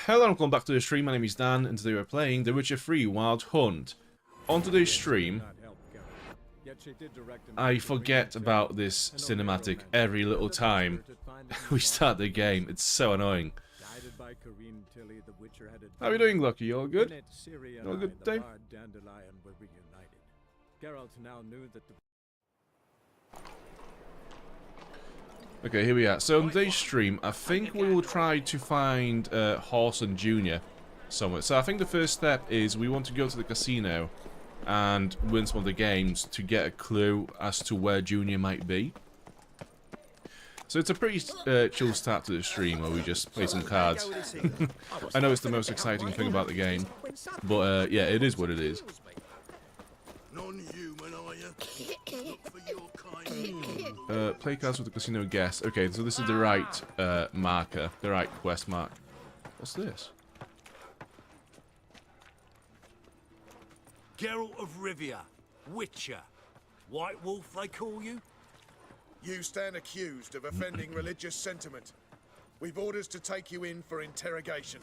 Hello and welcome back to the stream. My name is Dan and today we're playing The Witcher 3 Wild Hunt. On today's stream, I forget about this cinematic every little time we start the game. It's so annoying. How are you doing, Lucky? You all good? All good, Dave? Okay, here we are. So on today's stream, I think we will try to find Horson Jr. somewhere. So I think the first step is we want to go to the casino and win some of the games to get a clue as to where Junior might be. So it's a pretty chill start to the stream where we just play some cards. I know it's the most exciting thing about the game, but yeah, it is what it is. Non-human, are you? Look for your kind. Play cards with the casino guest. Okay, so this is the right marker, the right quest mark. What's this? Geralt of Rivia, Witcher. White Wolf, they call you? You stand accused of offending religious sentiment. We've orders to take you in for interrogation.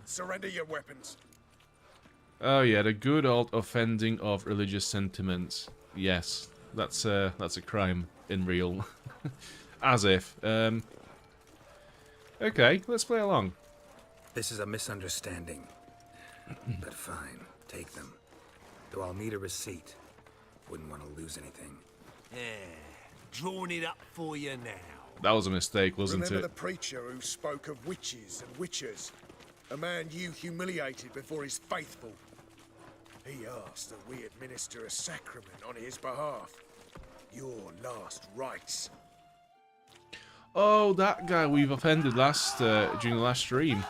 Surrender your weapons. Oh yeah, the good old offending of religious sentiments. Yes, that's a crime in real. As if. Okay, let's play along. This is a misunderstanding. But fine, take them. Though I'll need a receipt. Wouldn't want to lose anything. Yeah, drawing it up for you now. That was a mistake, wasn't Remember it? the preacher who spoke of witches and witchers? A man you humiliated before his faithful. He asked that we administer a sacrament on his behalf. Your last rites. Oh, that guy we've offended during the last stream.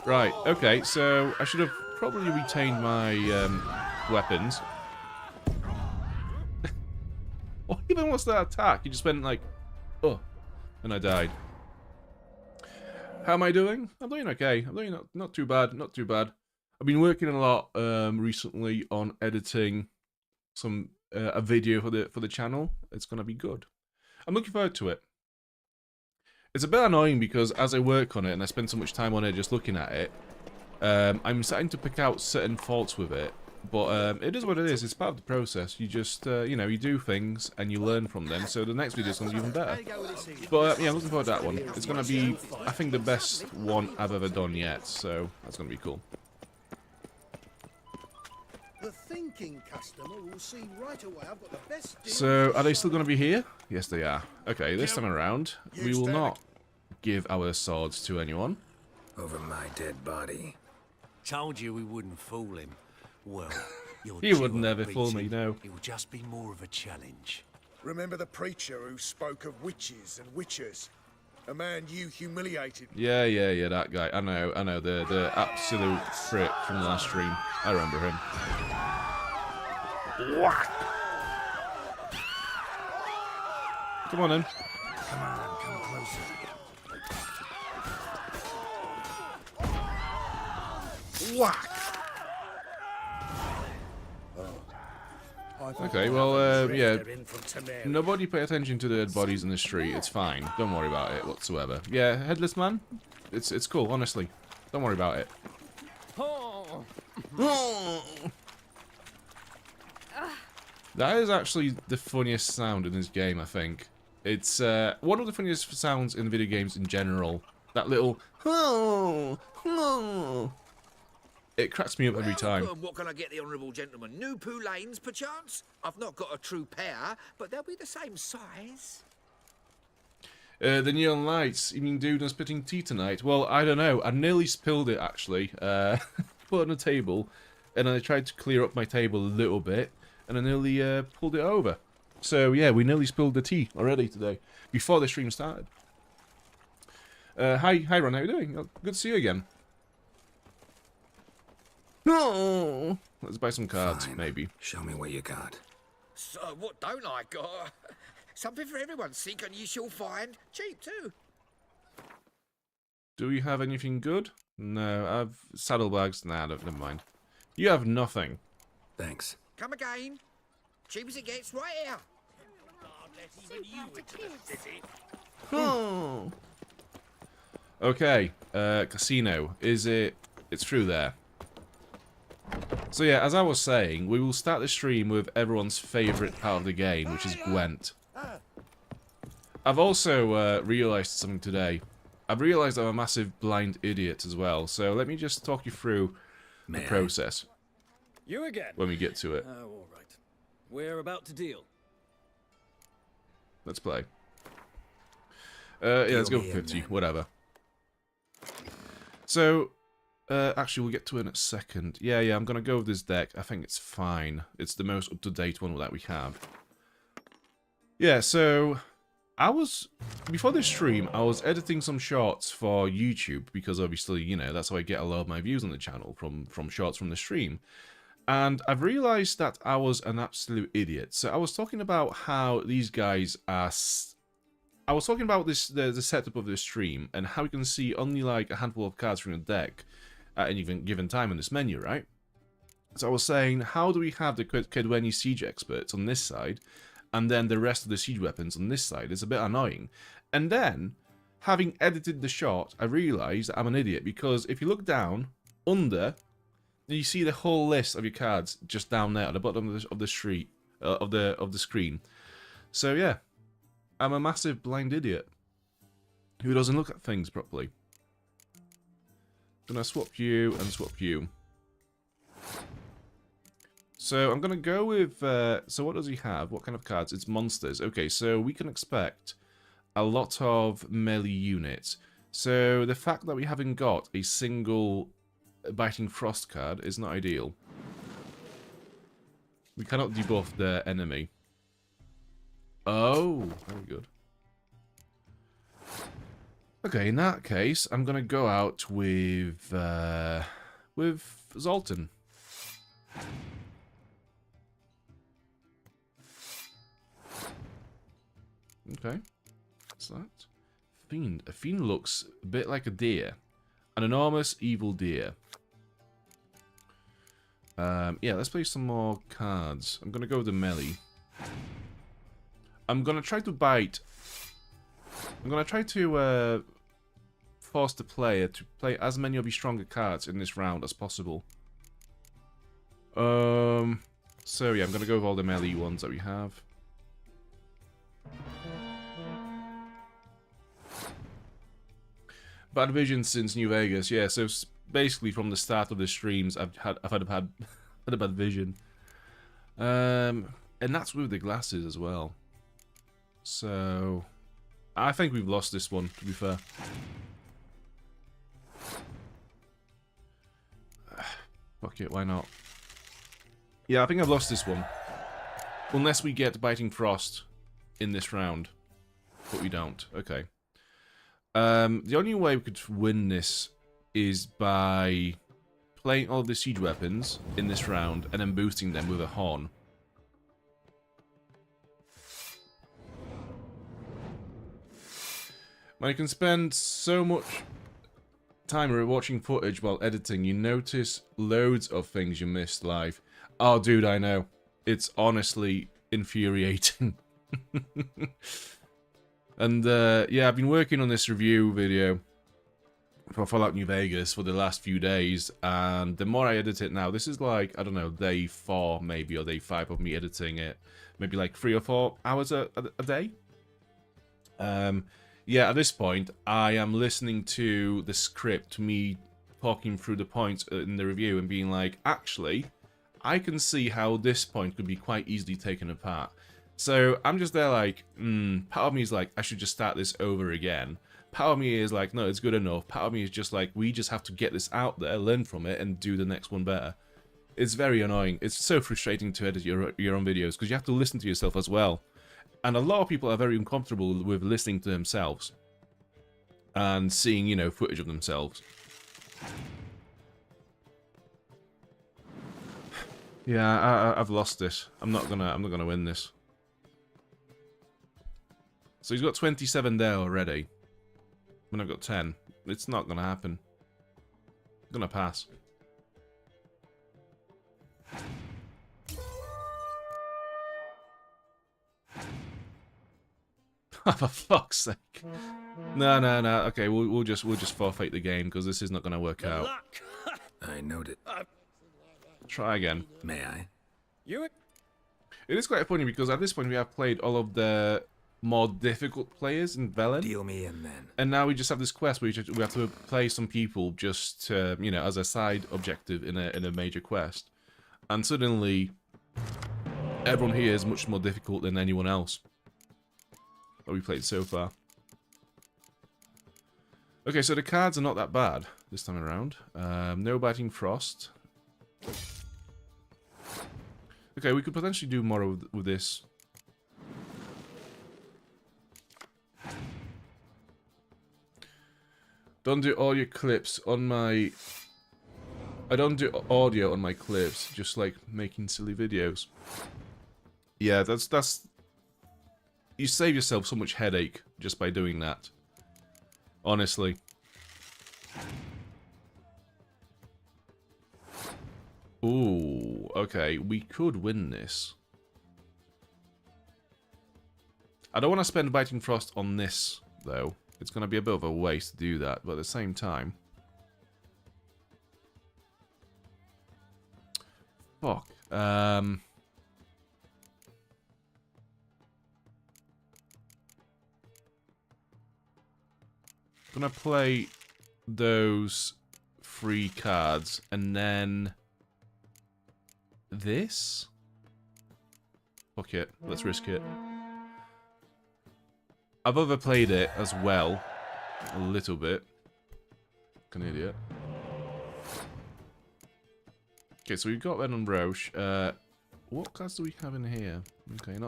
Right, okay, so I should have probably retained my weapons. What even was that attack? He just went like, oh, and I died. How am I doing? I'm doing okay. I'm doing not too bad, not too bad. I've been working a lot recently on editing a video for the channel. It's gonna be good. I'm looking forward to it. It's a bit annoying because as I work on it and I spend so much time on it just looking at it, I'm starting to pick out certain faults with it. But it is what it is. It's part of the process. You just you know, you do things and you learn from them. So the next video is gonna be even better. But yeah, I'm looking forward to that one. It's gonna be, I think, the best one I've ever done yet. So that's gonna be cool. The thinking customer will see right away I've got the best deal. So, are they still going to be here? Yes, they are. Okay, this time around, we will not give our swords to anyone. Over my dead body. Told you we wouldn't fool him. Well, you're You due would a never fool me, beating. no. It will just be more of a challenge. Remember the preacher who spoke of witches and witchers? A man you humiliated. Yeah, that guy. I know, the absolute prick from the last stream. I remember him. Come on in. Come on, come closer. Whack! Okay, well, yeah. Nobody pay attention to the dead bodies in the street. It's fine. Don't worry about it whatsoever. Yeah, Headless Man? It's cool, honestly. Don't worry about it. That is actually the funniest sound in this game, I think. It's one of the funniest sounds in video games in general. That little it cracks me up every time. What can I get the honourable gentleman? New poulaines, perchance? I've not got a true pair, but they'll be the same size. The neon lights. You mean dude, I'm spitting tea tonight? Well, I don't know. I nearly spilled it, actually. Put it on a table, and I tried to clear up my table a little bit, and I nearly pulled it over. So, yeah, we nearly spilled the tea already today, before the stream started. Hi, Ron, how you doing? Oh, good to see you again. No, let's buy some cards, Fine. maybe. Show me what you got. So, what don't I got? Something for everyone. Seek and ye shall find. Cheap, too. Do we have anything good? No, I've saddlebags. Nah, never mind. You have nothing. Thanks. Come again. Cheap as it gets, right here. Oh. Okay, casino. Is it... It's through there. So yeah, as I was saying, we will start the stream with everyone's favourite part of the game, which is Gwent. I've also realised something today. I've realised I'm a massive blind idiot as well, so let me just talk you through the process You again? when we get to it. Oh, all right. We're about to deal. Let's play. Yeah, let's go for Deal me in 50, then. whatever. So, actually, we'll get to it in a second. Yeah, I'm gonna go with this deck. I think it's fine. It's the most up-to-date one that we have. Yeah, so... Before this stream, I was editing some shorts for YouTube, because obviously, you know, that's how I get a lot of my views on the channel, from shorts from the stream. And I've realised that I was an absolute idiot. So I was talking about how these guys are... I was talking about this the setup of this stream, and how you can see only like a handful of cards from the deck at any given time in this menu, right? So I was saying, how do we have the Kedweni Siege Experts on this side, and then the rest of the siege weapons on this side? It's a bit annoying. And then, having edited the shot, I realised I'm an idiot, because if you look down, under, you see the whole list of your cards just down there at the bottom of the screen. So yeah, I'm a massive blind idiot who doesn't look at things properly. Gonna swap you and swap you. So I'm gonna go with. So what does he have? What kind of cards? It's monsters. Okay, so we can expect a lot of melee units. So the fact that we haven't got a single Biting Frost card is not ideal. We cannot debuff the enemy. Oh, very good. Okay, in that case, I'm gonna go out with Zoltan. Okay, what's that? Fiend. A fiend looks a bit like a deer, an enormous evil deer. Yeah, let's play some more cards. I'm gonna go with the melee. I'm gonna try to bite. I'm gonna try to force the player to play as many of his stronger cards in this round as possible. So yeah, I'm gonna go with all the melee ones that we have. Bad vision since New Vegas, yeah. So basically, from the start of the streams, I've had a bad vision, and that's with the glasses as well. So I think we've lost this one, to be fair. Fuck it, why not? Yeah, I think I've lost this one. Unless we get Biting Frost in this round. But we don't. Okay. The only way we could win this is by playing all of the siege weapons in this round and then boosting them with a horn. When you can spend so much time watching footage while editing, you notice loads of things you missed live. Oh, dude, I know. It's honestly infuriating. And, yeah, I've been working on this review video for Fallout New Vegas for the last few days, and the more I edit it now, this is like, I don't know, day 4 maybe, or day 5 of me editing it. Maybe like 3 or 4 hours a day. Yeah, at this point, I am listening to the script, me talking through the points in the review and being like, actually, I can see how this point could be quite easily taken apart. So I'm just there like, part of me is like, I should just start this over again. Part of me is like, no, it's good enough. Part of me is just like, we just have to get this out there, learn from it, and do the next one better. It's very annoying. It's so frustrating to edit your own videos, because you have to listen to yourself as well. And a lot of people are very uncomfortable with listening to themselves. And seeing, you know, footage of themselves. Yeah, I've lost this. I'm not gonna win this. So he's got 27 there already. When I've got 10. It's not gonna happen. I'm gonna pass. For fuck's sake. No, no, no. Okay, we'll just forfeit the game because this is not going to work out. Luck. I note it. Try again. May I? You. It is quite funny because at this point we have played all of the more difficult players in Velen, Deal me in then. and now we just have this quest where we have to play some people just to, you know, as a side objective in a major quest, and suddenly everyone here is much more difficult than anyone else that we played so far. Okay, so the cards are not that bad this time around. No biting frost. Okay, we could potentially do more with this. Don't do all your clips on my... I don't do audio on my clips, just like making silly videos. Yeah, that's... You save yourself so much headache just by doing that. Honestly. Ooh, okay, we could win this. I don't want to spend Biting Frost on this, though. It's going to be a bit of a waste to do that, but at the same time... Fuck. Gonna play those 3 cards, and then... This? Fuck it, let's risk it. I've overplayed it as well, a little bit. Like an idiot. Okay, so we've got Red and Roche. What cards do we have in here? Okay,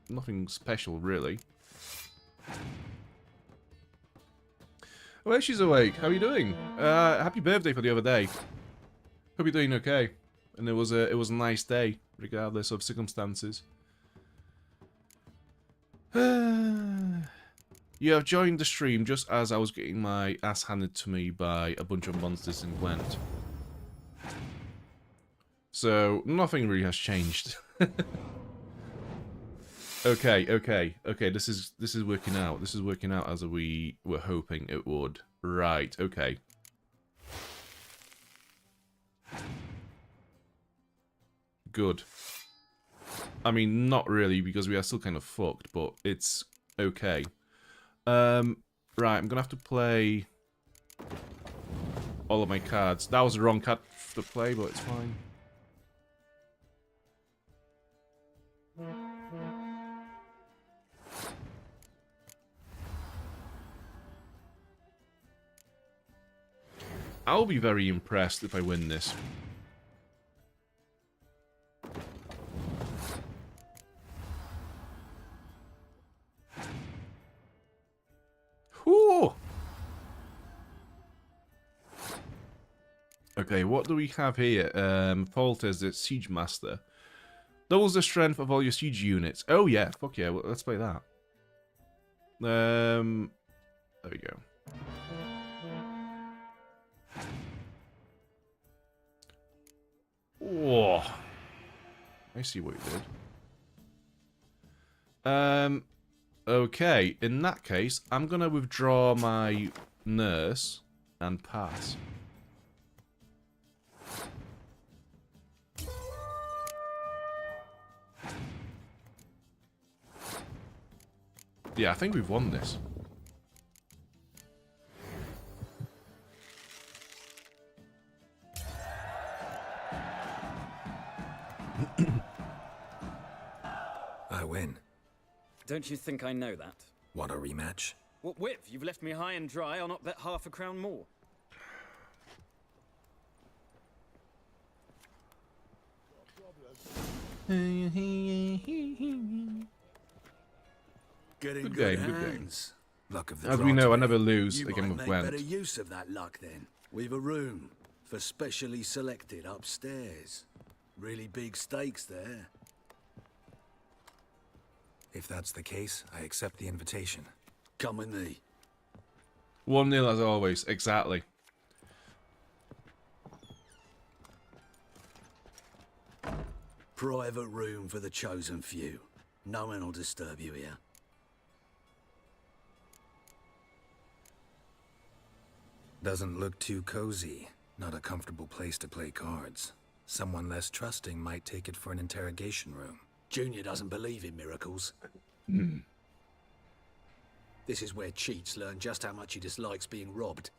nothing special really. Oh, she's awake. How are you doing? Happy birthday for the other day. Hope you're doing okay. And it was a nice day, regardless of circumstances. You have joined the stream just as I was getting my ass handed to me by a bunch of monsters in Gwent. So, nothing really has changed. Okay, this is working out. This is working out as we were hoping it would. Right, okay. Good. I mean, not really, because we are still kind of fucked, but it's okay. Right, I'm gonna have to play all of my cards. That was the wrong card to play, but it's fine. I'll be very impressed if I win this. Whew. Okay, what do we have here? Folters, the Siege Master. Doubles the strength of all your siege units. Oh yeah, fuck yeah, well, let's play that. There we go. Whoa. I see what you did. Okay, in that case, I'm gonna withdraw my nurse and pass. Yeah, I think we've won this. I win. Don't you think I know that? Want a rematch? What with? You've left me high and dry. I'll not bet half a crown more. Get in Good good game, good game. hands. Luck of the As draw we know, I today. never lose You a game might of make Gwent. better use of that luck then. We've a room for specially selected upstairs. Really big stakes there. If that's the case, I accept the invitation. Come with me. 1-0 as always, exactly. Private room for the chosen few. No one will disturb you here. Doesn't look too cozy. Not a comfortable place to play cards. Someone less trusting might take it for an interrogation room. Junior doesn't believe in miracles. This is where cheats learn just how much he dislikes being robbed.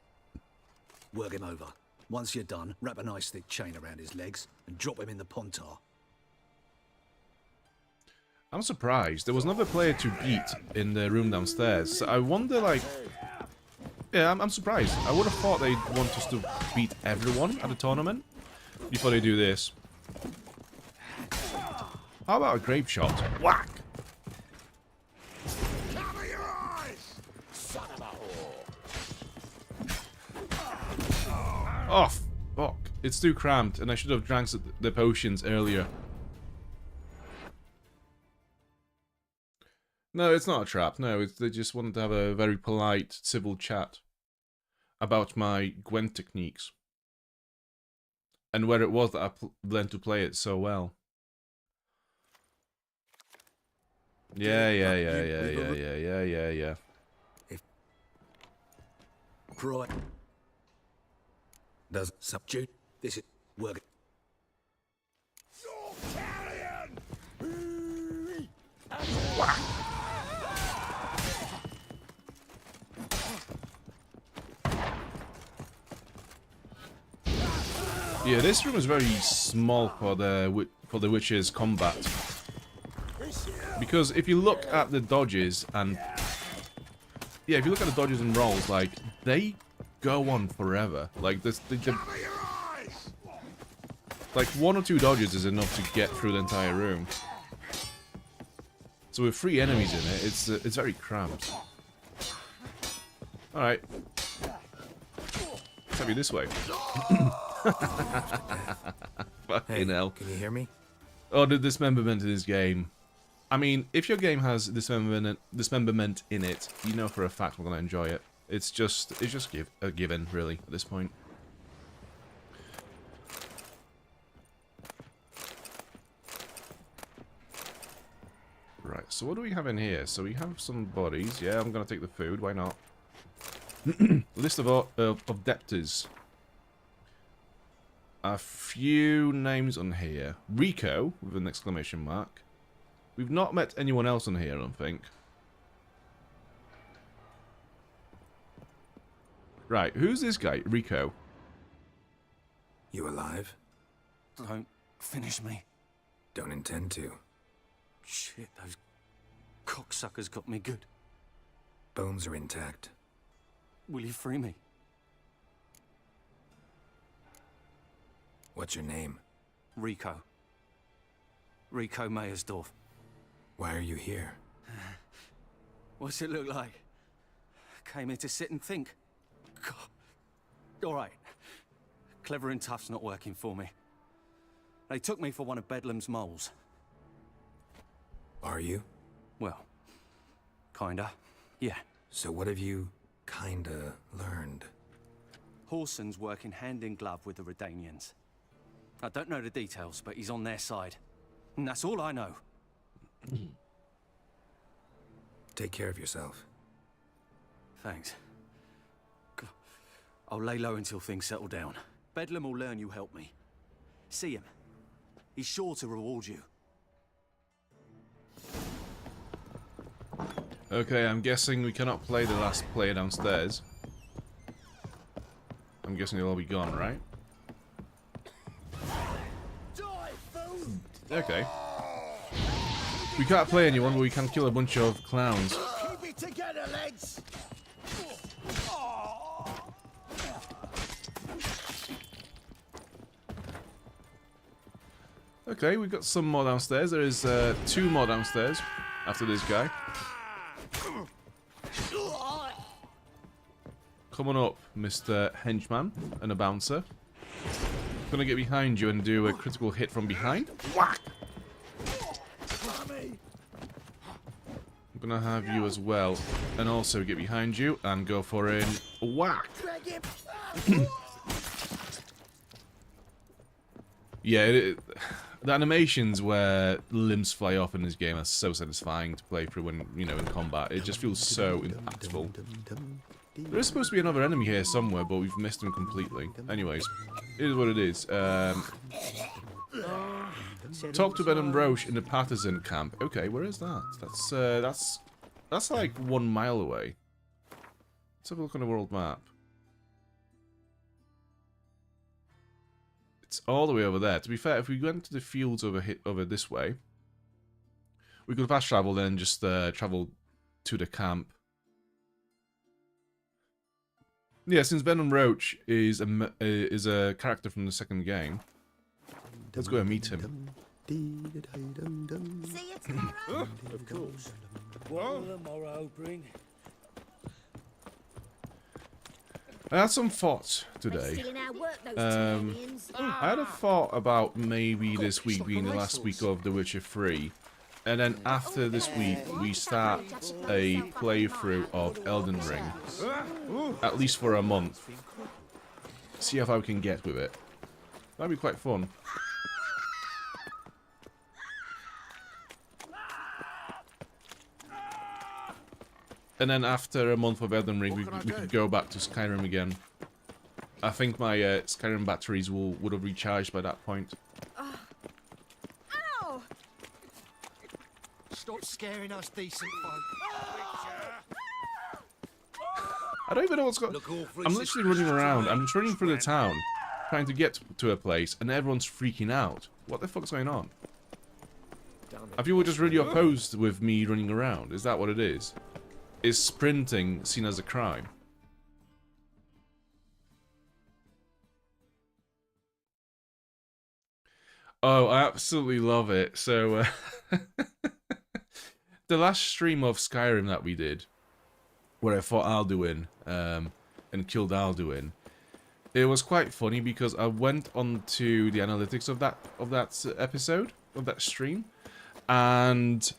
Work him over. Once you're done, wrap a nice thick chain around his legs and drop him in the pontar. I'm surprised. There was another player to beat in the room downstairs. So I wonder, like... Yeah, I'm surprised. I would have thought they'd want us to beat everyone at the tournament before they do this. How about a grape shot? Whack! Cover your eyes! Son of a whore! Oh, fuck. It's too cramped, and I should have drank the potions earlier. No, it's not a trap. No, they just wanted to have a very polite, civil chat about my Gwent techniques. And where it was that I learned to play it so well. Yeah. Right. Does subdue. This is work. Yeah, this room is very small for the witch's combat. Because if you look at the dodges and... Yeah, if you look at the dodges and rolls, like, they go on forever. Like, like, 1 or 2 dodges is enough to get through the entire room. So with 3 enemies in it, it's very cramped. Alright. Let's have you this way. Fucking hell. Can you hear me? Oh, the dismemberment in this game. I mean, if your game has dismemberment in it, you know for a fact we're gonna enjoy it. It's just a given, really, at this point. Right, so what do we have in here? So we have some bodies. Yeah, I'm gonna take the food. Why not? List of debtors. A few names on here. Rico, with an exclamation mark. We've not met anyone else on here, I don't think. Right, who's this guy? Rico. You alive? Don't finish me. Don't intend to. Shit, those cocksuckers got me good. Bones are intact. Will you free me? What's your name? Rico. Rico Mayersdorf. Why are you here? What's it look like? Came here to sit and think. God. Alright. Clever and tough's not working for me. They took me for one of Bedlam's moles. Are you? Well, kinda. Yeah. So what have you kinda learned? Horson's working hand in glove with the Redanians. I don't know the details, but he's on their side. And that's all I know. Take care of yourself. Thanks. God. I'll lay low until things settle down. Bedlam will learn you helped me. See him. He's sure to reward you. Okay, I'm guessing we cannot play the last player downstairs. I'm guessing they'll all be gone, right? Okay. We can't play anyone, but we can kill a bunch of clowns. Keep it together, lads! Okay, we've got some more downstairs. There is 2 more downstairs after this guy. Come on up, Mr. Henchman and a bouncer. Gonna get behind you and do a critical hit from behind. Whack! I'm gonna have you as well, and also get behind you and go for a whack. Yeah, the animations where limbs fly off in this game are so satisfying to play through when, you know, in combat. It just feels so impactful. There is supposed to be another enemy here somewhere, but we've missed him completely. Anyways, it is what it is. Talk to Ben and Roche in the partisan camp. Okay, where is that? That's like 1 mile away. Let's have a look on the world map. It's all the way over there. To be fair, if we went to the fields over this way, we could fast travel, then just travel to the camp. Yeah, since Venom Roach is a character from the second game, let's go and meet him. See you tomorrow. Of course. What will tomorrow bring? I had some thoughts today. Stealing our work, those Tanzanians. I had a thought about maybe this week being the last week of The Witcher 3. And then after this week, we start a playthrough of Elden Ring. At least for a month. See how far we can get with it. That'd be quite fun. And then after a month of Elden Ring, we could go back to Skyrim again. I think my Skyrim batteries would have recharged by that point. Ow! Stop scaring us decent folk. I don't even know what's going on. I'm literally running around. I'm just running through the town, trying to get to a place, and everyone's freaking out. What the fuck's going on? Are people just really opposed with me running around? Is that what it is? Is sprinting seen as a crime? Oh, I absolutely love it. So, the last stream of Skyrim that we did, where I fought Alduin and killed Alduin, it was quite funny because I went onto the analytics of that episode, of that stream, and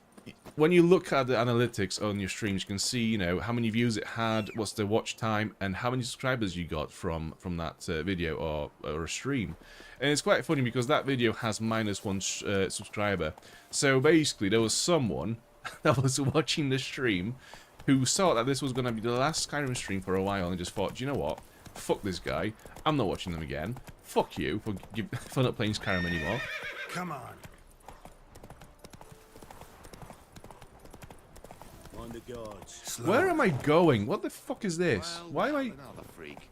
when you look at the analytics on your streams, you can see, you know, how many views it had, what's the watch time, and how many subscribers you got from that video or a stream. And it's quite funny because that video has -1 subscriber. So basically, there was someone that was watching the stream who saw that this was going to be the last Skyrim stream for a while and just thought, do you know what? Fuck this guy. I'm not watching them again. Fuck you for not playing Skyrim anymore. Come on. The gods. Where am I going? What the fuck is this? Why am I... Another freak.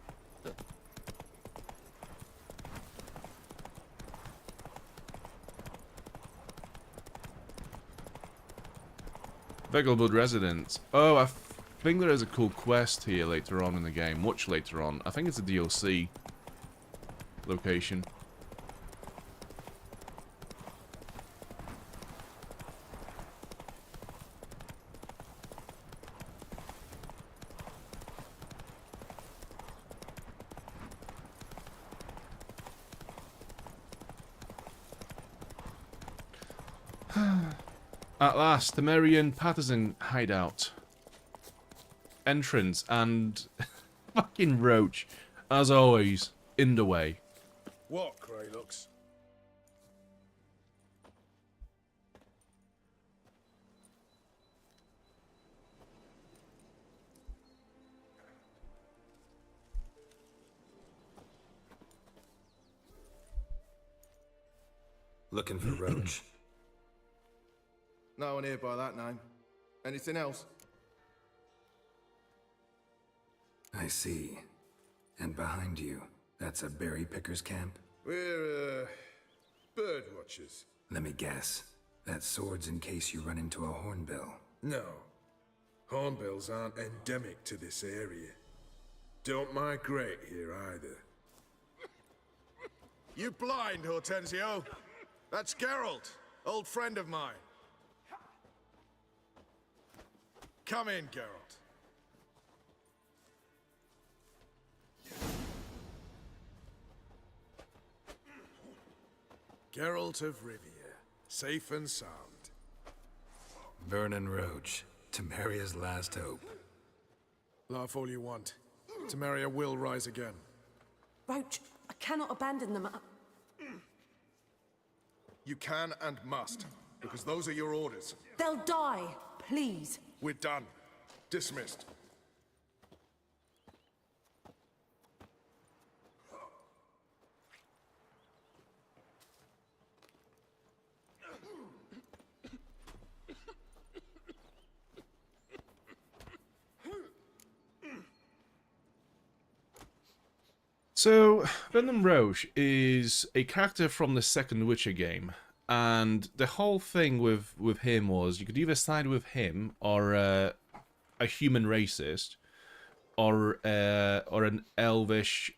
Vegelbud Residence. Oh, I think there is a cool quest here later on in the game. Much later on. I think it's a DLC location. At last, the Merian Partisan hideout. Entrance and fucking Roach, as always, in the way. What, Greylux? Looking for Roach. No one here by that name. Anything else? I see. And behind you, that's a berry picker's camp? We're, bird watchers. Let me guess. That sword's in case you run into a hornbill. No. Hornbills aren't endemic to this area. Don't migrate here either. You blind, Hortensio? That's Geralt, old friend of mine. Come in, Geralt. Geralt of Rivia, safe and sound. Vernon Roach, Temeria's last hope. Laugh all you want. Temeria will rise again. Roach, I cannot abandon them. You can and must, because those are your orders. They'll die, please. We're done. Dismissed. So, Venom Roche is a character from the second Witcher game, and the whole thing with him was you could either side with him or a human racist, or an elvish,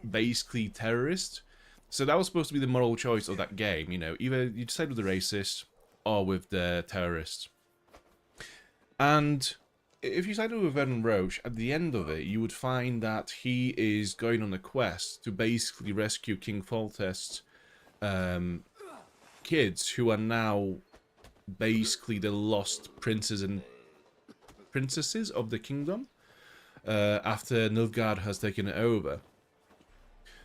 basically terrorist. So that was supposed to be the moral choice of that game, you know, either you side with the racist or with the terrorist. And if you sided with Venom Roche, at the end of it, you would find that he is going on a quest to basically rescue King Foltest's kids, who are now basically the lost princes and princesses of the kingdom, after Nilfgaard has taken it over.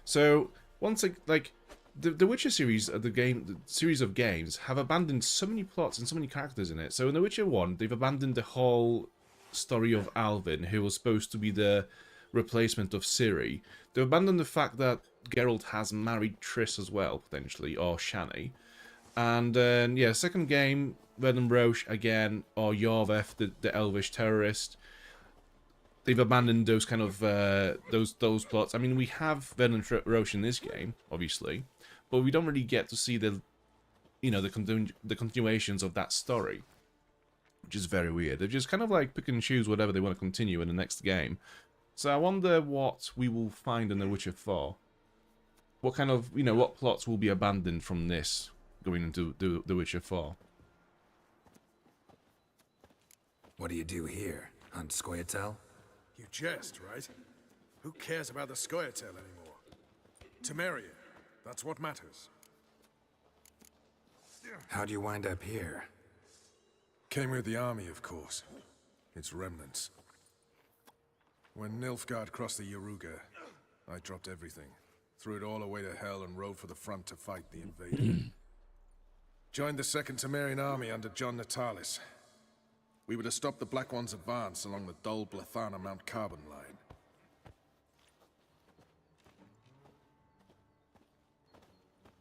So once like the Witcher series, the series of games, have abandoned so many plots and so many characters in it. So in The Witcher 1, they've abandoned the whole story of Alvin, who was supposed to be the replacement of Ciri. They've abandoned the fact that Geralt has married Triss as well, potentially, or Shani. And yeah, second game, Venom Roche again, or Yorveth, the elvish terrorist. They've abandoned those kind of those plots. I mean, we have Venom Roche in this game, obviously, but we don't really get to see the, you know, the continuations of that story, which is very weird. They just kind of like pick and choose whatever they want to continue in the next game. So I wonder what we will find in The Witcher 4. What kind of, you know, what plots will be abandoned from this going into The Witcher 4. What do you do here? Hunt Scoia'tael? You jest, right? Who cares about the Scoia'tael anymore? Temeria, that's what matters. How'd you wind up here? Came with the army, of course. Its remnants. When Nilfgaard crossed the Yaruga, I dropped everything. Threw it all away to hell and rode for the front to fight the invader. Joined the Second Temerian army under John Natalis. We were to stop the Black One's advance along the Dol Blathana Mount Carbon line.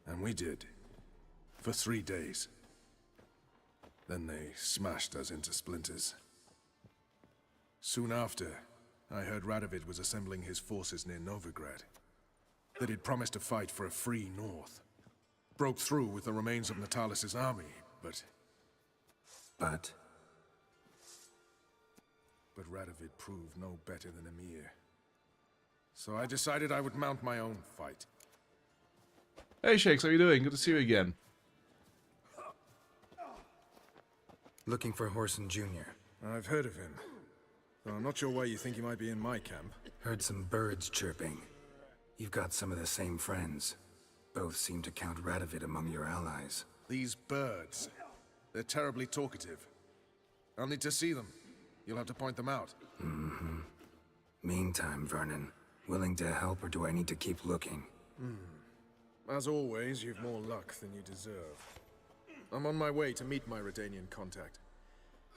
And we did. For 3 days. Then they smashed us into splinters. Soon after, I heard Radovid was assembling his forces near Novigrad. That he'd promised to fight for a free North. Broke through with the remains of Natalis' army, but... But Radovid proved no better than Emir. So I decided I would mount my own fight. Hey Shakes, how you doing? Good to see you again. looking for Horson Jr. I've heard of him. Though I'm not sure why you think he might be in my camp. Heard some birds chirping. You've got some of the same friends. Both seem to count Radovid among your allies. These birds. They're terribly talkative. I'll need to see them. You'll have to point them out. Mm-hmm. Meantime, Vernon, willing to help or do I need to keep looking? As always, you've more luck than you deserve. I'm on my way to meet my Redanian contact.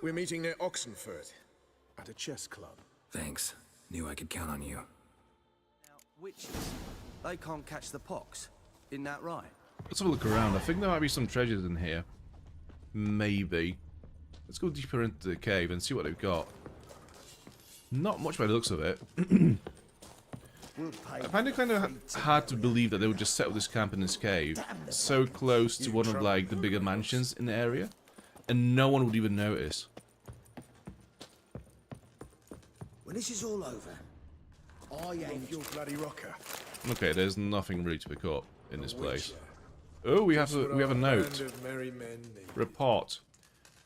We're meeting near Oxenfurt, at a chess club. Thanks. Knew I could count on you. Now, witches, they can't catch the pox. Isn't that right? Let's have a look around. I think there might be some treasures in here. Maybe. Let's go deeper into the cave and see what they've got. Not much by the looks of it. I find it kind of hard to believe that they would just set up this camp in this cave, so close to one of like the bigger mansions in the area, and no one would even notice. When this is all over, I aim Your bloody rocker. Okay, there's nothing really to pick up in this place. Oh, we have a note. Report.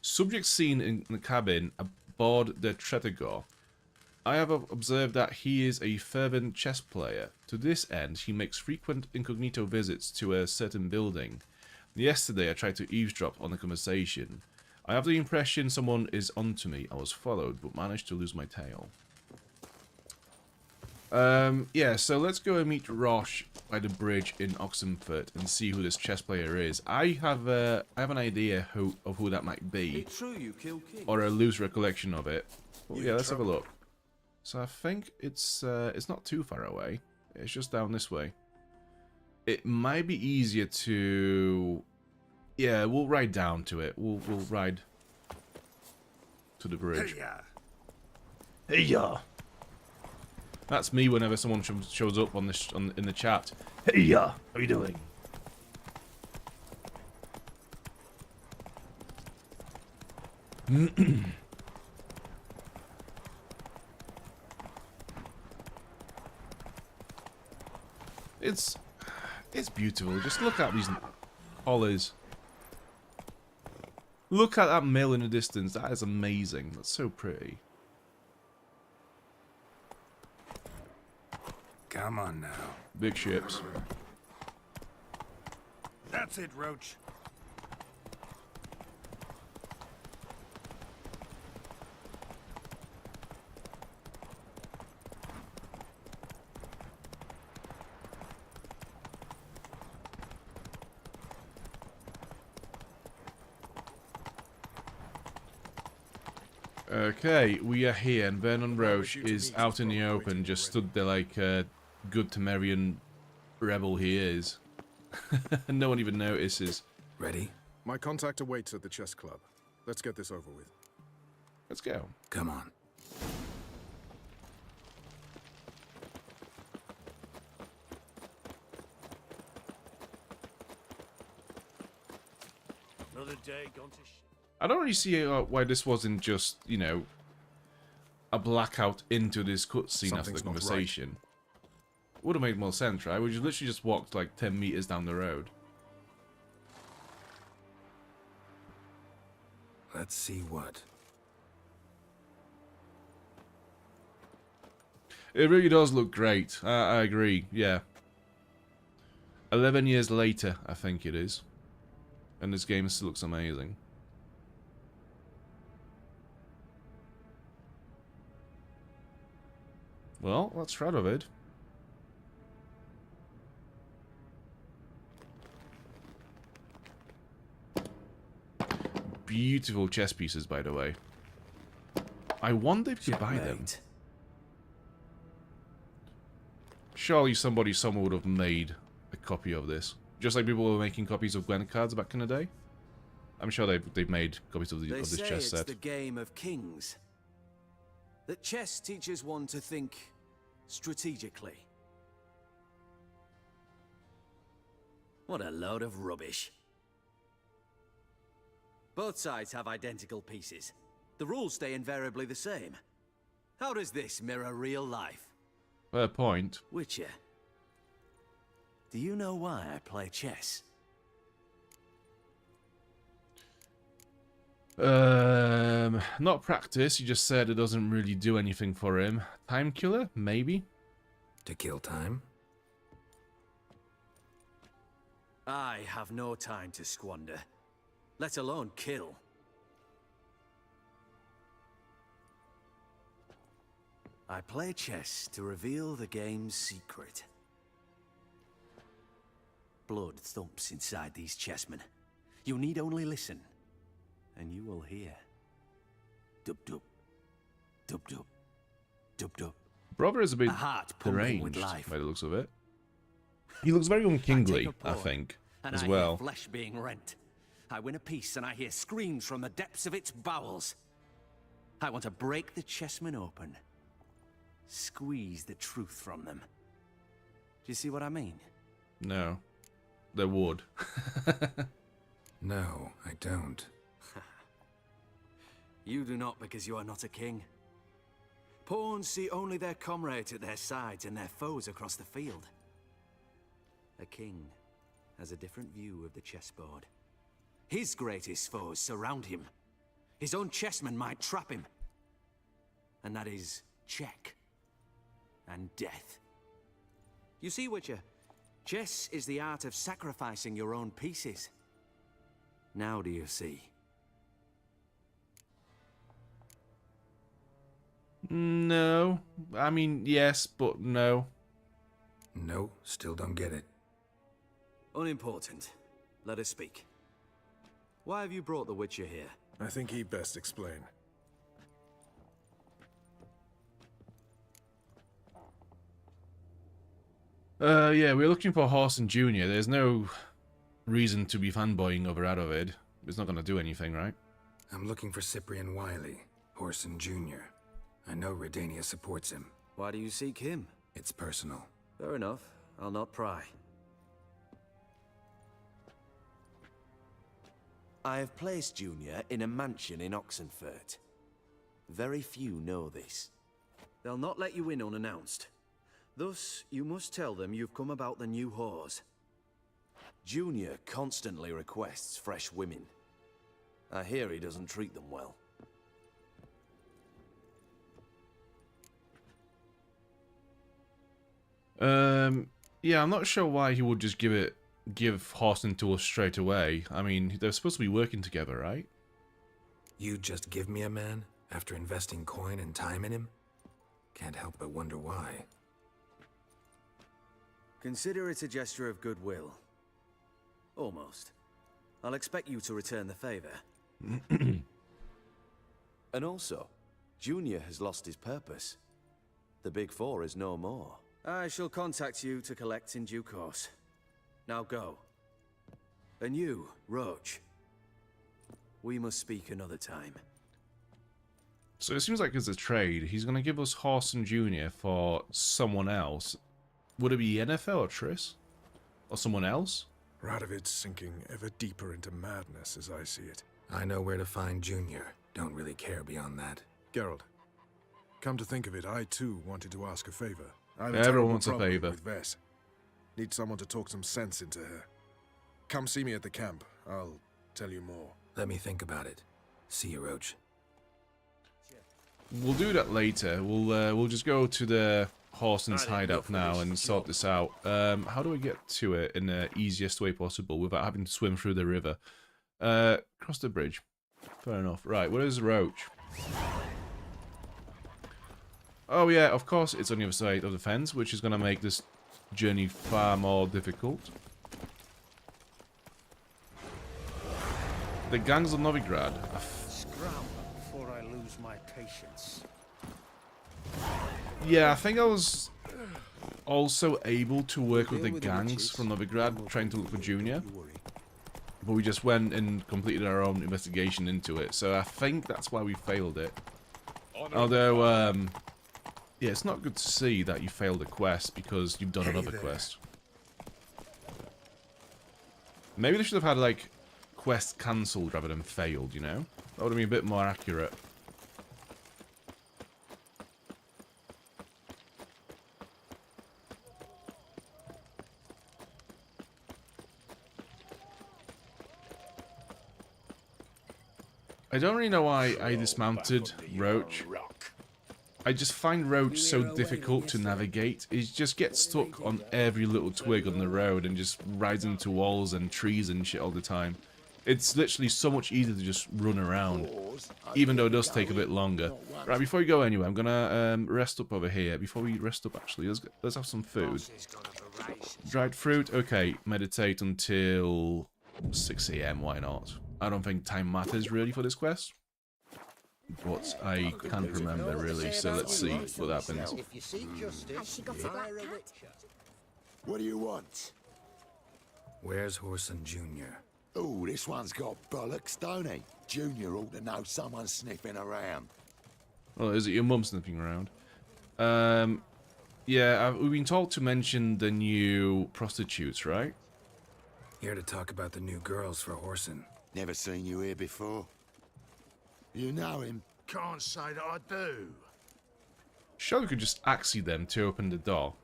Subject seen in the cabin aboard the Tretogor. I have observed that he is a fervent chess player. To this end, he makes frequent incognito visits to a certain building. Yesterday, I tried to eavesdrop on the conversation. I have the impression someone is onto me. I was followed, but managed to lose my tail. Yeah, so let's go and meet Roche by the bridge in Oxenfurt and see who this chess player is. I have an idea of who that might be, It's true you kill kings. or a loose recollection of it. Well, yeah, let's have a look. So I think it's not too far away. It's just down this way. It might be easier to... Yeah, we'll ride down to it. We'll ride to the bridge. Hey-ya! That's me whenever someone shows up on this in the chat. Hey, yeah, how you doing? It's beautiful. Just look at these hollies. Look at that mill in the distance. That is amazing. That's so pretty. Come on now. Big ships. That's it, Roach. Okay, we are here, and Vernon Roche is out in the open, just stood there like a good Temerian rebel he is. No one even notices. Ready? My contact awaits at the chess club. Let's get this over with. Let's go. Come on. Another day gone to I don't really see why this wasn't just, you know, a blackout into this cutscene after the conversation. Would have made more sense, right? We literally just walked like 10 meters down the road. Let's see what. It really does look great. I agree, yeah. 11 years later, I think it is. And this game still looks amazing. Well, let's try of it. Beautiful chess pieces, by the way. I wonder if you buy them. Surely somebody somewhere would have made a copy of this. Just like people were making copies of Gwent cards back in the day. I'm sure they've made copies of this chess set. It's the game of kings. That chess teaches one to think strategically. What a load of rubbish. Both sides have identical pieces. The rules stay invariably the same. How does this mirror real life? Fair point. Witcher, do you know why I play chess? Not practice. You just said it doesn't really do anything for him. Time killer? Maybe? To kill time? I have no time to squander, let alone kill. I play chess to reveal the game's secret. Blood thumps inside these chessmen. You need only listen, and you will hear. Dub-dub. Dub-dub. Dub-dub. Brother is a bit deranged by the looks of it. He looks very unkingly, I think, as well. Hear flesh being rent. I win a piece and I hear screams from the depths of its bowels. I want to break the chessmen open. Squeeze the truth from them. Do you see what I mean? No. There would. No, I don't. You do not because you are not a king. Pawns see only their comrades at their sides and their foes across the field. A king has a different view of the chessboard. His greatest foes surround him. His own chessmen might trap him. And that is check and death. You see, Witcher, chess is the art of sacrificing your own pieces. Now do you see? No. I mean, yes, but no. No, still don't get it. Unimportant. Let us speak. Why have you brought the Witcher here? I think he'd best explain. Yeah, we're looking for Horson Jr. There's no reason to be fanboying over Radovid. It's not gonna do anything, right? I'm looking for Cyprian Wiley, Horson Jr. I know Redania supports him. Why do you seek him? It's personal. Fair enough. I'll not pry. I have placed Junior in a mansion in Oxenfurt. Very few know this. They'll not let you in unannounced. Thus, you must tell them you've come about the new whores. Junior constantly requests fresh women. I hear he doesn't treat them well. Yeah, I'm not sure why he would just give Horson to us straight away. I mean, they're supposed to be working together, right? You just give me a man after investing coin and time in him? Can't help but wonder why. Consider it a gesture of goodwill. Almost. I'll expect you to return the favor. And also, Junior has lost his purpose. The Big Four is no more. I shall contact you to collect in due course. Now go. And you, Roach. We must speak another time. So it seems like it's a trade. He's going to give us Horson Jr. for someone else. Would it be NFL or Triss? Or someone else? Radovid's sinking ever deeper into madness as I see it. I know where to find Junior. Don't really care beyond that. Geralt, come to think of it, I too wanted to ask a favor. Everyone wants a favor. With Vess. Need someone to talk some sense into her. Come see me at the camp. I'll tell you more. Let me think about it. See you, Roach. We'll do that later. We'll just go to the Horson's hideout now and sort this out. How do we get to it in the easiest way possible without having to swim through the river? Cross the bridge. Fair enough. Right, where is Roach? Oh yeah, of course it's on the other side of the fence, which is going to make this journey far more difficult. The gangs of Novigrad. Scrum before I lose my patience. Yeah, I think I was also able to work with the gangs from Novigrad, trying to look for Junior. But we just went and completed our own investigation into it, so I think that's why we failed it. Although, yeah, it's not good to see that you failed a quest because you've done another quest. Maybe they should have had, like, quest cancelled rather than failed, you know? That would have been a bit more accurate. I don't really know why I dismounted Roach. I just find Roach so difficult to navigate. He just gets stuck on every little twig on the road and just rides into walls and trees and shit all the time. It's literally so much easier to just run around, even though it does take a bit longer. Right, before we go anywhere, I'm gonna rest up over here. Before we rest up, actually, let's have some food. Dried fruit. Okay, meditate until 6 AM. Why not? I don't think time matters really for this quest, but I can't remember really. So let's see what happens. If you seek justice, hire a witcher. What do you want? Where's Horson Jr.? Oh, this one's got bollocks, don't he? Junior ought to know someone's sniffing around. Oh, is it your mum sniffing around? Yeah, we've been told to mention the new prostitutes, right? Here to talk about the new girls for Horson. Never seen you here before. You know him? Can't say that I do. Sure, we could just axie them to open the door.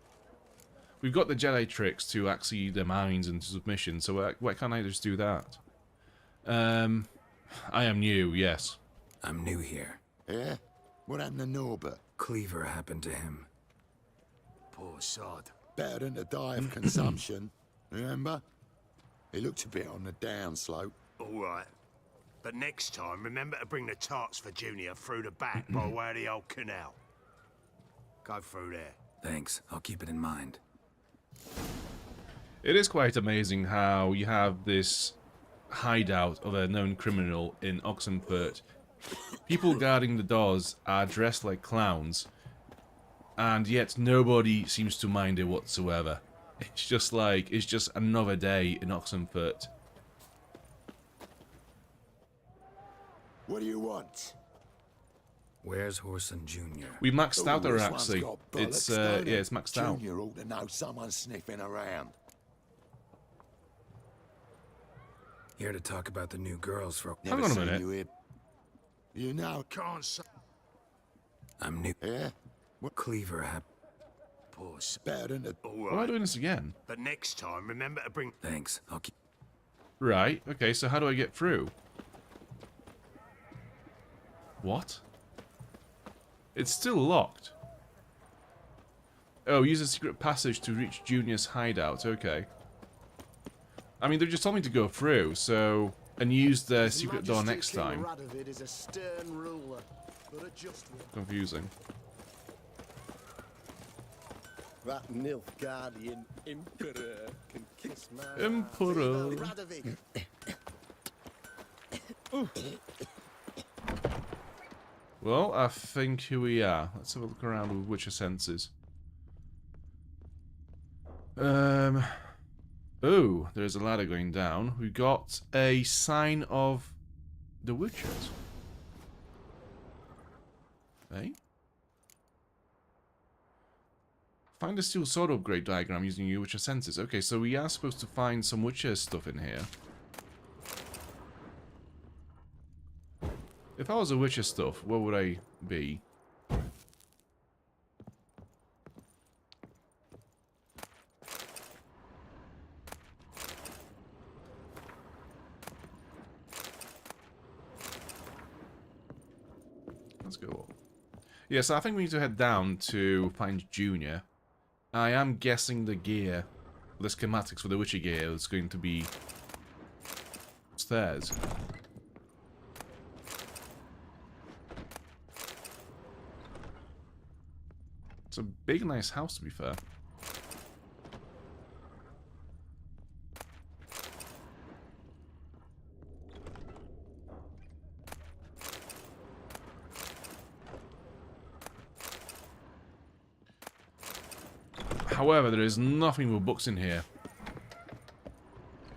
We've got the Jedi tricks to axie their minds into submission, so why can't I just do that? I am new, yes. I'm new here. Yeah? What happened to Norbert? Cleaver happened to him. Poor sod. Better than to die of consumption, remember? He looked a bit on the downslope. All right. But next time, remember to bring the tarts for Junior through the back by way of the old canal. Go through there. Thanks. I'll keep it in mind. It is quite amazing how you have this hideout of a known criminal in Oxenfurt. People guarding the doors are dressed like clowns, and yet nobody seems to mind it whatsoever. It's just like, it's just another day in Oxenfurt. What do you want? Where's Horson Jr.? We maxed out our This one's actually. got It's bollocks, don't yeah, it? it's maxed out. Junior ought to know someone's sniffing around. Here to talk about the new girls for... Hang on a minute. You here. You know, Can't say. I'm new. yeah? What Cleaver had? Pause. Better than the... All Why am I right. doing this again? But next time, remember to bring. Thanks. I'll keep... Right. Okay. So how do I get through? What? It's still locked. Oh, use a secret passage to reach Junior's hideout. Okay. I mean, they just told me to go through, so... And use the secret door next time. Is a stern ruler, but a just one. Confusing. That Nilfgaardian Emperor can kiss my Emperor. Radovic. Well, I think here we are. Let's have a look around with Witcher senses. Oh, there's a ladder going down. We got a sign of the Witchers. Eh? Find a steel sword upgrade diagram using your Witcher senses. Okay, so we are supposed to find some Witcher stuff in here. If I was a Witcher stuff, what would I be? Let's go up. Yeah, so I think we need to head down to find Junior. I am guessing the gear, the schematics for the Witcher gear is going to be upstairs. It's a big, nice house, to be fair. However, there is nothing but books in here.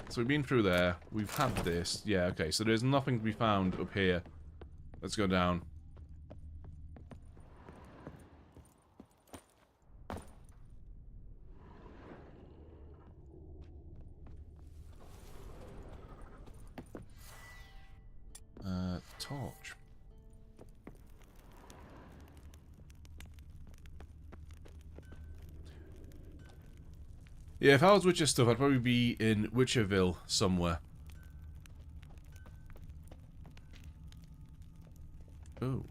So we've been through there. We've had this. Yeah, okay. So there's nothing to be found up here. Let's go down. Torch. Yeah, if I was Witcher stuff, I'd probably be in Witcherville somewhere. Oh.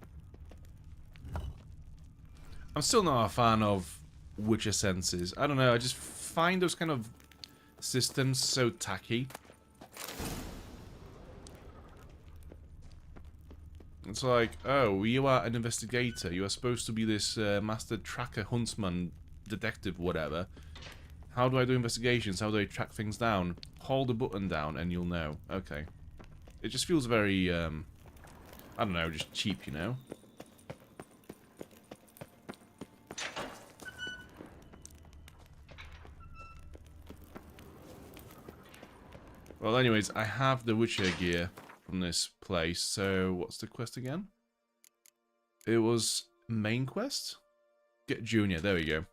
I'm still not a fan of Witcher senses. I don't know, I just find those kind of systems so tacky. It's like, oh, you are an investigator. You are supposed to be this master tracker, huntsman, detective, whatever. How do I do investigations? How do I track things down? Hold the button down and you'll know. Okay. It just feels very, I don't know, just cheap, you know? Well, anyways, I have the Witcher gear from this place, so what's the quest again? It was main quest? Get Junior, there we go.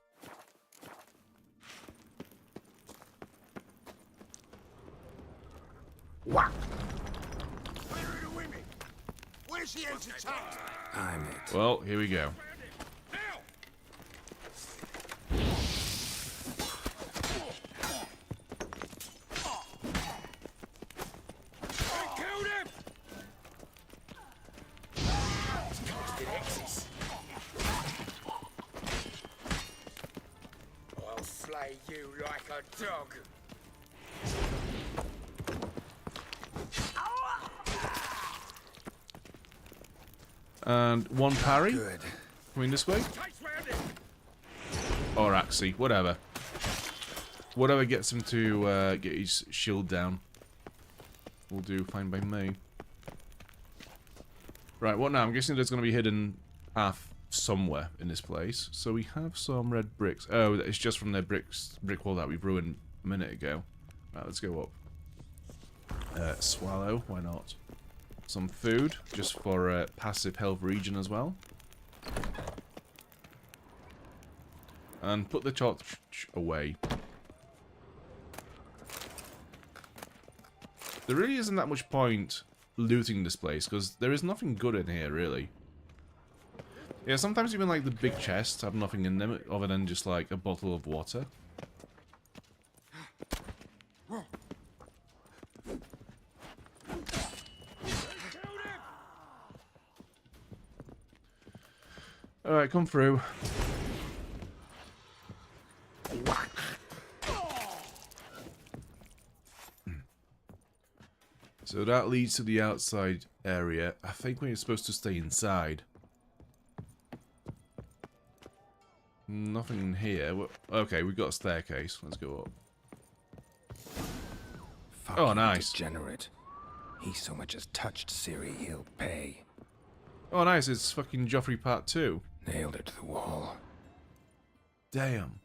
Whack! Where are the women? Where's the entertainment? I'm it. Well, here we go. I'll flay you like a dog. And one parry. Good. Coming this way. Or actually, whatever. Whatever gets him to get his shield down. Will do fine by me. Right, what now? I'm guessing there's going to be a hidden path somewhere in this place. So we have some red bricks. Oh, it's just from the brick wall that we ruined a minute ago. Right, let's go up. Swallow, why not? Some food, just for passive health regen as well. And put the torch away. There really isn't that much point looting this place, because there is nothing good in here, really. Yeah, sometimes even like the big chests have nothing in them other than just like a bottle of water. Alright, come through. So that leads to the outside area. I think we're supposed to stay inside. Nothing in here. Okay, we've got a staircase. Let's go up. Fuck Oh, you, nice. Degenerate. He so much as touched Ciri, he'll pay. Oh, nice. It's fucking Joffrey Part 2. Nailed it to the wall. Damn.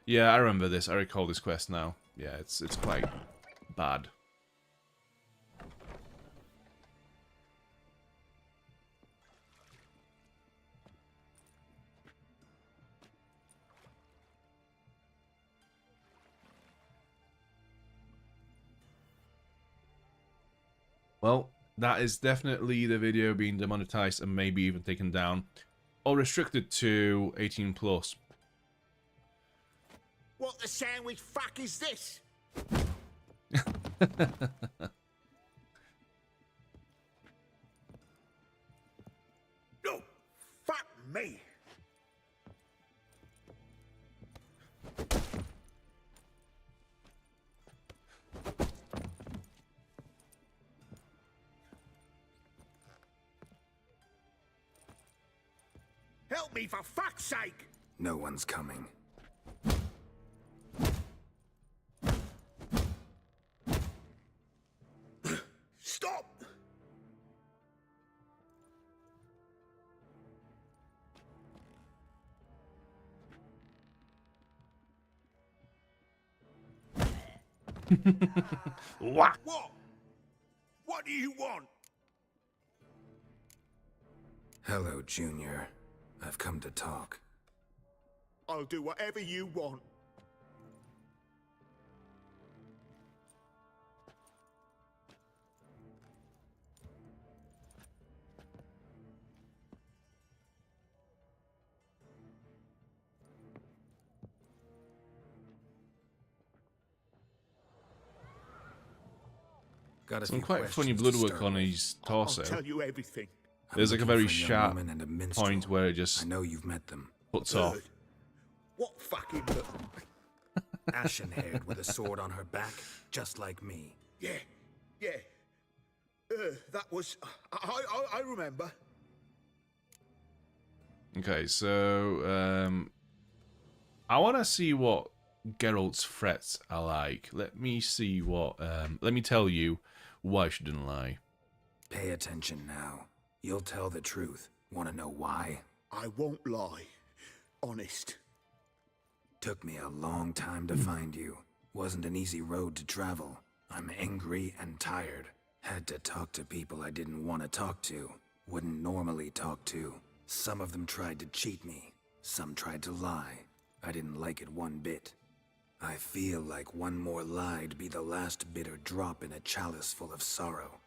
Yeah, I remember this. I recall this quest now. Yeah, it's quite bad. Well, that is definitely the video being demonetized and maybe even taken down or restricted to 18 plus. What the sandwich fuck is this? No, fuck me. Help me for fuck's sake! No one's coming. Stop! What? What? What do you want? Hello, Junior. I've come to talk. I'll do whatever you want. Got Some quite funny bloodwork on his torso. I'll tell you everything. There's like a very sharp and a minstrel. point where it just I know you've met them. puts off. What fucking... Ashen-haired with a sword on her back, just like me. Yeah, yeah. That was... I remember. Okay, so I want to see what Geralt's threats are like. Let me see what. Let me tell you why she didn't lie. Pay attention now. You'll tell the truth. Want to know why? I won't lie. Honest. Took me a long time to find you. Wasn't an easy road to travel. I'm angry and tired. Had to talk to people I didn't want to talk to. Wouldn't normally talk to. Some of them tried to cheat me. Some tried to lie. I didn't like it one bit. I feel like one more lie'd be the last bitter drop in a chalice full of sorrow.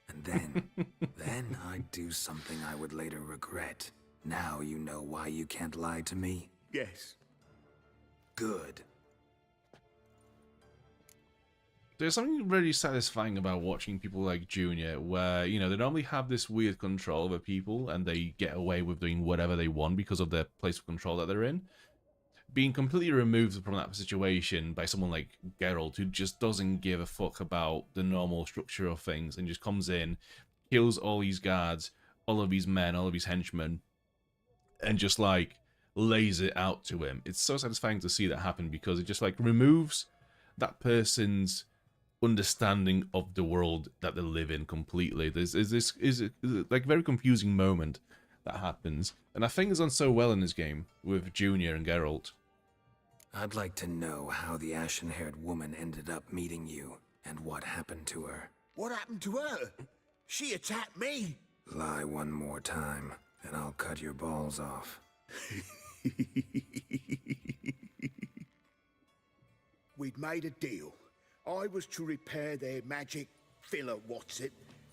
And then I'd do something I would later regret. Now you know why you can't lie to me? Yes. Good. There's something really satisfying about watching people like Junior, where, you know, they normally have this weird control over people and they get away with doing whatever they want because of their place of control that they're in. Being completely removed from that situation by someone like Geralt, who just doesn't give a fuck about the normal structure of things and just comes in, kills all these guards, all of these men, all of these henchmen, and just like lays it out to him. It's so satisfying to see that happen because it just like removes that person's understanding of the world that they live in completely. There's this like very confusing moment that happens, and I think it's done so well in this game with Junior and Geralt. I'd like to know how the ashen-haired woman ended up meeting you, and what happened to her. What happened to her? She attacked me. Lie one more time. and I'll cut your balls off. We'd made a deal. I was to repair their magic filler, what's it?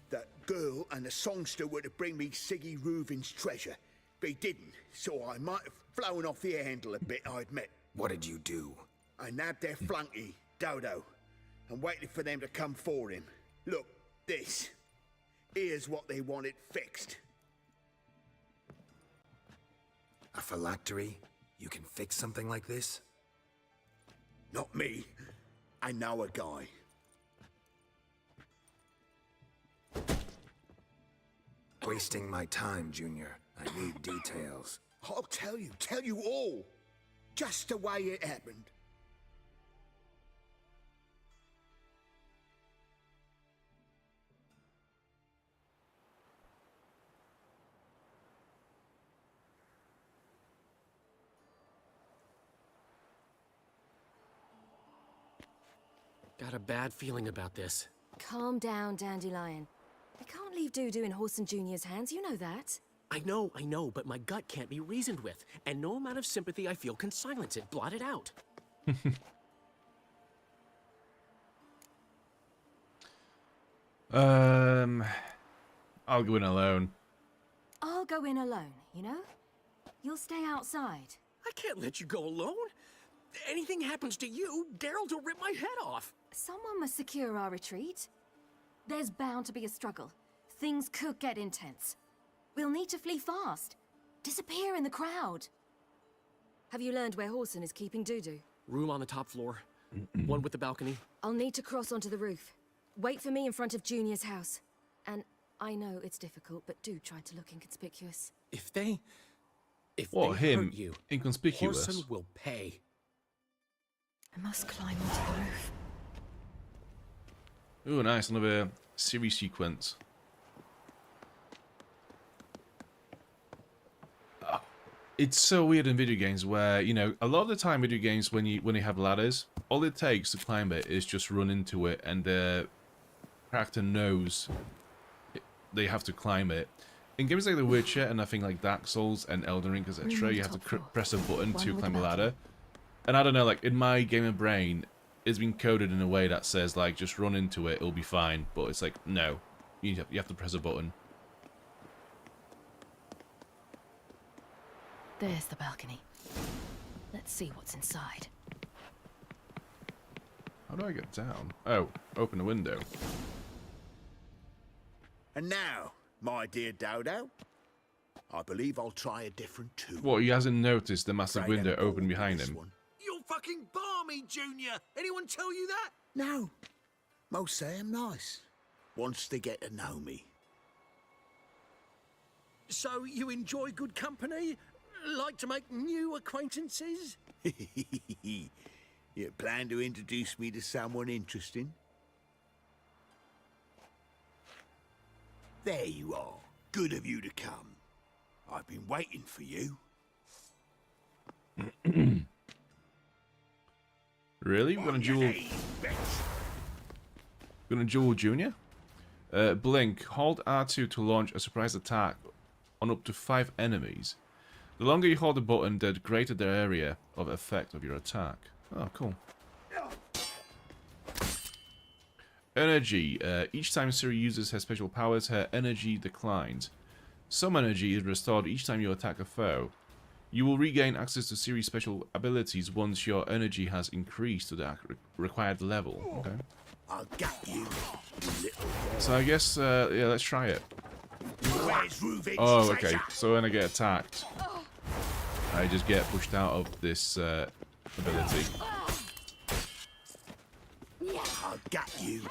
That girl and the songster were to bring me Siggy Reuven's treasure. They didn't, so I might have flown off the handle a bit, I admit. What did you do? I nabbed their flunky, Dodo, and waited for them to come for him. Look, this. Here's what they wanted fixed. A phylactery? You can fix something like this? Not me. I know a guy. Wasting my time, Junior. I need details. I'll tell you all. Just the way it happened. Got a bad feeling about this. Calm down, Dandelion. We can't leave Dudu in Horson Jr.'s hands, you know that. I know, but my gut can't be reasoned with, and no amount of sympathy I feel can silence it, blot it out. I'll go in alone. I'll go in alone, you know? You'll stay outside. I can't let you go alone. Anything happens to you, Geralt will rip my head off. Someone must secure our retreat. There's bound to be a struggle. Things could get intense. We'll need to flee fast. Disappear in the crowd. Have you learned where Horson is keeping Dudu? Room on the top floor. One with the balcony. I'll need to cross onto the roof. Wait for me in front of Junior's house. And I know it's difficult, but do try to look inconspicuous. If they What, hurt him? you, Inconspicuous? Horson will pay. I must climb onto the roof. Ooh, nice. Another series sequence. It's so weird in video games where, you know, a lot of the time video games when you have ladders, all it takes to climb it is just run into it and the character knows they have to climb it. In games like The Witcher and I think like Dark Souls and Elden Ring, etc., you have to press a button to climb a ladder. And I don't know, like in my gamer brain, it's been coded in a way that says like just run into it, it'll be fine. But it's like no, you have to press a button. There's the balcony. Let's see what's inside. How do I get down? Oh, open the window. And now, my dear Dodo, I believe I'll try a different tune. What, he hasn't noticed the massive Afraid window I'm bored open with behind this him? one. You're fucking balmy, Junior. Anyone tell you that? No. Most say I'm nice. Once they get to know me. So you enjoy good company? Like to make new acquaintances? You plan to introduce me to someone interesting? There you are. Good of you to come. I've been waiting for you. Really? We're gonna duel... Junior? Blink. Hold R2 to launch a surprise attack on up to 5 enemies. The longer you hold the button, the greater the area of effect of your attack. Oh, cool. Energy. Each time Siri uses her special powers, her energy declines. Some energy is restored each time you attack a foe. You will regain access to Siri's special abilities once your energy has increased to the required level. Okay. I'll get you, little. So I guess, yeah, let's try it. Where's Reuven's Oh, okay. treasure? So when I get attacked, I just get pushed out of this ability. I'll get you,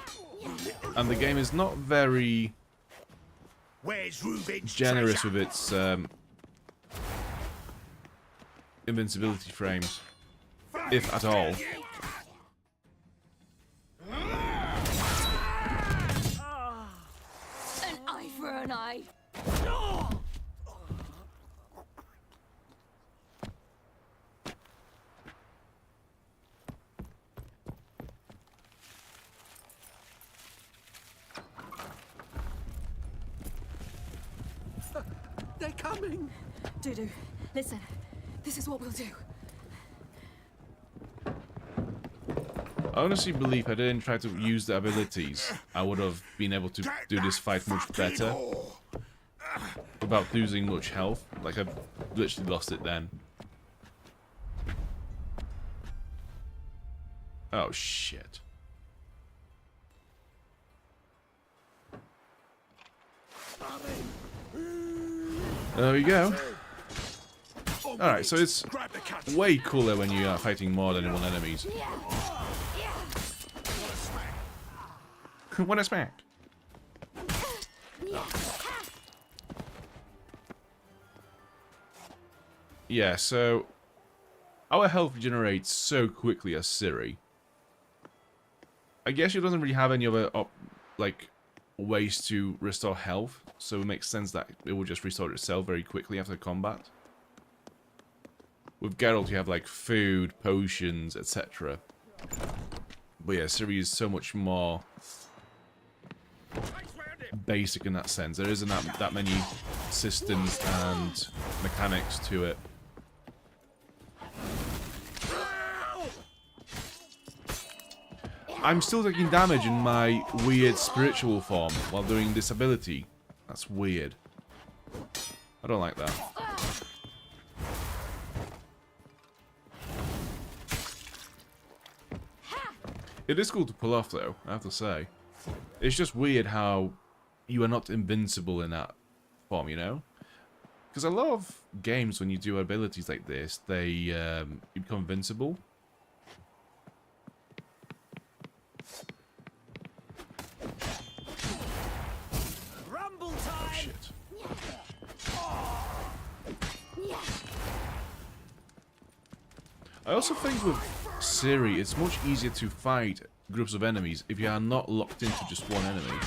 little. And the game is not very Where's Reuven's generous treasure? with its invincibility frames, if at all. An eye for an eye. They're coming! Dudu, listen. This is what we'll do. I honestly believe I didn't try to use the abilities, I would have been able to do this fight much better. Without losing much health. Like, I've literally lost it then. Oh, shit. There we go. Alright, so it's way cooler when you are fighting more than one enemies. What a smack! Yeah, so our health regenerates so quickly as Ciri. I guess she doesn't really have any other like ways to restore health, so it makes sense that it will just restore itself very quickly after combat. With Geralt, you have like food, potions, etc. But yeah, Ciri is so much more basic in that sense. There isn't that many systems and mechanics to it. I'm still taking damage in my weird spiritual form while doing this ability. That's weird. I don't like that. It is cool to pull off though, I have to say. It's just weird how you are not invincible in that form, you know? Because a lot of games, when you do abilities like this, they you become invincible. Rumble time! Oh, shit. I also think with Ciri, it's much easier to fight groups of enemies if you are not locked into just one enemy.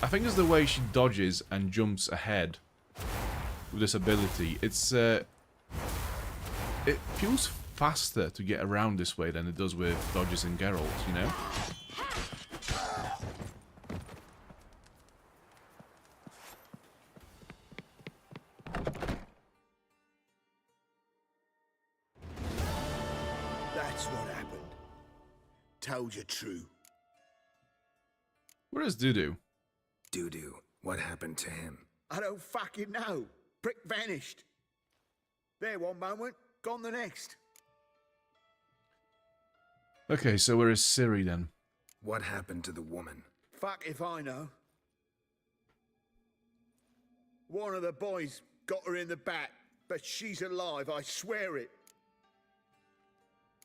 I think it's the way she dodges and jumps ahead with this ability. It's it feels faster to get around this way than it does with dodges and Geralt, you know? That's what happened. Told you true. Where is Dudu? Dudu, what happened to him? I don't fucking know. Prick vanished. There one moment, gone the next. Okay, so where is Ciri then? What happened to the woman? Fuck if I know. One of the boys got her in the back, but she's alive, I swear it.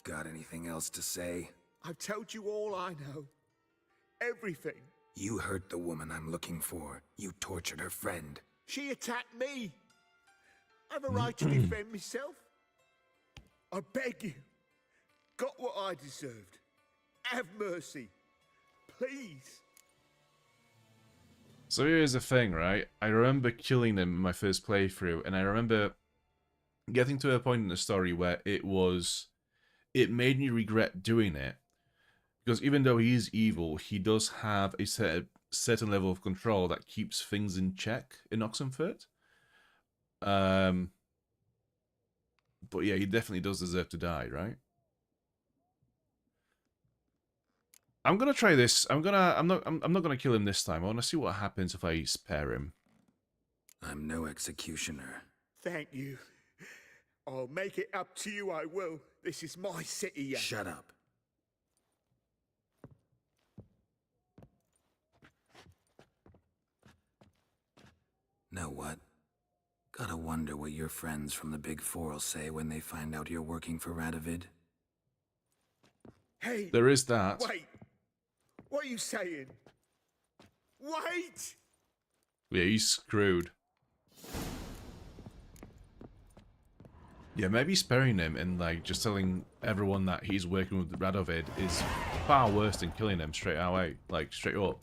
Got anything else to say? I've told you all I know. Everything. You hurt the woman I'm looking for. You tortured her friend. She attacked me. I've a right to defend myself. I beg you. Got what I deserved. Have mercy. Please. So here's the thing, right? I remember killing them in my first playthrough, and I remember getting to a point in the story where it made me regret doing it. Because even though he is evil, he does have a certain level of control that keeps things in check in Oxenfurt. But yeah, he definitely does deserve to die, right? I'm gonna try this. I'm not gonna kill him this time. I wanna see what happens if I spare him. I'm no executioner. Thank you. I'll make it up to you, I will. This is my city, yeah. Shut up. Know what? Gotta wonder what your friends from the Big Four will say when they find out you're working for Radovid. Hey! There is that. Wait! What are you saying? Wait! Yeah, he's screwed. Yeah, maybe sparing him and like just telling everyone that he's working with Radovid is far worse than killing him straight away, like straight up.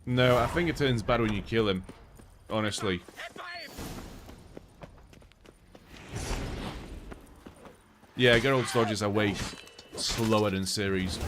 No, I think it turns bad when you kill him, honestly. Yeah, Geralt's dodges are way slower than Ciri's.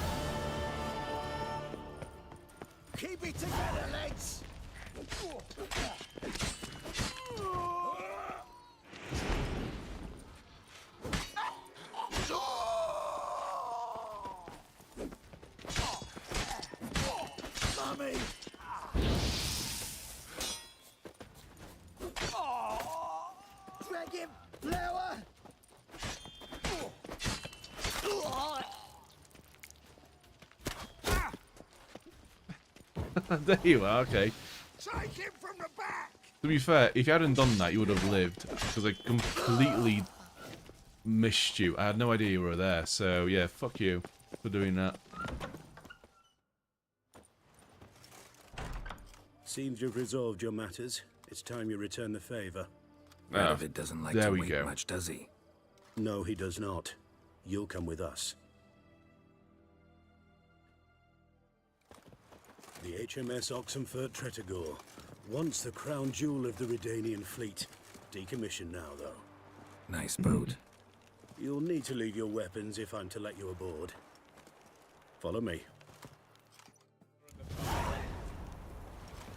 There you are, okay. Take him from the back! To be fair, if you hadn't done that, you would have lived. Because I completely missed you. I had no idea you were there. So, yeah, fuck you for doing that. Seems you've resolved your matters. It's time you return the favor. Radovid doesn't like to wait much, does he? No, he does not. You'll come with us. The HMS Oxenfurt Tretogor, once the crown jewel of the Redanian fleet. Decommissioned now, though. Nice boat. You'll need to leave your weapons if I'm to let you aboard. Follow me.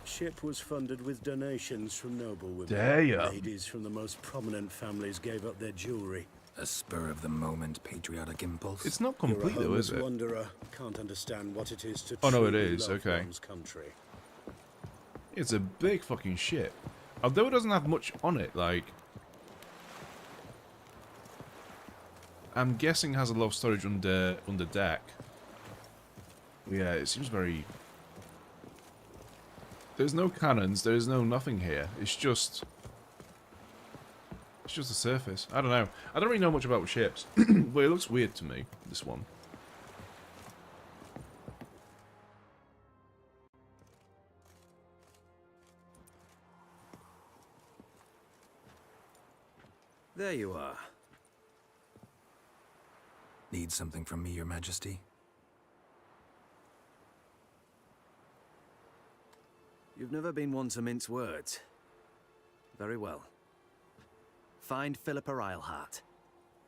Ship was funded with donations from noble women. Damn. Ladies from the most prominent families gave up their jewelry. A spur-of-the-moment patriotic impulse? It's not complete, though, is it? Wanderer can't understand what it is to Oh, no, it truly is. love Okay. one's country. It's a big fucking ship. Although it doesn't have much on it, like... I'm guessing it has a lot of storage under deck. Yeah, it seems very... There's no cannons, there's no nothing here. It's just the surface. I don't know. I don't really know much about ships, but it looks weird to me, this one. There you are. Need something from me, Your Majesty? You've never been one to mince words. Very well. Find Philippa Eilhart.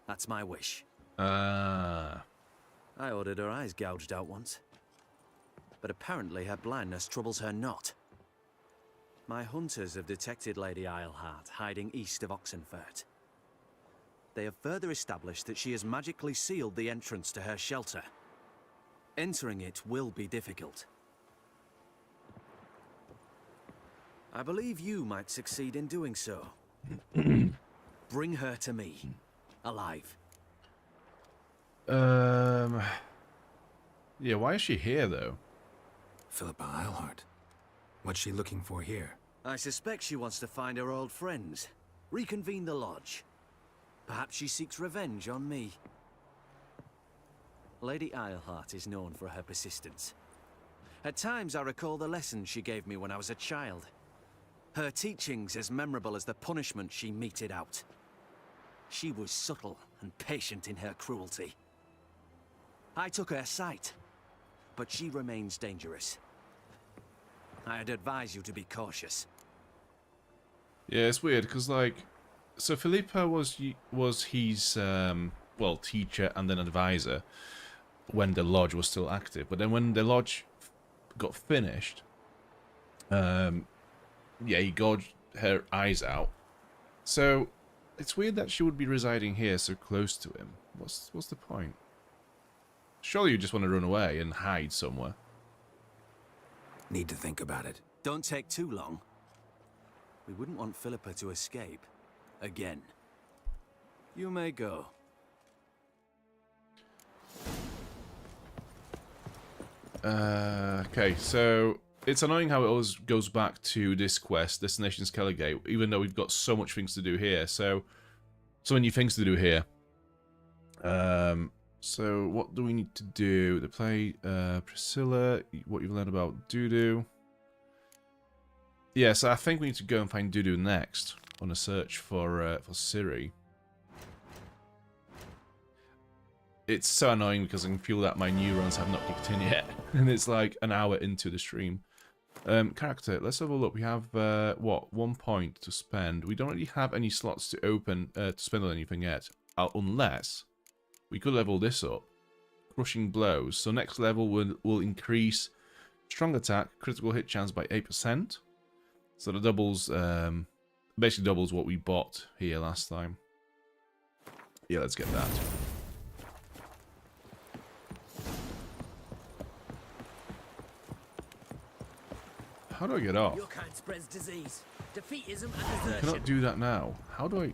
That's my wish. Ah. I ordered her eyes gouged out once. But apparently her blindness troubles her not. My hunters have detected Lady Eilhart hiding east of Oxenfurt. They have further established that she has magically sealed the entrance to her shelter. Entering it will be difficult. I believe you might succeed in doing so. Bring her to me, alive. Yeah, why is she here, though? Philippa Eilhart. What's she looking for here? I suspect she wants to find her old friends, reconvene the lodge. Perhaps she seeks revenge on me. Lady Eilhart is known for her persistence. At times I recall the lessons she gave me when I was a child. Her teachings as memorable as the punishment she meted out. She was subtle and patient in her cruelty. I took her sight, but she remains dangerous. I'd advise you to be cautious. Yeah, it's weird, because, like... So Philippa was his, well, teacher and then advisor when the lodge was still active. But then when the lodge got finished... yeah, he gouged her eyes out. So, it's weird that she would be residing here so close to him. What's the point? Surely you just want to run away and hide somewhere. Need to think about it. Don't take too long. We wouldn't want Philippa to escape. Again. You may go. Okay, so... It's annoying how it always goes back to this quest, Destination Skellige, even though we've got so much things to do here. So many things to do here. So what do we need to do? To play Priscilla, what you've learned about Dudu. Yeah, so I think we need to go and find Dudu next on a search for Ciri. It's so annoying because I can feel that my neurons have not kicked in yet, and it's like an hour into the stream. Character, let's have a look. We have, what, 1 point to spend. We don't really have any slots to open, to spend on anything yet. Unless we could level this up. Crushing Blows. So next level will increase strong attack, critical hit chance by 8%. So that doubles, basically doubles what we bought here last time. Yeah, let's get that. How do I get off? Your kind spreads disease, defeatism, and I desertion. cannot do that now. How do I...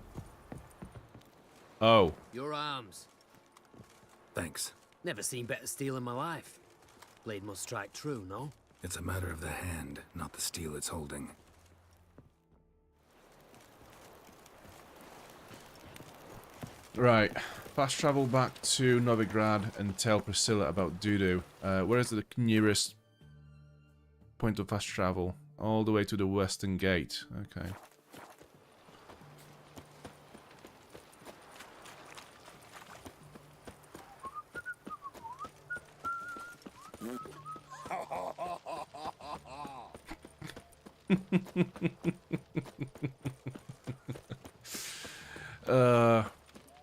Oh. Your arms. Thanks. Never seen better steel in my life. Blade must strike true, no? It's a matter of the hand, not the steel it's holding. Right. Fast travel back to Novigrad and tell Priscilla about Dudu. Where is the nearest point of fast travel? All the way to the Western Gate. Okay.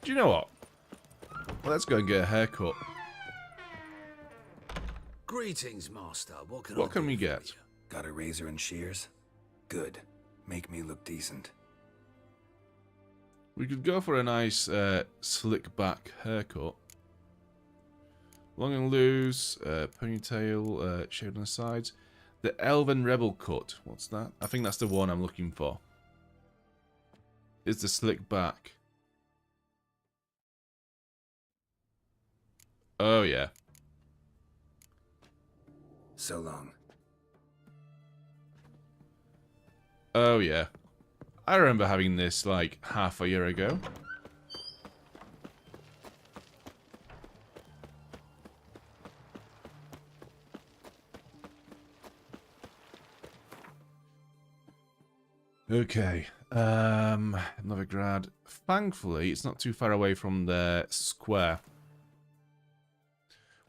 Do you know what? Let's go and get a haircut. Greetings, Master. What What can we get? Got a razor and shears? Good. Make me look decent. We could go for a nice slick back haircut. Long and loose, ponytail, shaved on the sides. The Elven Rebel cut. What's that? I think that's the one I'm looking for. It's the slick back. Oh, yeah. So long. Oh, yeah. I remember having this, like, half a year ago. Okay. Novigrad. Thankfully, it's not too far away from the square.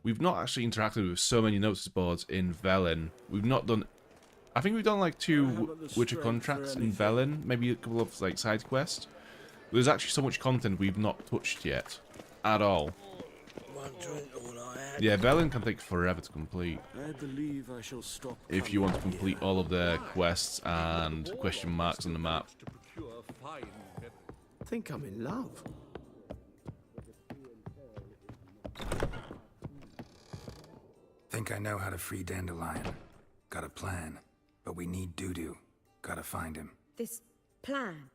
We've not actually interacted with so many notice boards in Velen. We've not done... I think we've done like 2 Witcher contracts in Velen. Maybe a couple of like side quests. There's actually so much content we've not touched yet. At all. Yeah, Velen can take forever to complete. I believe I shall stop if you want to complete all of the quests and question marks on the map. I think I'm in love. Think I know how to free Dandelion. Got a plan, but we need Dudu. Gotta find him. This plan?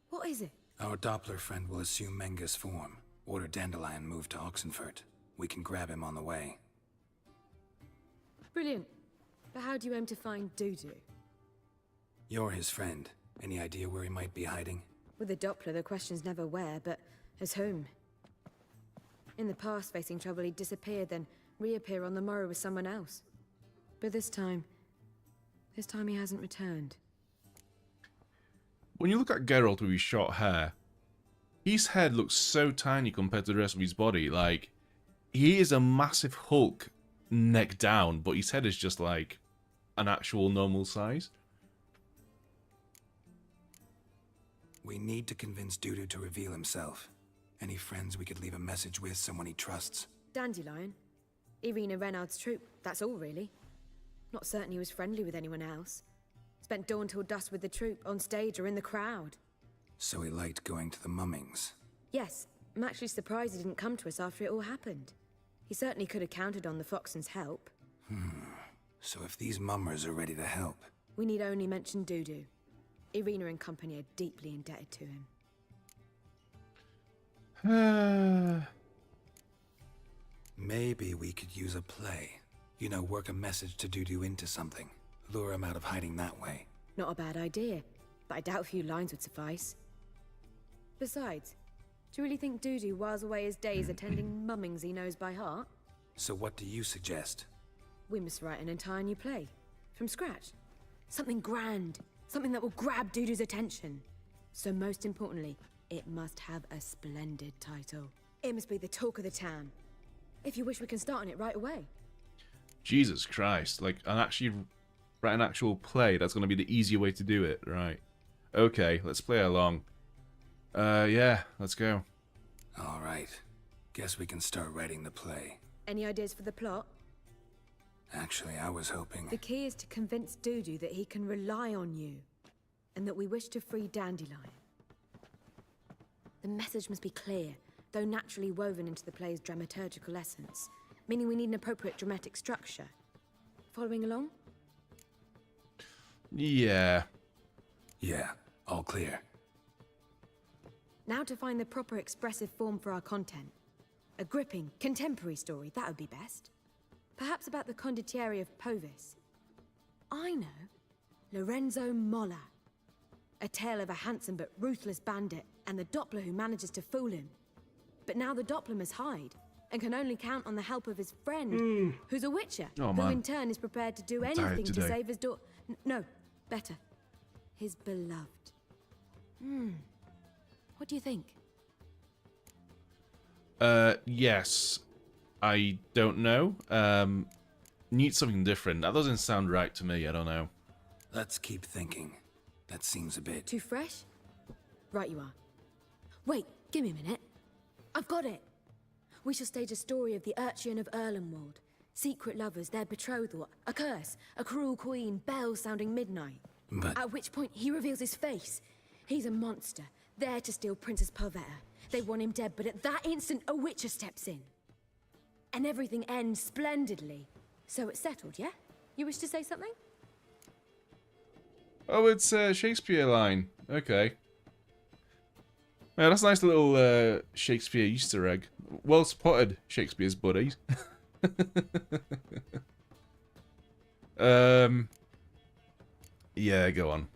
What is it? Our Doppler friend will assume Menga's form. Order Dandelion moved to Oxenfurt. We can grab him on the way. Brilliant. But how do you aim to find Dudu? You're his friend. Any idea where he might be hiding? With the Doppler, the question's never where, but as whom. In the past, facing trouble, he'd disappear, then reappear on the morrow with someone else. But this time he hasn't returned. When you look at Geralt with his short hair, his head looks so tiny compared to the rest of his body. Like, he is a massive Hulk neck down, but his head is just like an actual normal size. We need to convince Dudu to reveal himself. Any friends we could leave a message with, someone he trusts. Dandelion? Irina Renard's troop, that's all really. Not certain he was friendly with anyone else. Spent dawn till dusk with the troop, on stage or in the crowd. So he liked going to the mummings. Yes, I'm actually surprised he didn't come to us after it all happened. He certainly could have counted on the Foxen's help. So if these mummers are ready to help... We need only mention Dudu. Irina and company are deeply indebted to him. Maybe we could use a play. You know, work a message to Dudu into something. Lure him out of hiding that way. Not a bad idea, but I doubt a few lines would suffice. Besides, do you really think Dudu whiles away his days attending mummings he knows by heart? So what do you suggest? We must write an entire new play. From scratch. Something grand. Something that will grab Dudu's attention. So most importantly, it must have a splendid title. It must be the talk of the town. If you wish, we can start on it right away. Jesus Christ. Like, write an actual play. That's going to be the easier way to do it. Right. Okay, let's play along. Yeah, let's go. All right. Guess we can start writing the play. Any ideas for the plot? Actually, I was hoping... The key is to convince Dudu that he can rely on you, and that we wish to free Dandelion. The message must be clear, though naturally woven into the play's dramaturgical essence, meaning we need an appropriate dramatic structure. Following along? Yeah. Yeah, all clear. Now to find the proper expressive form for our content. A gripping, contemporary story, that would be best. Perhaps about the condottieri of Povis, I know. Lorenzo Molla. A tale of a handsome but ruthless bandit, and the Doppler who manages to fool him. But now the Doppler must hide, and can only count on the help of his friend, who's a witcher, Oh, who man. in turn is prepared to do I'm tired anything to today. save his daughter. No, better. His beloved. What do you think? Yes. I don't know. Need something different. That doesn't sound right to me. I don't know. Let's keep thinking. That seems a bit... Too fresh? Right you are. Wait, give me a minute. I've got it. We shall stage a story of the Urchin of Erlenwald. Secret lovers, their betrothal, a curse, a cruel queen, bells sounding midnight. But... At which point he reveals his face. He's a monster, there to steal Princess Pavetta. They want him dead, but at that instant a witcher steps in. And everything ends splendidly. So it's settled, yeah? You wish to say something? Oh, it's a Shakespeare line. Okay. Yeah, that's a nice little Shakespeare Easter egg. Well spotted, Shakespeare's buddies. Yeah, go on.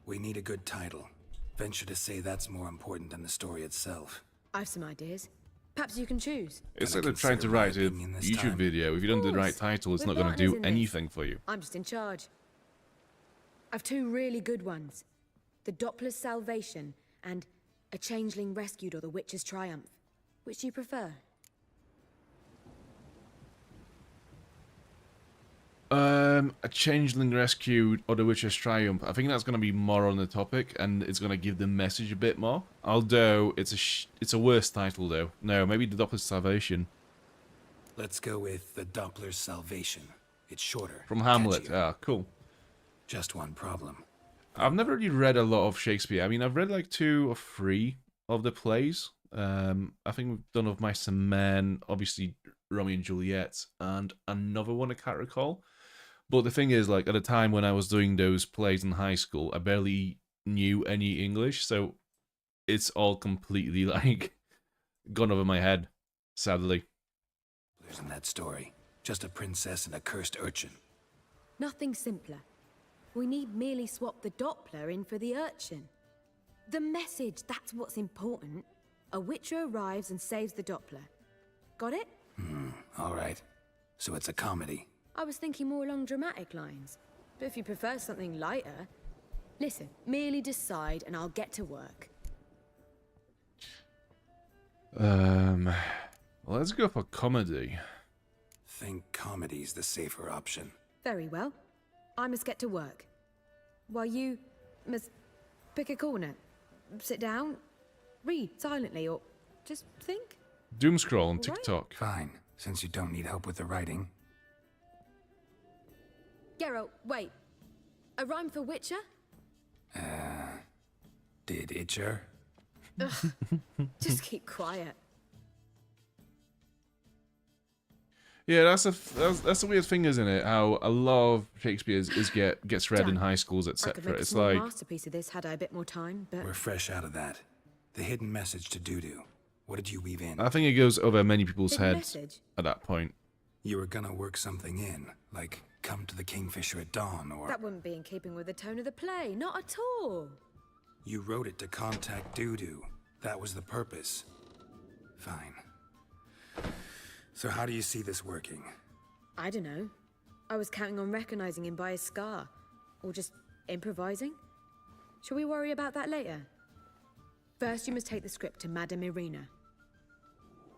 We need a good title. Venture to say that's more important than the story itself. I've some ideas. Perhaps you can choose. It's like they're trying to write a YouTube video. If you don't do the right title, it's not going to do anything for you. I'm just in charge. I've two really good ones. The Doppler's Salvation and A Changeling Rescued or The Witcher's Triumph. Which do you prefer? A Changeling Rescued or The Witcher's Triumph. I think that's going to be more on the topic, and it's going to give the message a bit more. Although, it's a worse title, though. No, maybe The Doppler's Salvation. Let's go with The Doppler's Salvation. It's shorter. From Hamlet. catchier. Ah, cool. Just one problem. I've never really read a lot of Shakespeare. I mean, I've read like 2 or 3 of the plays. I think we've done Of Mice and Men, obviously Romeo and Juliet, and another one I can't recall. But the thing is, like, at the time when I was doing those plays in high school, I barely knew any English, so it's all completely, like, gone over my head, sadly. There's in that story. Just a princess and a cursed urchin. Nothing simpler. We need merely swap the Doppler in for the urchin. The message, that's what's important. A witcher arrives and saves the Doppler. Got it? All right. So it's a comedy. I was thinking more along dramatic lines. But if you prefer something lighter... Listen, merely decide and I'll get to work. Let's go for comedy. Think comedy's the safer option. Very well. I must get to work. While you must pick a corner. Sit down, read silently, or just think. Doomscroll on Right. TikTok. Fine, since you don't need help with the writing. Geralt, wait. A rhyme for Witcher? Did Itcher? Ugh. Just keep quiet. Yeah, that's a weird thing, isn't it? How a lot of Shakespeare gets read in high schools, I could etc. make a It's small like masterpiece of this had I a bit more time, but... We're fresh out of that. The hidden message to Dudu. What did you weave in? I think it goes over many people's Hidden heads message? at that point. You were gonna work something in, like come to the Kingfisher at dawn, or... That wouldn't be in keeping with the tone of the play, not at all. You wrote it to contact Dudu. That was the purpose. Fine. So how do you see this working? I don't know. I was counting on recognizing him by his scar. Or just improvising. Shall we worry about that later? First, you must take the script to Madame Irina.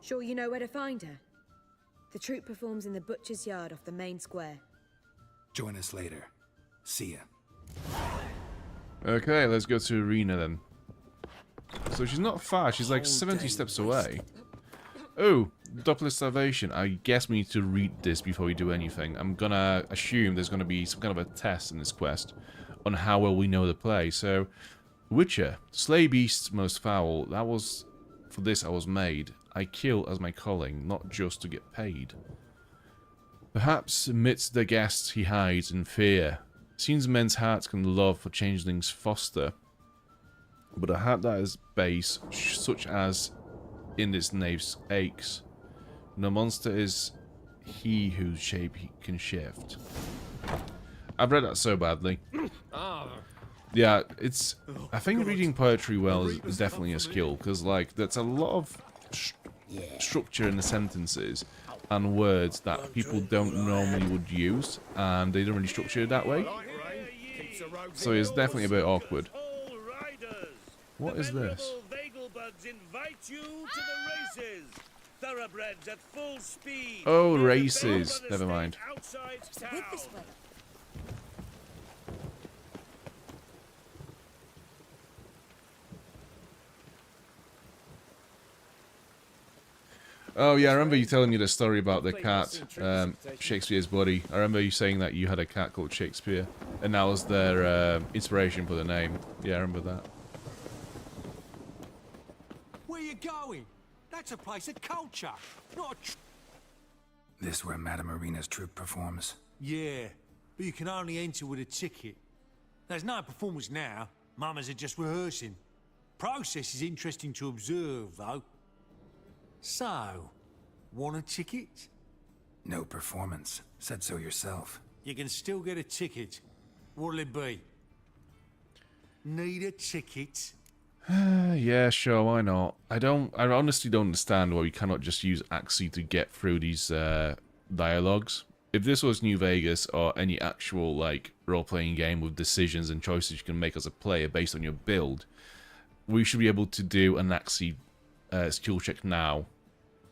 Sure you know where to find her? The troupe performs in the butcher's yard off the main square. Join us later. See ya. Okay, let's go to Arena then. So she's not far, she's like 70 steps away. Oh, Doppler's Salvation. I guess we need to read this before we do anything. I'm gonna assume there's gonna be some kind of a test in this quest on how well we know the play. So, Witcher, slay beasts most foul. That was, for this I was made. I kill as my calling, not just to get paid. Perhaps amidst the guests he hides in fear. Seems men's hearts can love for changelings foster, but a heart that is base, such as in this knave's aches. No monster is he whose shape he can shift. I've read that so badly. Yeah, it's... I think reading poetry well is definitely a skill, because, like, there's a lot of structure in the sentences and words that people don't normally would use, and they don't really structure it that way. So it's definitely a bit awkward. What is this? Thoroughbreds at full speed. Oh, races. Never mind. Oh yeah, I remember you telling me the story about the cat, Shakespeare's buddy. I remember you saying that you had a cat called Shakespeare, and that was their inspiration for the name. Yeah, I remember that. Where you going? That's a place of culture, not a This where Madame Irina's troupe performs? Yeah, but you can only enter with a ticket. There's no performance now. Mamas are just rehearsing. Process is interesting to observe, though. So, want a ticket? No performance. Said so yourself. You can still get a ticket. What'll it be? Need a ticket? Yeah, sure, why not? I honestly don't understand why we cannot just use Axie to get through these dialogues. If this was New Vegas or any actual, like, role-playing game with decisions and choices you can make as a player based on your build, we should be able to do an Axie skill check now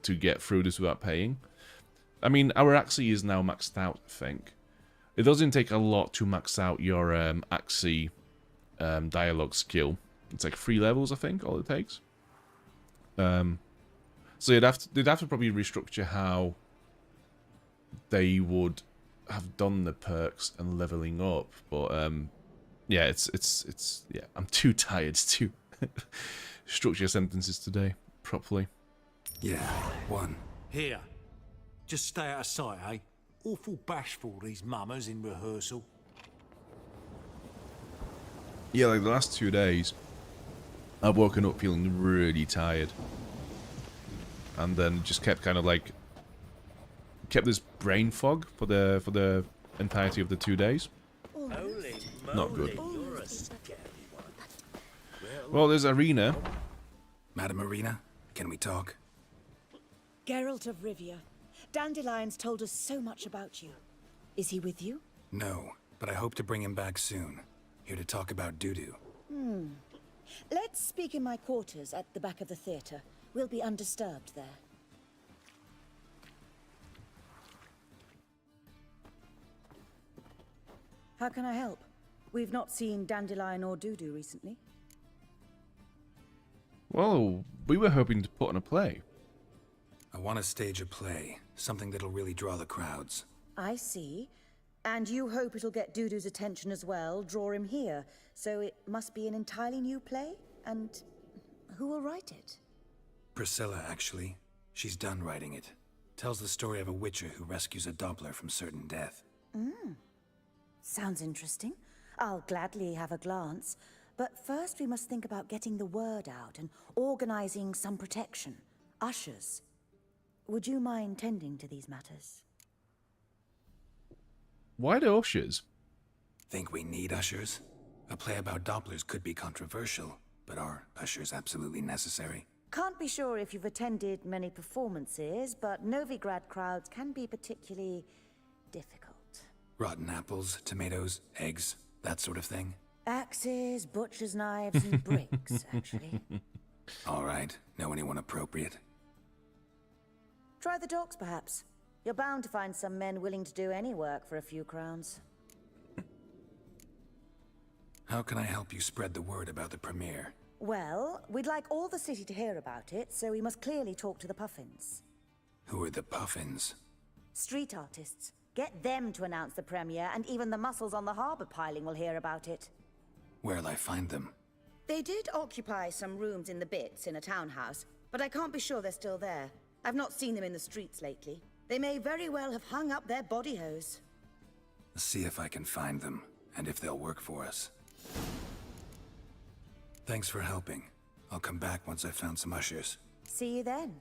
to get through this without paying. I mean, our Axie is now maxed out, I think. It doesn't take a lot to max out your Axie dialogue skill. It's like 3 levels, I think, all it takes. So they'd have to probably restructure how they would have done the perks and leveling up. But yeah, it's yeah. I'm too tired to structure sentences today properly. Yeah, one. Here. Just stay out of sight, eh? Awful bashful, these mamas in rehearsal. Yeah, like the last 2 days, I've woken up feeling really tired. And then just kept kind of like... kept this brain fog for the entirety of the 2 days. Not good. Well, there's Irina. Madame Irina, can we talk? Geralt of Rivia. Dandelion's told us so much about you. Is he with you? No, but I hope to bring him back soon. Here to talk about Dudu. Let's speak in my quarters at the back of the theatre. We'll be undisturbed there. How can I help? We've not seen Dandelion or Dudu recently. Well, we were hoping to put on a play. I want to stage a play, something that'll really draw the crowds. I see. And you hope it'll get Dudu's attention as well, draw him here. So it must be an entirely new play? And who will write it? Priscilla, actually. She's done writing it. Tells the story of a witcher who rescues a Doppler from certain death. Sounds interesting. I'll gladly have a glance. But first we must think about getting the word out and organizing some protection. Ushers. Would you mind tending to these matters? Why the ushers? Think we need ushers? A play about Dopplers could be controversial, but are ushers absolutely necessary? Can't be sure if you've attended many performances, but Novigrad crowds can be particularly difficult. Rotten apples, tomatoes, eggs, that sort of thing? Axes, butcher's knives, and bricks, actually. All right. Know anyone appropriate? Try the docks, perhaps. You're bound to find some men willing to do any work for a few crowns. How can I help you spread the word about the premiere? Well, we'd like all the city to hear about it, so we must clearly talk to the Puffins. Who are the Puffins? Street artists. Get them to announce the premiere, and even the muscles on the harbour piling will hear about it. Where'll I find them? They did occupy some rooms in the Bits in a townhouse, but I can't be sure they're still there. I've not seen them in the streets lately. They may very well have hung up their body hose. See if I can find them, and if they'll work for us. Thanks for helping. I'll come back once I've found some ushers. See you then.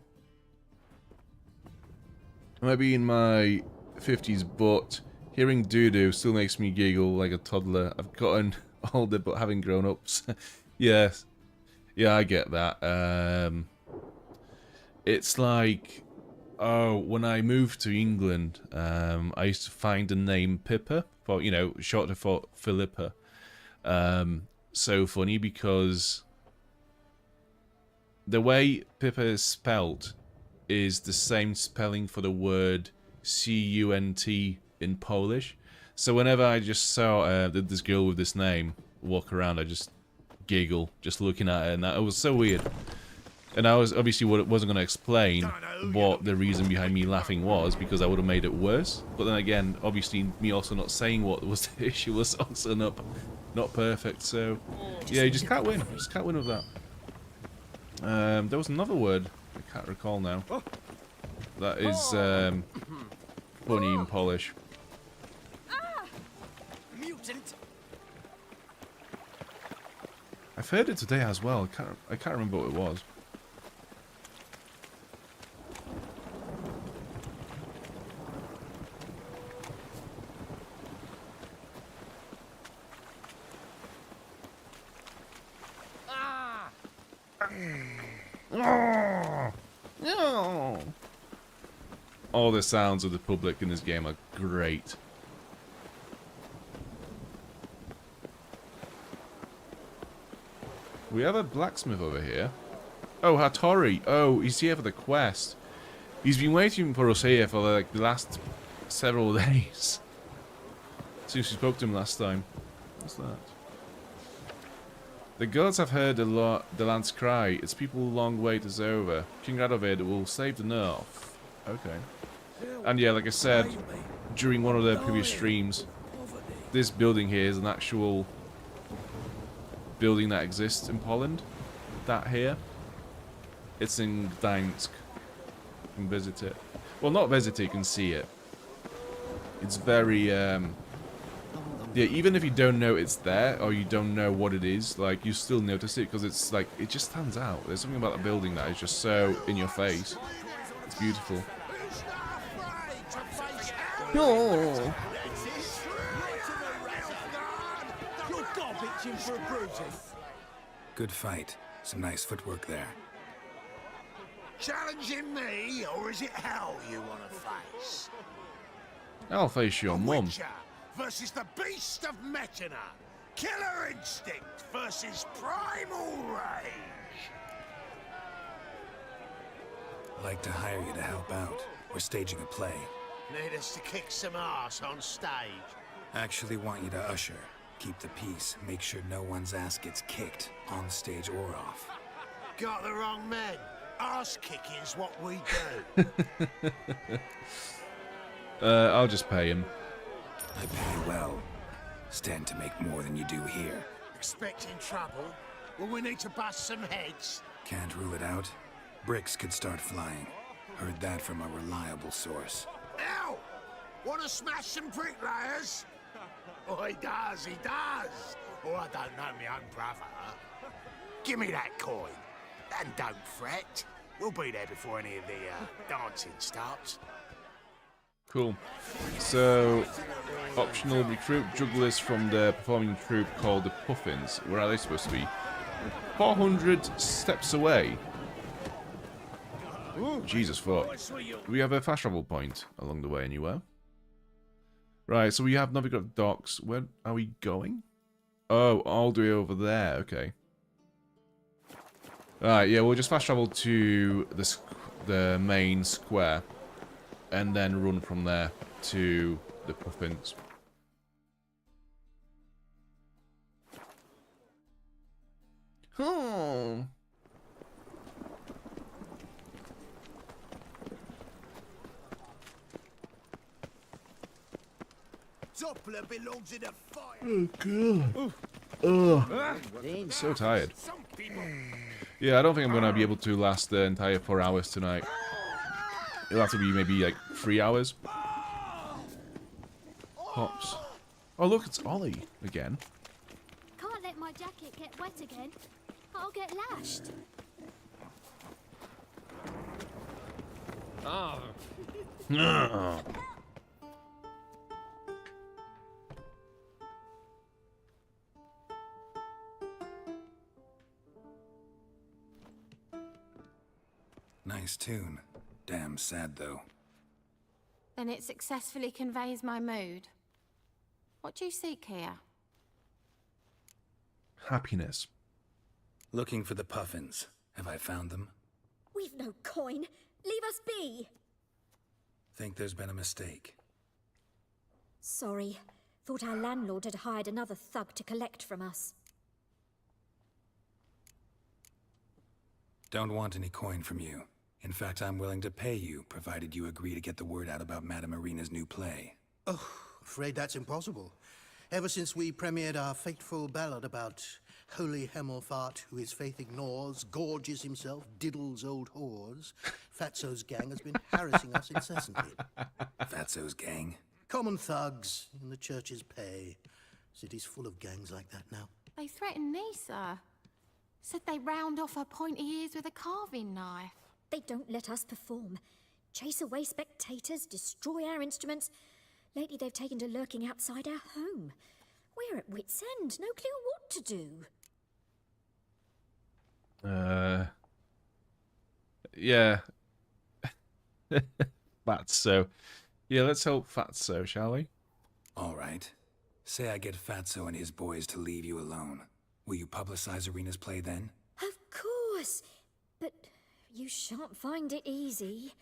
I might be in my 50s, but Hearing doo-doo still makes me giggle like a toddler. I've gotten older, but having grown ups. Yes. Yeah, I get that. It's like... Oh, when I moved to England, I used to find the name Pippa, for, you know, short for Philippa. So funny because the way Pippa is spelled is the same spelling for the word C-U-N-T in Polish. So whenever I just saw this girl with this name walk around, I just giggle, just looking at her, and that, it was so weird. And I was obviously wasn't going to explain what the reason behind me laughing was, because I would have made it worse. But then again, obviously me also not saying what was the issue was also not perfect. So yeah, you just can't win. You just can't win with that. There was another word I can't recall now. That is funny in Polish. Mutant. I've heard it today as well. I can't remember what it was. All the sounds of the public in this game are great. We have a blacksmith over here. Oh, Hattori. Oh, he's here for the quest. He's been waiting for us here for like the last several days. Since we spoke to him last time. What's that? The gods have heard the land's cry. Its people long wait is over. King Radovid will save the north. Okay. And yeah, like I said, during one of the previous streams, this building here is an actual building that exists in Poland. That here. It's in Gdańsk. You can visit it. Well, not visit it, you can see it. It's very, yeah, even if you don't know it's there, or you don't know what it is, like, you still notice it, because it's, like, it just stands out. There's something about the building that is just so in your face. It's beautiful. Oh. Good fight. Some nice footwork there. Challenging me, or is it hell you want to face? I'll face your mum. Witcher versus the beast of Metina. Killer instinct versus primal rage. I'd like to hire you to help out. We're staging a play. Need us to kick some ass on stage. Actually want you to usher. Keep the peace. Make sure no one's ass gets kicked, on stage or off. Got the wrong men. Ass kicking's what we do. I'll just pay him. I pay well. Stand to make more than you do here. Expecting trouble? Will we need to bust some heads? Can't rule it out. Bricks could start flying. Heard that from a reliable source. Ow! Wanna smash some bricklayers? Oh, he does. Oh, I don't know my own brother. Give me that coin. And don't fret. We'll be there before any of the dancing starts. Cool. So, optional recruit jugglers from the performing troupe called the Puffins. Where are they supposed to be? 400 steps away. Ooh, Jesus fuck. We have a fast travel point along the way anywhere. Right, so we have Novigrad docks. Where are we going? Oh, all the way over there. Okay. Alright, yeah, we'll just fast travel to the main square. And then run from there to the Puffins. Oh. Doppler belongs in a fire. Oh, God. I'm so tired. Yeah, I don't think I'm going to be able to last the entire 4 hours tonight. It'll have to be maybe like 3 hours. Pops. Oh, look, it's Ollie again. Can't let my jacket get wet again. I'll get lashed. Oh. Nice tune. Damn sad, though. Then it successfully conveys my mood. What do you seek here? Happiness. Looking for the puffins. Have I found them? We've no coin. Leave us be. Think there's been a mistake. Sorry. Thought our landlord had hired another thug to collect from us. Don't want any coin from you. In fact, I'm willing to pay you, provided you agree to get the word out about Madame Irina's new play. Oh, afraid that's impossible. Ever since we premiered our fateful ballad about holy Hemelfart, who his faith ignores, gorges himself, diddles old whores, Fatso's gang has been harassing us incessantly. Fatso's gang? Common thugs in the church's pay. City's full of gangs like that now. They threatened me, sir. Said they round off her pointy ears with a carving knife. They don't let us perform. Chase away spectators, destroy our instruments. Lately they've taken to lurking outside our home. We're at wit's end, no clue what to do. Yeah. Fatso. Yeah, let's help Fatso, shall we? All right. Say I get Fatso and his boys to leave you alone. Will you publicize Irina's play then? Of course. But you shan't find it easy.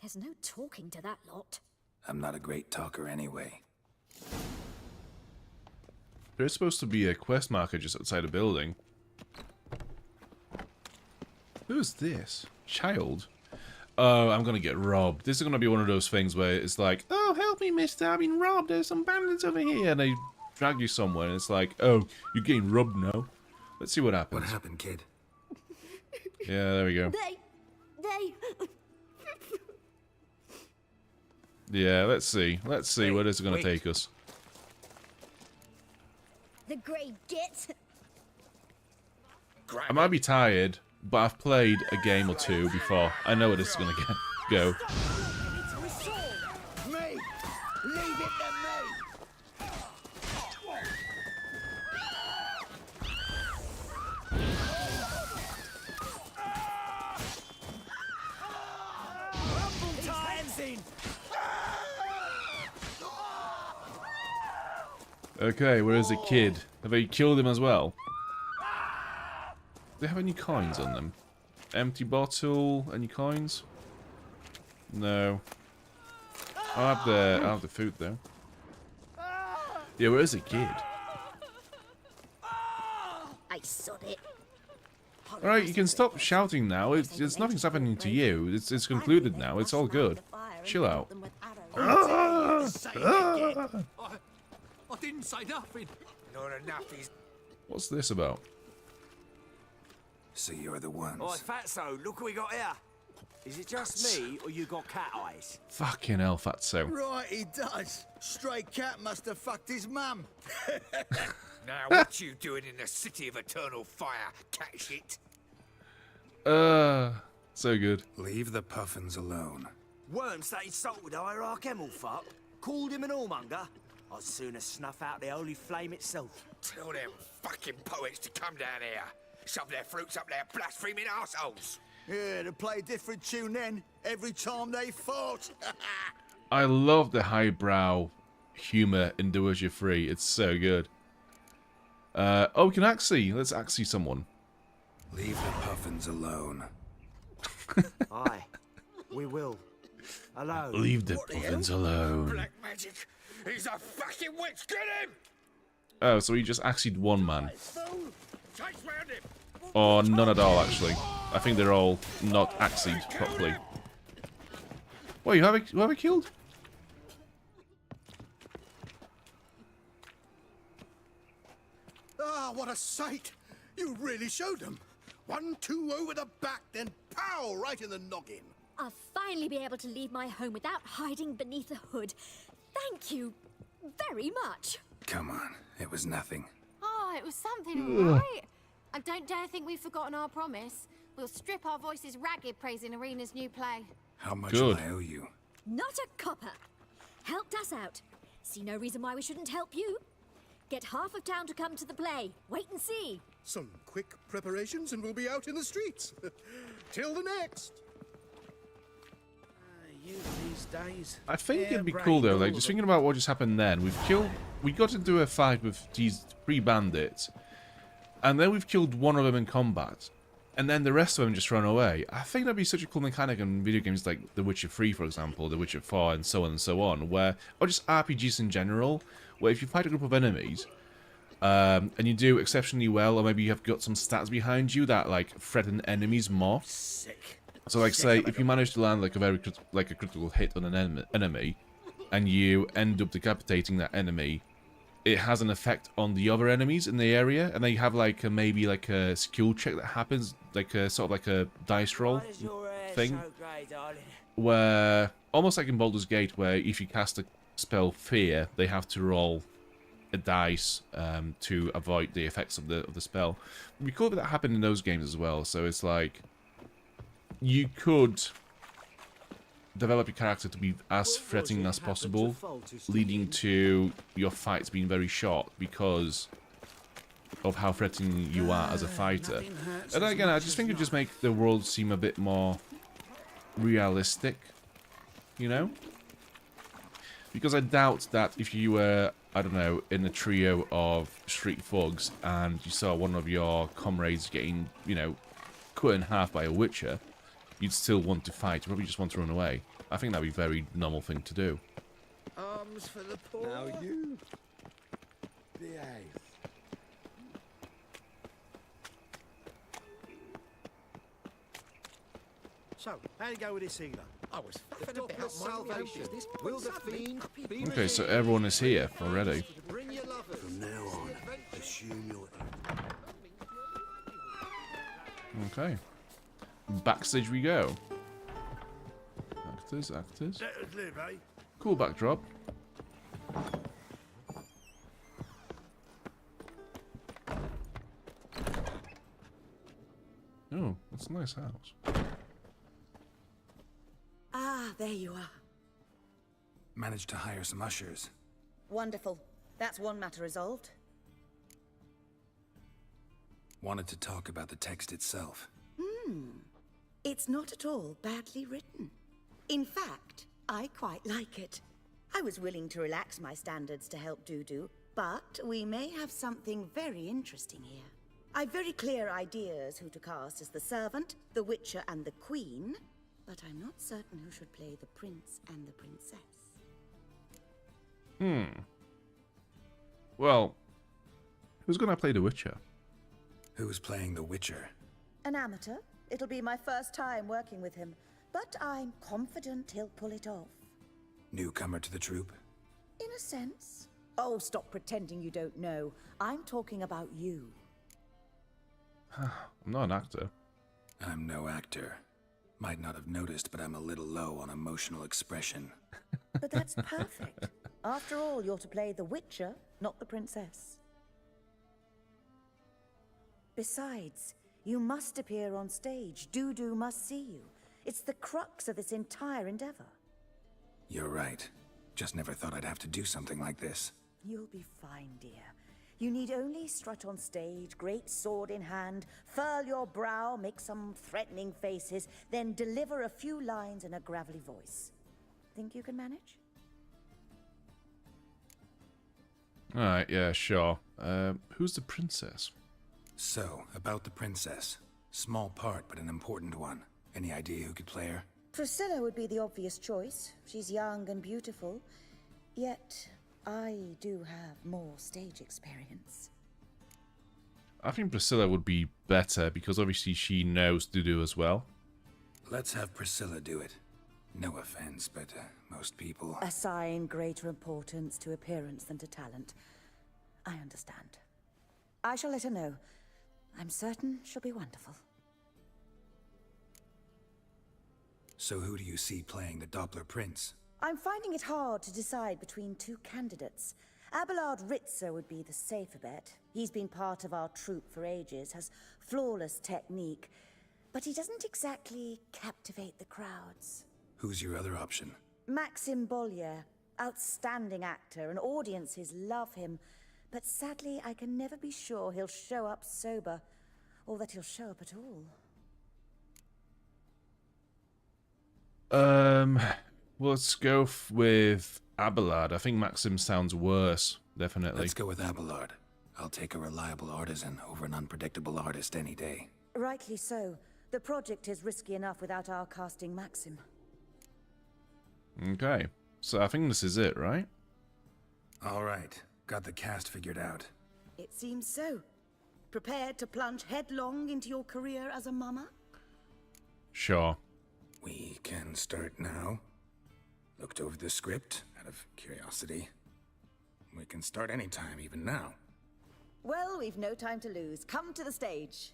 There's no talking to that lot. I'm not a great talker anyway. There's supposed to be a quest marker just outside a building. Who's this? Child? Oh, I'm gonna get robbed. This is gonna be one of those things where it's like, oh, help me, mister, I've been robbed. There's some bandits over here. And they drag you somewhere, and it's like, oh, you're getting robbed now. Let's see what happens. What happened, kid? Yeah, there we go. They... Yeah, let's see. Let's see where this is gonna take us. The grey git. I might be tired, but I've played a game or two before. I know where this is gonna go. Me! Leave it to me! Okay, where is the kid? Have they killed him as well? Do they have any coins on them? Empty bottle. Any coins? No. I'll have the food though. Yeah, where is the kid? I sod it. Alright, you can stop shouting now. It's nothing's happening to you. It's concluded now. It's all good. Chill out. I didn't say nothing. Not enough is... What's this about? So you're the ones. Oi, Fatso, look what we got here. Is it just me, or you got cat eyes? Fucking hell, Fatso. Right, he does. Stray cat must have fucked his mum. Now, what you doing in the city of eternal fire, cat shit? So good. Leave the puffins alone. Worms that insulted hierarch Hemelfart, called him an whoremonger. I'd sooner snuff out the holy flame itself. Tell them fucking poets to come down here. Shove their fruits up their blaspheming arseholes. Yeah, to play a different tune then, every time they fought. I love the highbrow humor in Do As You're Free. It's so good. Oh, we can let's see someone. Leave the puffins alone. Aye, we will. Alone. Leave the puffins alone. Black magic. He's a fucking witch. Get him! Oh, so he just axied one man. Chase round him. Or none at all, actually. I think they're all not axied properly. Wait, who have I killed? Ah, what a sight! You really showed them. 1-2 over the back, then pow, right in the noggin. I'll finally be able to leave my home without hiding beneath a hood. Thank you very much. Come on, it was nothing. Oh, it was something, right? And don't dare think we've forgotten our promise. We'll strip our voices ragged praising Irina's new play. How much will I owe you? Not a copper. Helped us out. See no reason why we shouldn't help you. Get half of town to come to the play. Wait and see. Some quick preparations and we'll be out in the streets. Till the next. youth these days. I think it'd be cool though, like just thinking about what just happened then. We got into a fight with these 3 bandits, and then we've killed one of them in combat, and then the rest of them just run away. I think that'd be such a cool mechanic in video games like The Witcher 3, for example, The Witcher 4, and so on and so on, where, or just RPGs in general, where if you fight a group of enemies, and you do exceptionally well, or maybe you have got some stats behind you that like threaten enemies more. So like say if you manage to land like a critical hit on an enemy, and you end up decapitating that enemy, it has an effect on the other enemies in the area, and they have like maybe like a skill check that happens, like a sort of like a dice roll thing, where almost like in Baldur's Gate, where if you cast a spell Fear, they have to roll a dice to avoid the effects of the spell. It'd be cool if that happened in those games as well. So it's like you could develop your character to be as threatening as possible, leading to your fights being very short because of how threatening you are as a fighter. And again, I just think it would just make the world seem a bit more realistic, you know? Because I doubt that if you were, I don't know, in a trio of street thugs and you saw one of your comrades getting, you know, cut in half by a witcher, you'd still want to fight. You'd probably just want to run away. I think that'd be a very normal thing to do. Arms for the poor. Now you behave. So, how'd it go with this healer? I was faffing about my business. Will the fiend be Okay, so everyone is here already. Bring your lovers. From now on, assume you're... Okay. Backstage we go. Actors. Let us live, eh? Cool backdrop. Oh, that's a nice house. Ah, there you are. Managed to hire some ushers. Wonderful. That's one matter resolved. Wanted to talk about the text itself. It's not at all badly written. In fact, I quite like it. I was willing to relax my standards to help Dudu, but we may have something very interesting here. I've very clear ideas who to cast as the servant, the witcher, and the queen, but I'm not certain who should play the prince and the princess. Well, who's gonna play the Witcher? Who's playing the Witcher? An amateur. It'll be my first time working with him, but I'm confident he'll pull it off. Newcomer to the troupe? In a sense. Oh, stop pretending you don't know. I'm talking about you. I'm not an actor. I'm no actor. Might not have noticed, but I'm a little low on emotional expression. But that's perfect. After all, you're to play the Witcher, not the princess. Besides, you must appear on stage. Dudu must see you. It's the crux of this entire endeavor. You're right. Just never thought I'd have to do something like this. You'll be fine, dear. You need only strut on stage, great sword in hand, furl your brow, make some threatening faces, then deliver a few lines in a gravelly voice. Think you can manage? Alright, yeah, sure. Who's the princess? So, about the princess. Small part, but an important one. Any idea who could play her? Priscilla would be the obvious choice. She's young and beautiful. Yet, I do have more stage experience. I think Priscilla would be better because obviously she knows Dudu as well. Let's have Priscilla do it. No offense, but most people... Assign greater importance to appearance than to talent. I understand. I shall let her know. I'm certain she'll be wonderful. So who do you see playing the Doppler Prince? I'm finding it hard to decide between two candidates. Abelard Ritzer would be the safer bet. He's been part of our troupe for ages, has flawless technique, but he doesn't exactly captivate the crowds. Who's your other option? Maxim Bollier, outstanding actor, and audiences love him. But sadly, I can never be sure he'll show up sober, or that he'll show up at all. Well, let's go with Abelard. I think Maxim sounds worse, definitely. Let's go with Abelard. I'll take a reliable artisan over an unpredictable artist any day. Rightly so. The project is risky enough without our casting Maxim. Okay, so I think this is it, right? All right, got the cast figured out. It seems so. Prepared to plunge headlong into your career as a mama? Sure. We can start now. Looked over the script out of curiosity. We can start anytime, even now. Well, we've no time to lose. Come to the stage.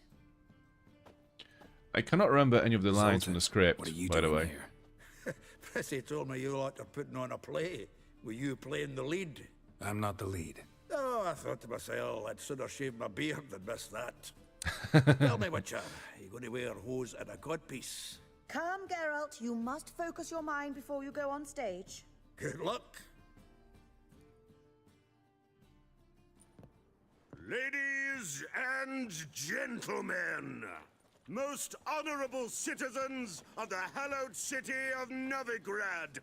I cannot remember any of the lines from the script, what are you by the doing way. here? Prissy told me you like to putting on a play. Were you playing the lead? I'm not the lead. Oh, I thought to myself, I'd sooner shave my beard than miss that. Tell me, Witcher, you going to wear hose and a codpiece? Come, Geralt. You must focus your mind before you go on stage. Good luck. Ladies and gentlemen, most honorable citizens of the hallowed city of Novigrad,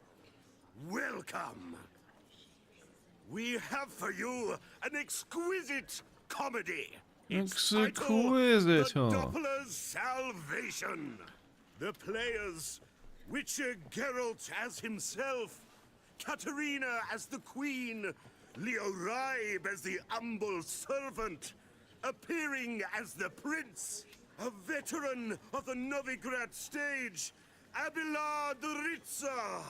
welcome. We have for you an exquisite comedy. Exquisite, The huh? Doppler's Salvation. The players, Witcher Geralt as himself, Katerina as the queen, Leo Ribe as the humble servant, appearing as the prince, a veteran of the Novigrad stage, Abelard Ritza.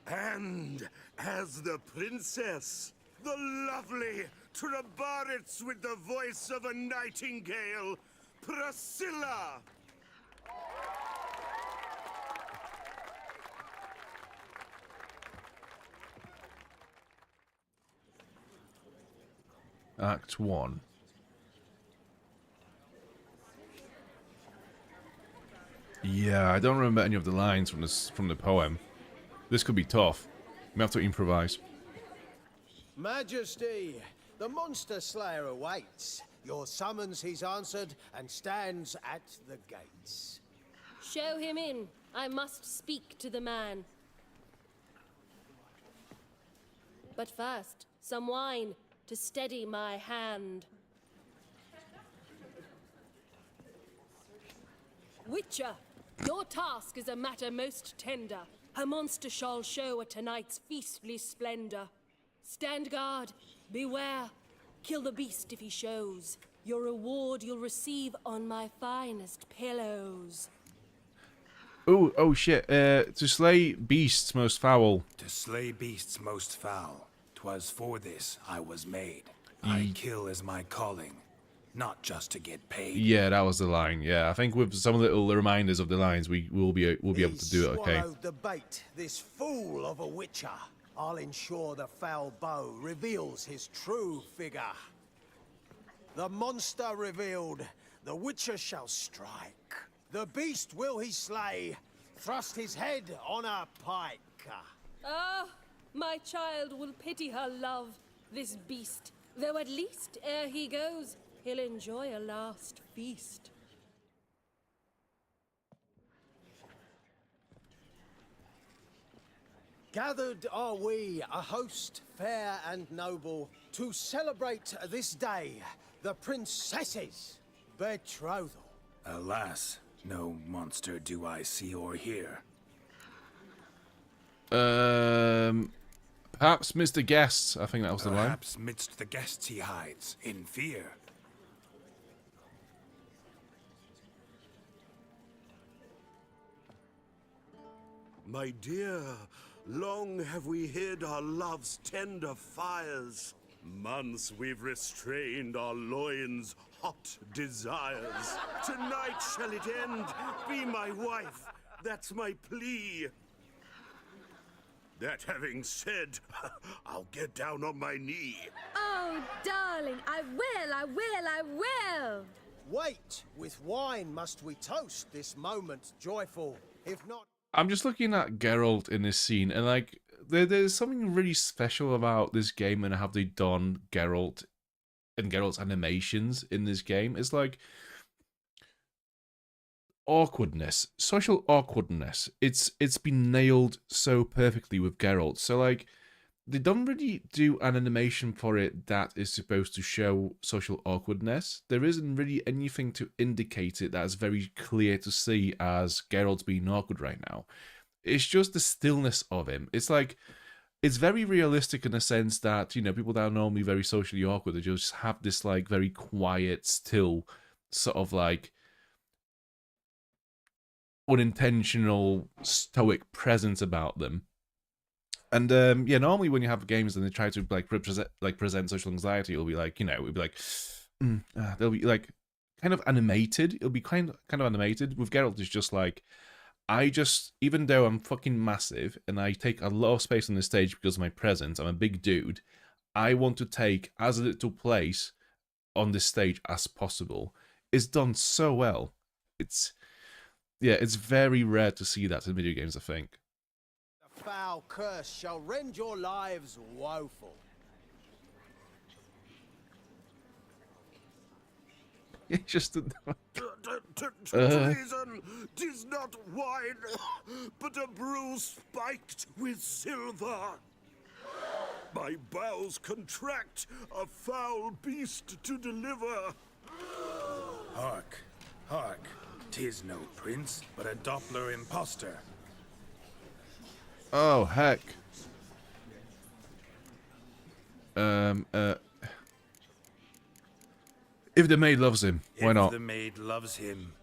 And as the princess, the lovely Trabaritz with the voice of a nightingale, Priscilla. Act 1. Yeah, I don't remember any of the lines from the poem. This could be tough. We have to improvise. Majesty, the monster slayer awaits. Your summons he's answered and stands at the gates. Show him in. I must speak to the man. But first, some wine to steady my hand. Witcher, your task is a matter most tender. A monster shall show at tonight's feastly splendor. Stand guard, beware, kill the beast if he shows. Your reward you'll receive on my finest pillows. Oh shit, to slay beasts most foul. To slay beasts most foul. 'Twas for this I was made. I kill as my calling, not just to get paid. Yeah, that was the line. Yeah, I think with some little reminders of the lines, we'll be able to do it. Okay. Swallowed the bait, this fool of a witcher. I'll ensure the foul bow reveals his true figure. The monster revealed, the witcher shall strike. The beast will he slay, thrust his head on a pike. Ah, my child will pity her love, this beast. Though at least, ere he goes, he'll enjoy a last feast. Gathered are we, a host fair and noble, to celebrate this day, the princess's betrothal. Alas, no monster do I see or hear. Perhaps Mr. Guests. I think that was the line. Perhaps midst the guests he hides, in fear. My dear, long have we hid our love's tender fires. Months we've restrained our loins' hot desires. Tonight shall it end. Be my wife. That's my plea. That having said, I'll get down on my knee. Oh, darling, I will! Wait, with wine must we toast this moment joyful, if not... I'm just looking at Geralt in this scene, and like, there's something really special about this game and how they've done Geralt and Geralt's animations in this game. It's like, awkwardness, social awkwardness. It's been nailed so perfectly with Geralt. So like, they don't really do an animation for it that is supposed to show social awkwardness. There isn't really anything to indicate it that's very clear to see as Geralt's being awkward right now. It's just the stillness of him. It's like, it's very realistic in the sense that, you know, people that are normally very socially awkward, they just have this like very quiet, still sort of like unintentional, stoic presence about them. And yeah, normally when you have games and they try to like present social anxiety, it'll be like, you know, it'll be like they'll be like kind of animated. It'll be kind of animated. With Geralt, it's just like, I just, even though I'm fucking massive and I take a lot of space on the stage because of my presence, I'm a big dude, I want to take as little place on this stage as possible. It's done so well. It's very rare to see that in video games, I think. The foul curse shall rend your lives woeful. It's just Treason! 'Tis not wine, but a brew spiked with silver. My bowels contract, a foul beast to deliver. Hark, hark. 'Tis no prince, but a Doppler impostor. Oh heck. If the maid loves him, why not? If the maid loves him,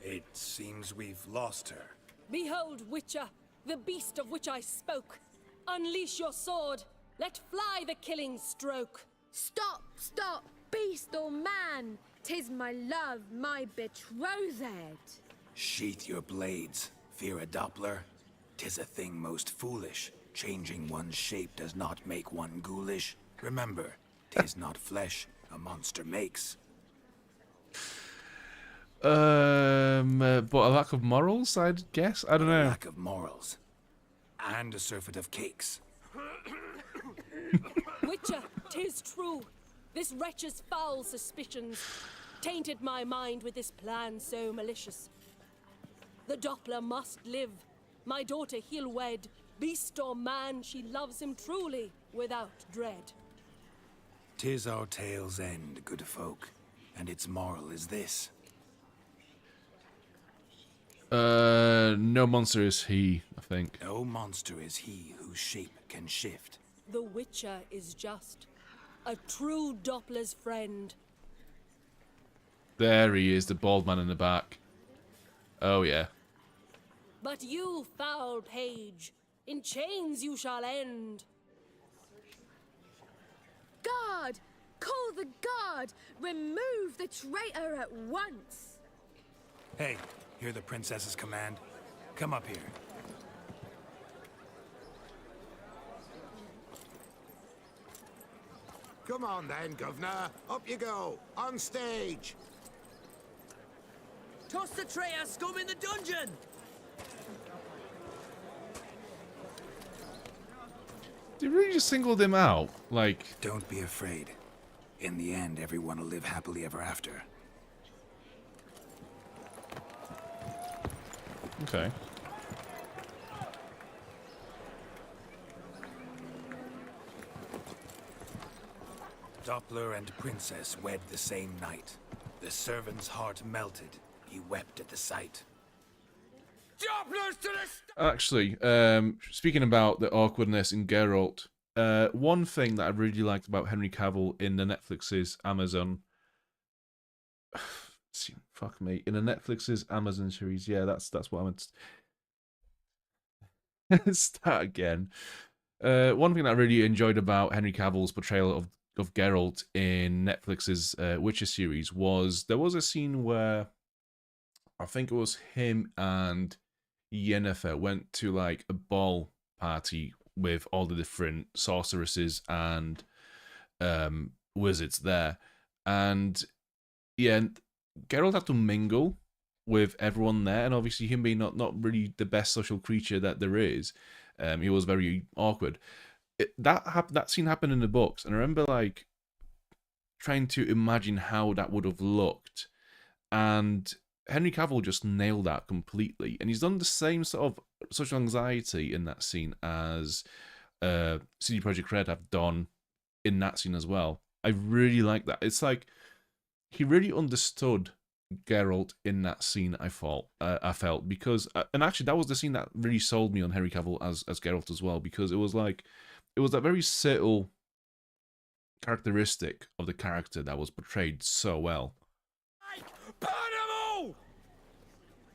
it seems we've lost her. Behold, Witcher, the beast of which I spoke. Unleash your sword. Let fly the killing stroke. Stop, stop, beast or man. 'Tis my love, my betrothed. Sheath your blades, fear a Doppler. 'Tis a thing most foolish. Changing one's shape does not make one ghoulish. Remember, 'tis not flesh a monster makes. But a lack of morals, I'd guess? I don't know. A lack of morals. And a surfeit of cakes. Witcher, 'tis true. This wretch's foul suspicions tainted my mind with this plan so malicious. The Doppler must live. My daughter he'll wed. Beast or man, she loves him truly, without dread. 'Tis our tale's end, good folk, and its moral is this. No monster is he, I think. No monster is he whose shape can shift. The Witcher is just a true Doppler's friend. There he is, the bald man in the back. Oh yeah. But you, foul page, in chains you shall end. Guard! Call the guard! Remove the traitor at once! Hey, hear the princess's command? Come up here. Come on then, governor. Up you go. On stage. Toss the traitor scum in the dungeon! They really just singled him out, like... Don't be afraid. In the end, everyone will live happily ever after. Okay. Doppler and princess wed the same night. The servant's heart melted. He wept at the sight. Dopplers to the... Actually, speaking about the awkwardness in Geralt, one thing that I really liked about Henry Cavill in the Netflix's Amazon... Fuck me. In the Netflix's Amazon series, yeah, that's what I meant to... Start again. One thing that I really enjoyed about Henry Cavill's portrayal of Geralt in Netflix's Witcher series was there was a scene where I think it was him and Yennefer went to like a ball party with all the different sorceresses and wizards there, and yeah, Geralt had to mingle with everyone there, and obviously him being not really the best social creature that there is, he was very awkward. That scene happened in the books, and I remember like trying to imagine how that would have looked, and Henry Cavill just nailed that completely, and he's done the same sort of social anxiety in that scene as CD Projekt Red have done in that scene as well. I really like that. It's like he really understood Geralt in that scene. I felt because, and actually that was the scene that really sold me on Henry Cavill as Geralt as well, because it was that very subtle characteristic of the character that was portrayed so well. Burn them all!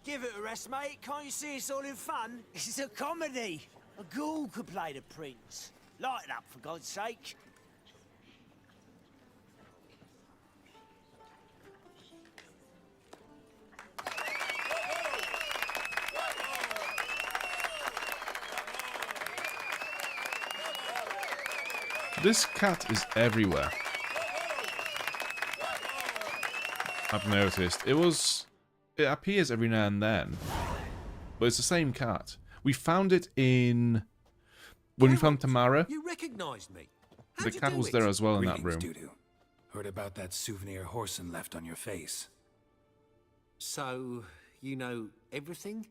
Give it a rest, mate. Can't you see it's all in fun? This is a comedy. A ghoul could play the prince. Lighten up, for God's sake. This cat is everywhere. I've noticed. It appears every now and then, but it's the same cat. We found it when we found Tamara. You recognized me. The cat was there as well in that room. Doo-doo. Heard about that souvenir Horson left on your face. So, you know everything?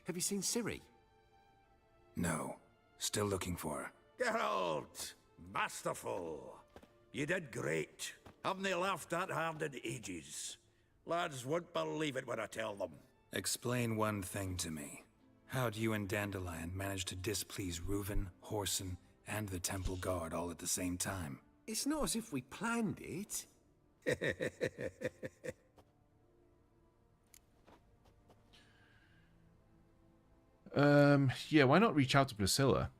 Have you seen Ciri? No. Still looking for her. Geralt! Masterful! You did great. Haven't they laughed that hard in ages? Lads won't believe it when I tell them. Explain one thing to me. How'd you and Dandelion manage to displease Reuven, Horson, and the Temple Guard all at the same time? It's not as if we planned it. Yeah, why not reach out to Priscilla?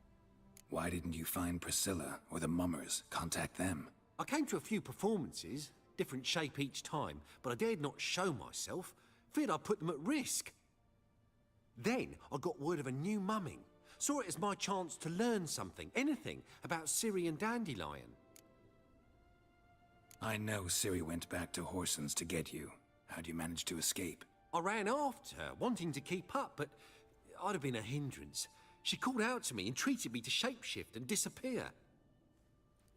Why didn't you find Priscilla or the Mummers? Contact them. I came to a few performances, different shape each time, but I dared not show myself. Feared I'd put them at risk. Then I got word of a new mumming. Saw it as my chance to learn something, anything, about Ciri and Dandelion. I know Ciri went back to Horson's to get you. How'd you manage to escape? I ran after her, wanting to keep up, but I'd have been a hindrance. She called out to me and treated me to shapeshift and disappear.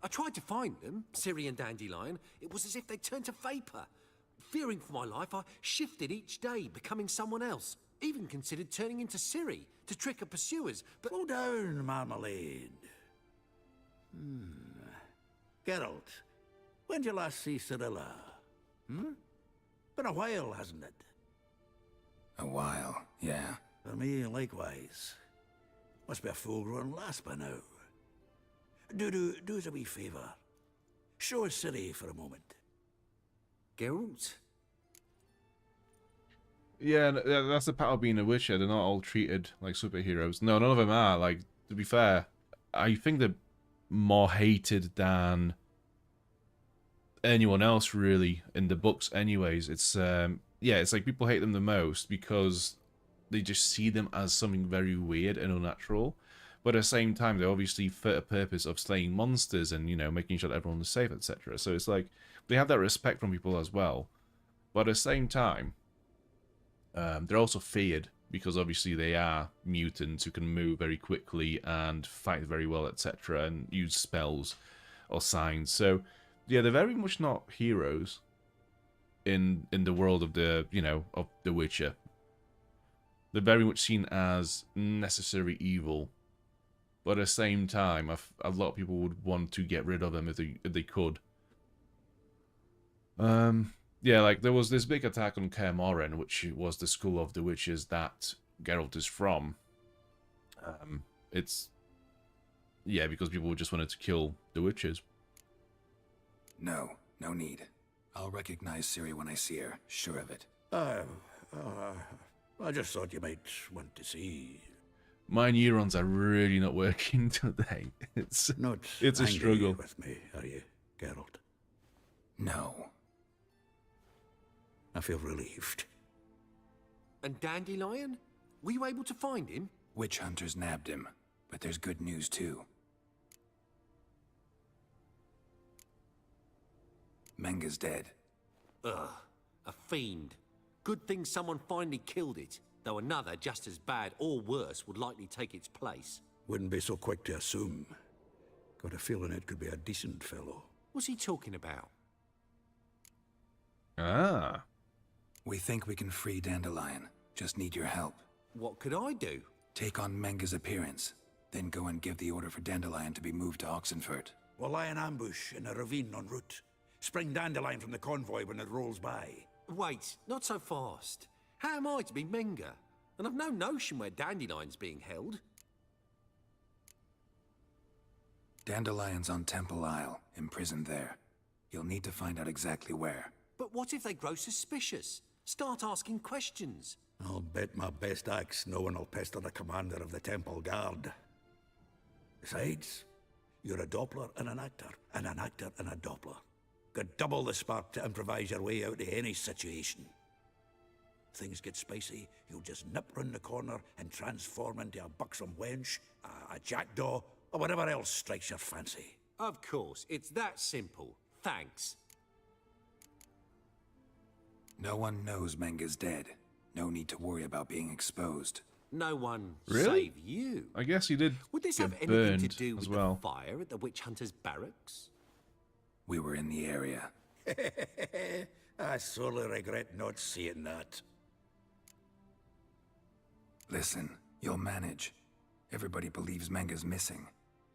I tried to find them, Ciri and Dandelion. It was as if they'd turned to vapor. Fearing for my life, I shifted each day, becoming someone else. Even considered turning into Ciri to trick her pursuers, but... Slow down, Marmalade. Geralt, when did you last see Cirilla? Been a while, hasn't it? A while, yeah. For me, likewise. Must be a full-grown lass by now. Do us a wee favour. Show us Ciri for a moment. Geralt? Yeah, that's the part of being a Witcher. They're not all treated like superheroes. No, none of them are. Like, to be fair, I think they're more hated than anyone else, really, in the books anyways. It's, yeah, it's like people hate them the most because they just see them as something very weird and unnatural. But at the same time, they obviously fit a purpose of slaying monsters and, you know, making sure that everyone is safe, etc. So it's like, they have that respect from people as well. But at the same time, they're also feared because obviously they are mutants who can move very quickly and fight very well, etc. and use spells or signs. So, yeah, they're very much not heroes in the world of the, you know, of The Witcher. They're very much seen as necessary evil. But at the same time, a lot of people would want to get rid of them if they could. Yeah, like there was this big attack on Kaer Morhen, which was the school of the witches that Geralt is from. It's yeah, because people just wanted to kill the witches. No need. I'll recognize Ciri when I see her, sure of it. I just thought you might want to see. My neurons are really not working today. It's a struggle. With me, are you, Geralt? No. I feel relieved. And Dandelion? Were you able to find him? Witch hunters nabbed him, but there's good news too. Menga's dead. Ugh, a fiend. Good thing someone finally killed it, though another just as bad or worse would likely take its place. Wouldn't be so quick to assume. Got a feeling it could be a decent fellow. What's he talking about? Ah. We think we can free Dandelion. Just need your help. What could I do? Take on Menga's appearance, then go and give the order for Dandelion to be moved to Oxenfurt. We'll lie in ambush in a ravine en route. Spring Dandelion from the convoy when it rolls by. Wait, not so fast. How am I to be Menga? And I've no notion where Dandelion's being held. Dandelion's on Temple Isle, imprisoned there. You'll need to find out exactly where. But what if they grow suspicious? Start asking questions. I'll bet my best axe no one will pester the commander of the Temple Guard. Besides, you're a Doppler and an actor and a Doppler. Got double the spark to improvise your way out of any situation. Things get spicy, you'll just nip round the corner and transform into a buxom wench, a jackdaw, or whatever else strikes your fancy. Of course, it's that simple. Thanks. No one knows Menga's dead. No need to worry about being exposed. No one Really? save you. I guess he did Would this get have anything burned to do as with well. the fire at the witch hunter's barracks? We were in the area. I sorely regret not seeing that. Listen, you'll manage. Everybody believes Menga's missing.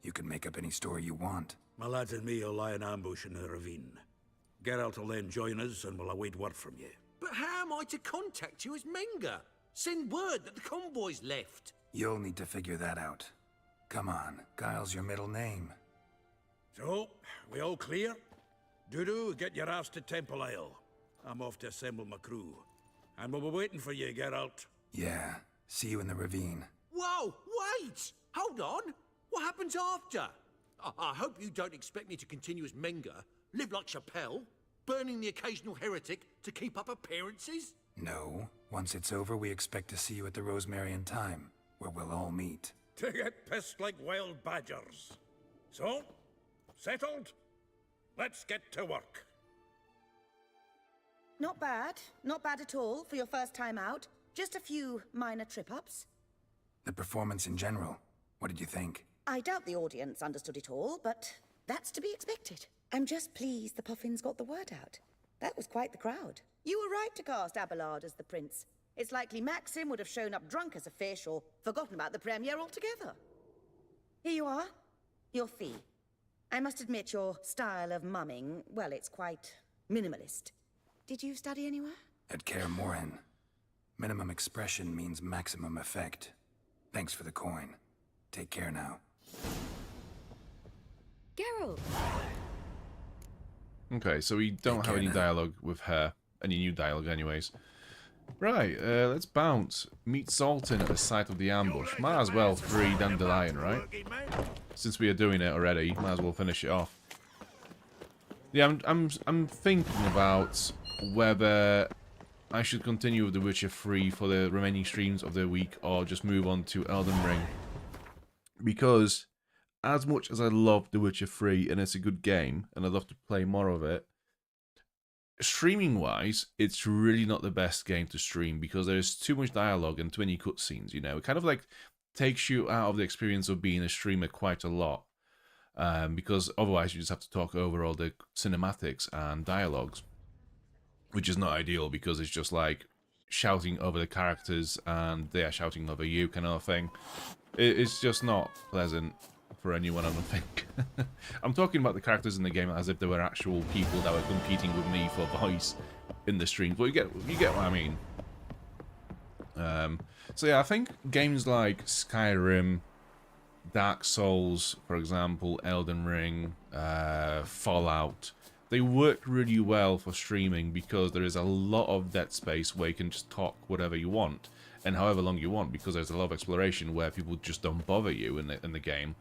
You can make up any story you want. My lads and me will lie in ambush in the ravine. Geralt will then join us and we'll await word from you. But how am I to contact you as Menga? Send word that the convoy's left. You'll need to figure that out. Come on, Guile's your middle name. So, we all clear? Dudu, get your ass to Temple Isle. I'm off to assemble my crew. And we'll be waiting for you, Geralt. Yeah, see you in the ravine. Whoa, wait! Hold on! What happens after? I hope you don't expect me to continue as Menga, live like Chappelle, burning the occasional heretic to keep up appearances? No. Once it's over, we expect to see you at the Rosemary in Time, where we'll all meet. To get pissed like wild badgers. So, settled? Let's get to work. Not bad. Not bad at all for your first time out. Just a few minor trip-ups. The performance in general, what did you think? I doubt the audience understood it all, but that's to be expected. I'm just pleased the Puffins got the word out. That was quite the crowd. You were right to cast Abelard as the prince. It's likely Maxim would have shown up drunk as a fish or forgotten about the premiere altogether. Here you are. Your fee. I must admit your style of mumming, well, it's quite minimalist. Did you study anywhere? At Kaer Morhen. Minimum expression means maximum effect. Thanks for the coin. Take care now. Geralt! Okay, so we don't have any dialogue with her. Any new dialogue anyways. Right, let's bounce. Meet Sultan at the site of the ambush. Might as well free Dandelion, right? Since we are doing it already, might as well finish it off. Yeah, I'm thinking about whether I should continue with The Witcher 3 for the remaining streams of the week or just move on to Elden Ring. Because as much as I love The Witcher 3 and it's a good game and I'd love to play more of it, streaming wise, it's really not the best game to stream because there's too much dialogue and too many cutscenes, you know. It kind of like takes you out of the experience of being a streamer quite a lot. Because otherwise you just have to talk over all the cinematics and dialogues, which is not ideal because it's just like shouting over the characters and they are shouting over you kind of thing. It's just not pleasant for anyone, I don't think. I'm talking about the characters in the game as if they were actual people that were competing with me for voice in the streams. But you get what I mean. So yeah, I think games like Skyrim, Dark Souls, for example, Elden Ring, Fallout, they work really well for streaming because there is a lot of dead space where you can just talk whatever you want and however long you want, because there's a lot of exploration where people just don't bother you in the game.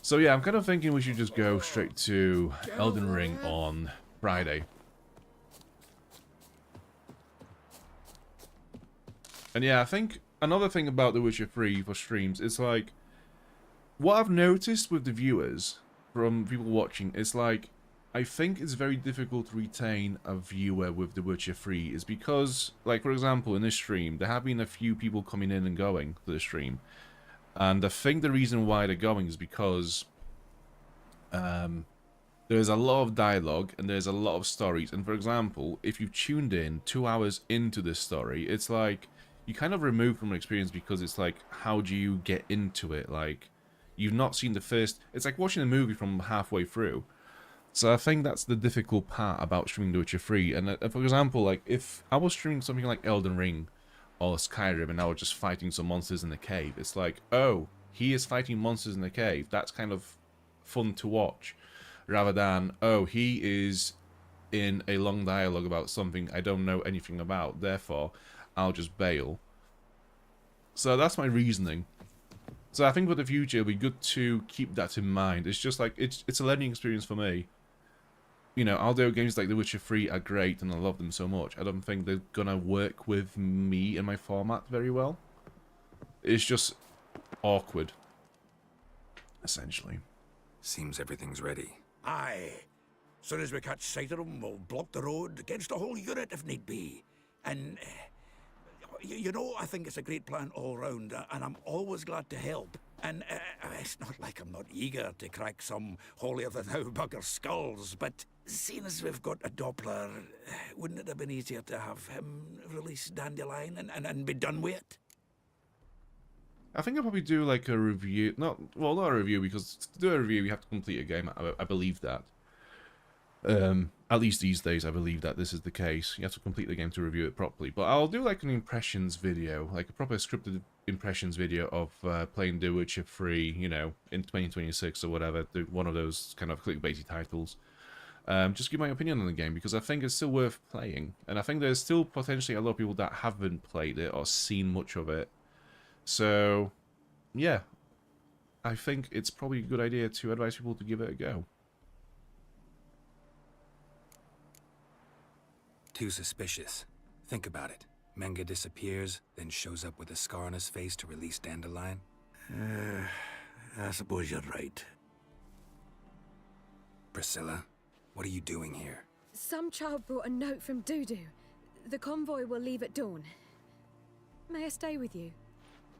So yeah, I'm kind of thinking we should just go straight to Elden Ring on Friday. And yeah, I think another thing about The Witcher 3 for streams is like, what I've noticed with the viewers from people watching is like, I think it's very difficult to retain a viewer with The Witcher 3 is because, like, for example, in this stream, there have been a few people coming in and going to the stream. And I think the reason why they're going is because there's a lot of dialogue and there's a lot of stories. And for example, if you've tuned in 2 hours into this story, it's like you kind of remove from an experience because it's like, how do you get into it? Like, you've not seen the first. It's like watching a movie from halfway through. So I think that's the difficult part about streaming The Witcher 3. And for example, like if I was streaming something like Elden Ring or Skyrim and I was just fighting some monsters in the cave, it's like, oh, he is fighting monsters in the cave. That's kind of fun to watch. Rather than, oh, he is in a long dialogue about something I don't know anything about, therefore I'll just bail. So that's my reasoning. So I think for the future it'll be good to keep that in mind. It's just like, it's a learning experience for me. You know, although games like The Witcher 3 are great and I love them so much, I don't think they're gonna work with me and my format very well. It's just awkward, essentially. Seems everything's ready. Aye. Soon as we catch sight of them, we'll block the road against a whole unit if need be. And, you know, I think it's a great plan all round, and I'm always glad to help. And it's not like I'm not eager to crack some holier-than-thou bugger skulls, but seeing as we've got a Doppler, wouldn't it have been easier to have him release Dandelion and be done with it? I think I'll probably do like a review, not a review, because to do a review you have to complete a game, I believe that. At least these days I believe that this is the case. You have to complete the game to review it properly. But I'll do like an impressions video, like a proper scripted impressions video of playing The Witcher 3, you know, in 2026 or whatever, one of those kind of clickbaity titles. Just give my opinion on the game, because I think it's still worth playing. And I think there's still potentially a lot of people that haven't played it or seen much of it. So, yeah, I think it's probably a good idea to advise people to give it a go. Too suspicious. Think about it. Menga disappears, then shows up with a scar on his face to release Dandelion. I suppose you're right. Priscilla, what are you doing here? Some child brought a note from Dudu. The convoy will leave at dawn. May I stay with you?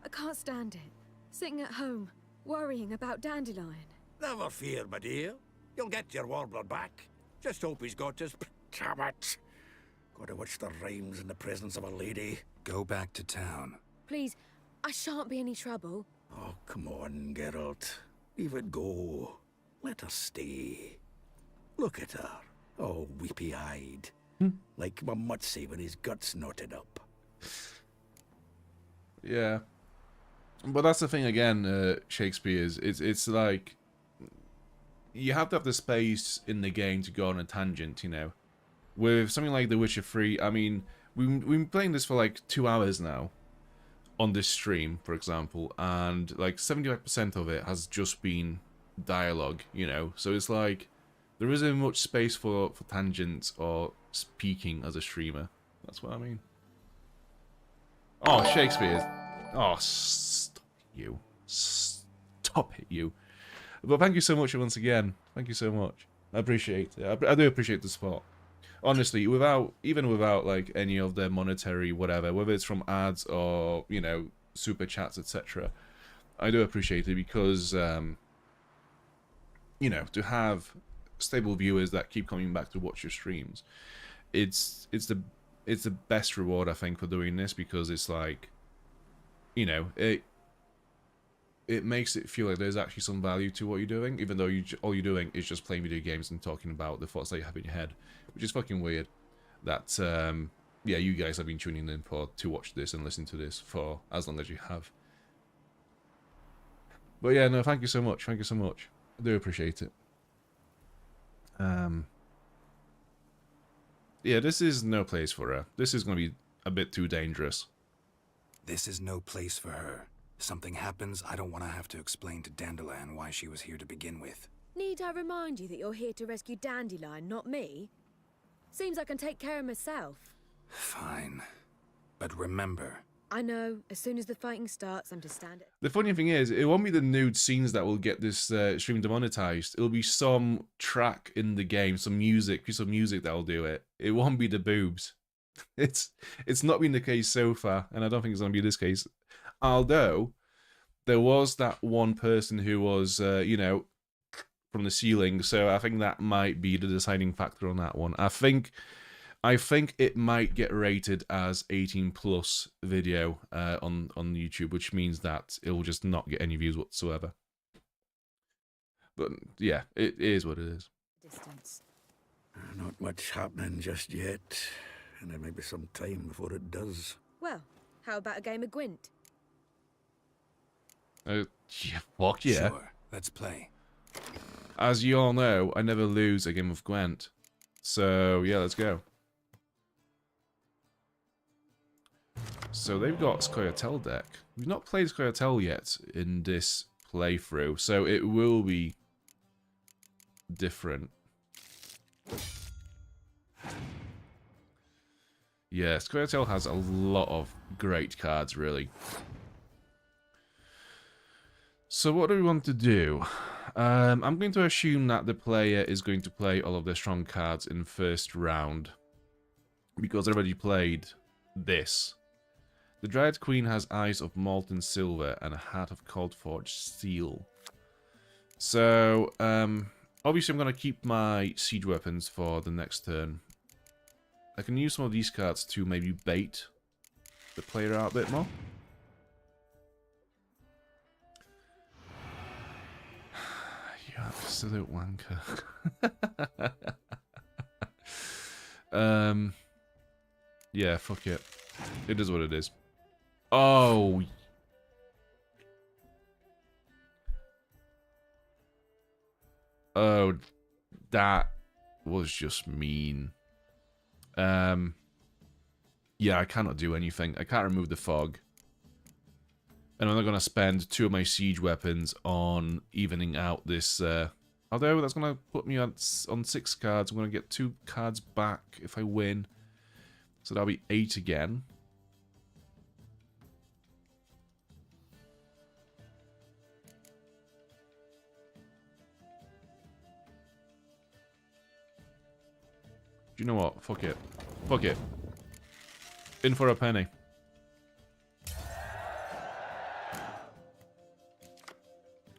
I can't stand it. Sitting at home, worrying about Dandelion. Never fear, my dear. You'll get your warbler back. Just hope he's got his... Damn it. Gotta watch the rhymes in the presence of a lady. Go back to town. Please, I shan't be any trouble. Oh, come on, Geralt. Leave it go. Let her stay. Look at her. Oh, weepy-eyed. Like my Mutsy when his guts knotted up. Yeah. But that's the thing again, Shakespeare's. It's like... You have to have the space in the game to go on a tangent, you know. With something like The Witcher 3, I mean, we've been playing this for like 2 hours now. On this stream, for example. And like 75% of it has just been dialogue, you know. So it's like... There isn't much space for tangents or speaking as a streamer. That's what I mean. Oh, Shakespeare. Oh, stop it, you. Stop it, you. But thank you so much once again. Thank you so much. I appreciate it. I do appreciate the support. Honestly, even without like any of the monetary whatever, whether it's from ads or, you know, super chats, etc. I do appreciate it because, you know, to have stable viewers that keep coming back to watch your streams, it's the best reward, I think, for doing this, because it's like, you know, it makes it feel like there's actually some value to what you're doing, even though all you're doing is just playing video games and talking about the thoughts that you have in your head, which is fucking weird. That yeah, you guys have been tuning in to watch this and listen to this for as long as you have. But yeah, no, thank you so much. Thank you so much. I do appreciate it. Yeah, this is no place for her. This is going to be a bit too dangerous. This is no place for her. Something happens, I don't want to have to explain to Dandelion why she was here to begin with. Need I remind you that you're here to rescue Dandelion, not me? Seems I can take care of myself. Fine. But remember... I know. As soon as the fighting starts, I'm to stand it. The funny thing is, it won't be the nude scenes that will get this stream demonetized. It'll be some track in the game, some music, piece of music that'll do it. It won't be the boobs. It's not been the case so far, and I don't think it's going to be this case. Although, there was that one person who was, you know, from the ceiling, so I think that might be the deciding factor on that one. I think it might get rated as 18 plus video on YouTube, which means that it will just not get any views whatsoever. But yeah, it is what it is. Distance. Not much happening just yet, and there may be some time before it does. Well, how about a game of Gwent? Yeah, fuck yeah. Sure, let's play. As you all know, I never lose a game of Gwent. So, yeah, let's go. So they've got Scoia'tael deck. We've not played Scoia'tael yet in this playthrough, so it will be different. Yeah, Scoia'tael has a lot of great cards, really. So what do we want to do? I'm going to assume that the player is going to play all of their strong cards in first round, because I already played this. The Dryad Queen has Eyes of Molten Silver and a Heart of Cold Forged Steel. So, obviously I'm going to keep my siege weapons for the next turn. I can use some of these cards to maybe bait the player out a bit more. You absolute wanker. Yeah, fuck it. It is what it is. Oh. Oh, that was just mean. Yeah, I cannot do anything. I can't remove the fog. And I'm not going to spend 2 of my siege weapons on evening out this... although that's going to put me on 6 cards. I'm going to get 2 cards back if I win. So that'll be 8 again. Do you know what? Fuck it. Fuck it. In for a penny.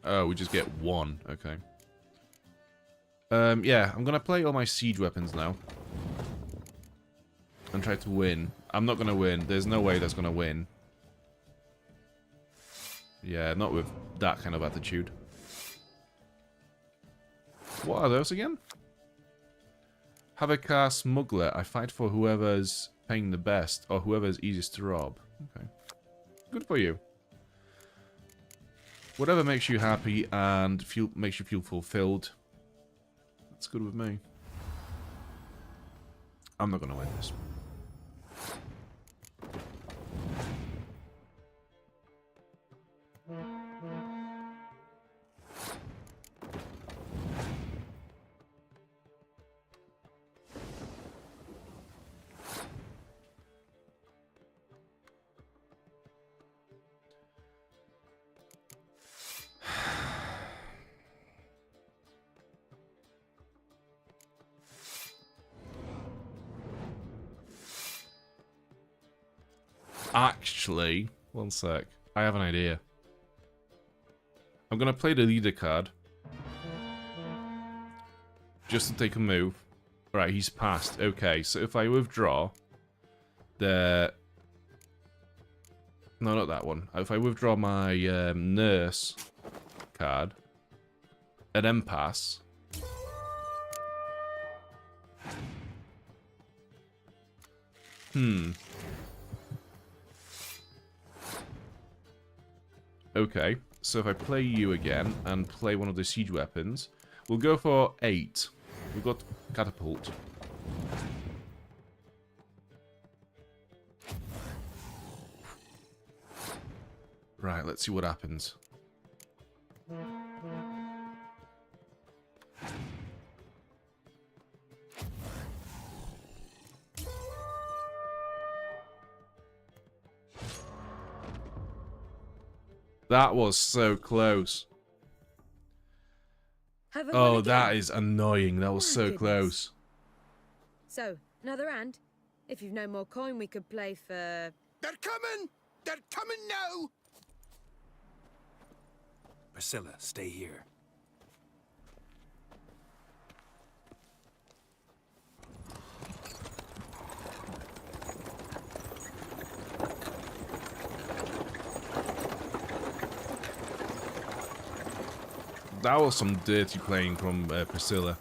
Oh, we just get 1. Okay. Yeah, I'm gonna play all my siege weapons now. And try to win. I'm not gonna win. There's no way that's gonna win. Yeah, not with that kind of attitude. What are those again? Have a car smuggler. I fight for whoever's paying the best, or whoever's easiest to rob. Okay. Good for you. Whatever makes you happy and makes you feel fulfilled. That's good with me. I'm not going to win this. Actually, one sec. I have an idea. I'm going to play the leader card. Just to take a move. Right, he's passed. Okay, so if I withdraw the... No, not that one. If I withdraw my nurse card and then pass... Okay, so if I play you again and play one of the siege weapons, we'll go for 8. We've got catapult. Right, let's see what happens. That was so close. Oh, that is annoying. That was so close. So, another hand? If you've no more coin, we could play for... They're coming! They're coming now! Priscilla, stay here. That was some dirty playing from Priscilla.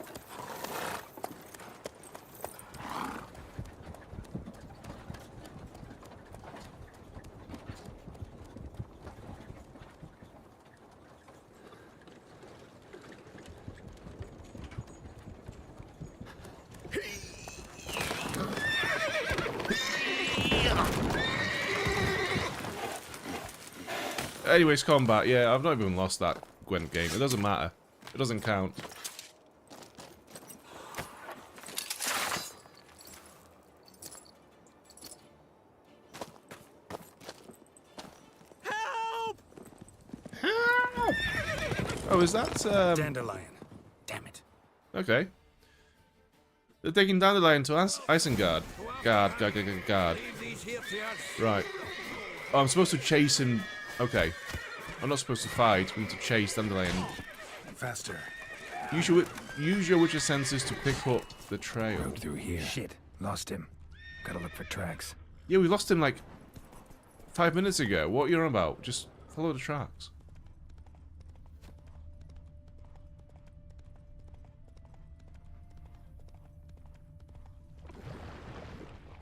Anyways, combat. Yeah, I've not even lost that Gwent game. It doesn't matter. It doesn't count. Help! Help! Oh, is that Dandelion. Damn it. Okay. They're taking Dandelion to Isengard. Guard. Right. Oh, I'm supposed to chase him. Okay. I'm not supposed to fight. We need to chase Dandelion. Faster. Use your witcher senses to pick up the trail. Road through here. Shit. Lost him. Gotta look for tracks. Yeah, we lost him like 5 minutes ago. What are you on about? Just follow the tracks.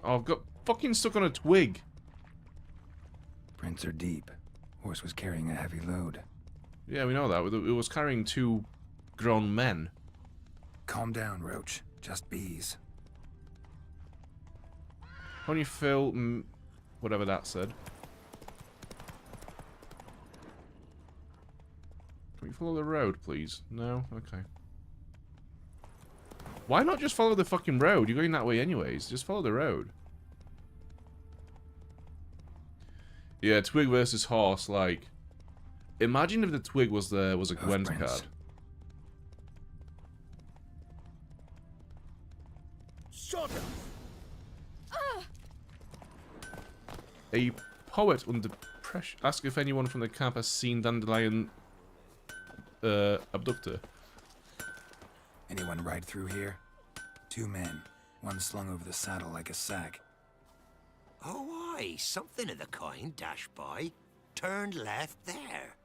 Oh, I've got fucking stuck on a twig. Prints are deep. Horse was carrying a heavy load. Yeah, we know that. It was carrying 2 grown men. Calm down, Roach. Just bees. Honey Phil, whatever that said. Can we follow the road, please? No? Okay. Why not just follow the fucking road? You're going that way anyways. Just follow the road. Yeah, twig versus horse, like... Imagine if the twig was a Gwent card. Shut up! A poet under pressure. Ask if anyone from the camp has seen Dandelion abductor. Anyone ride through here? 2 men. One slung over the saddle like a sack. Oh, aye, something of the kind dashed by. Turned left there.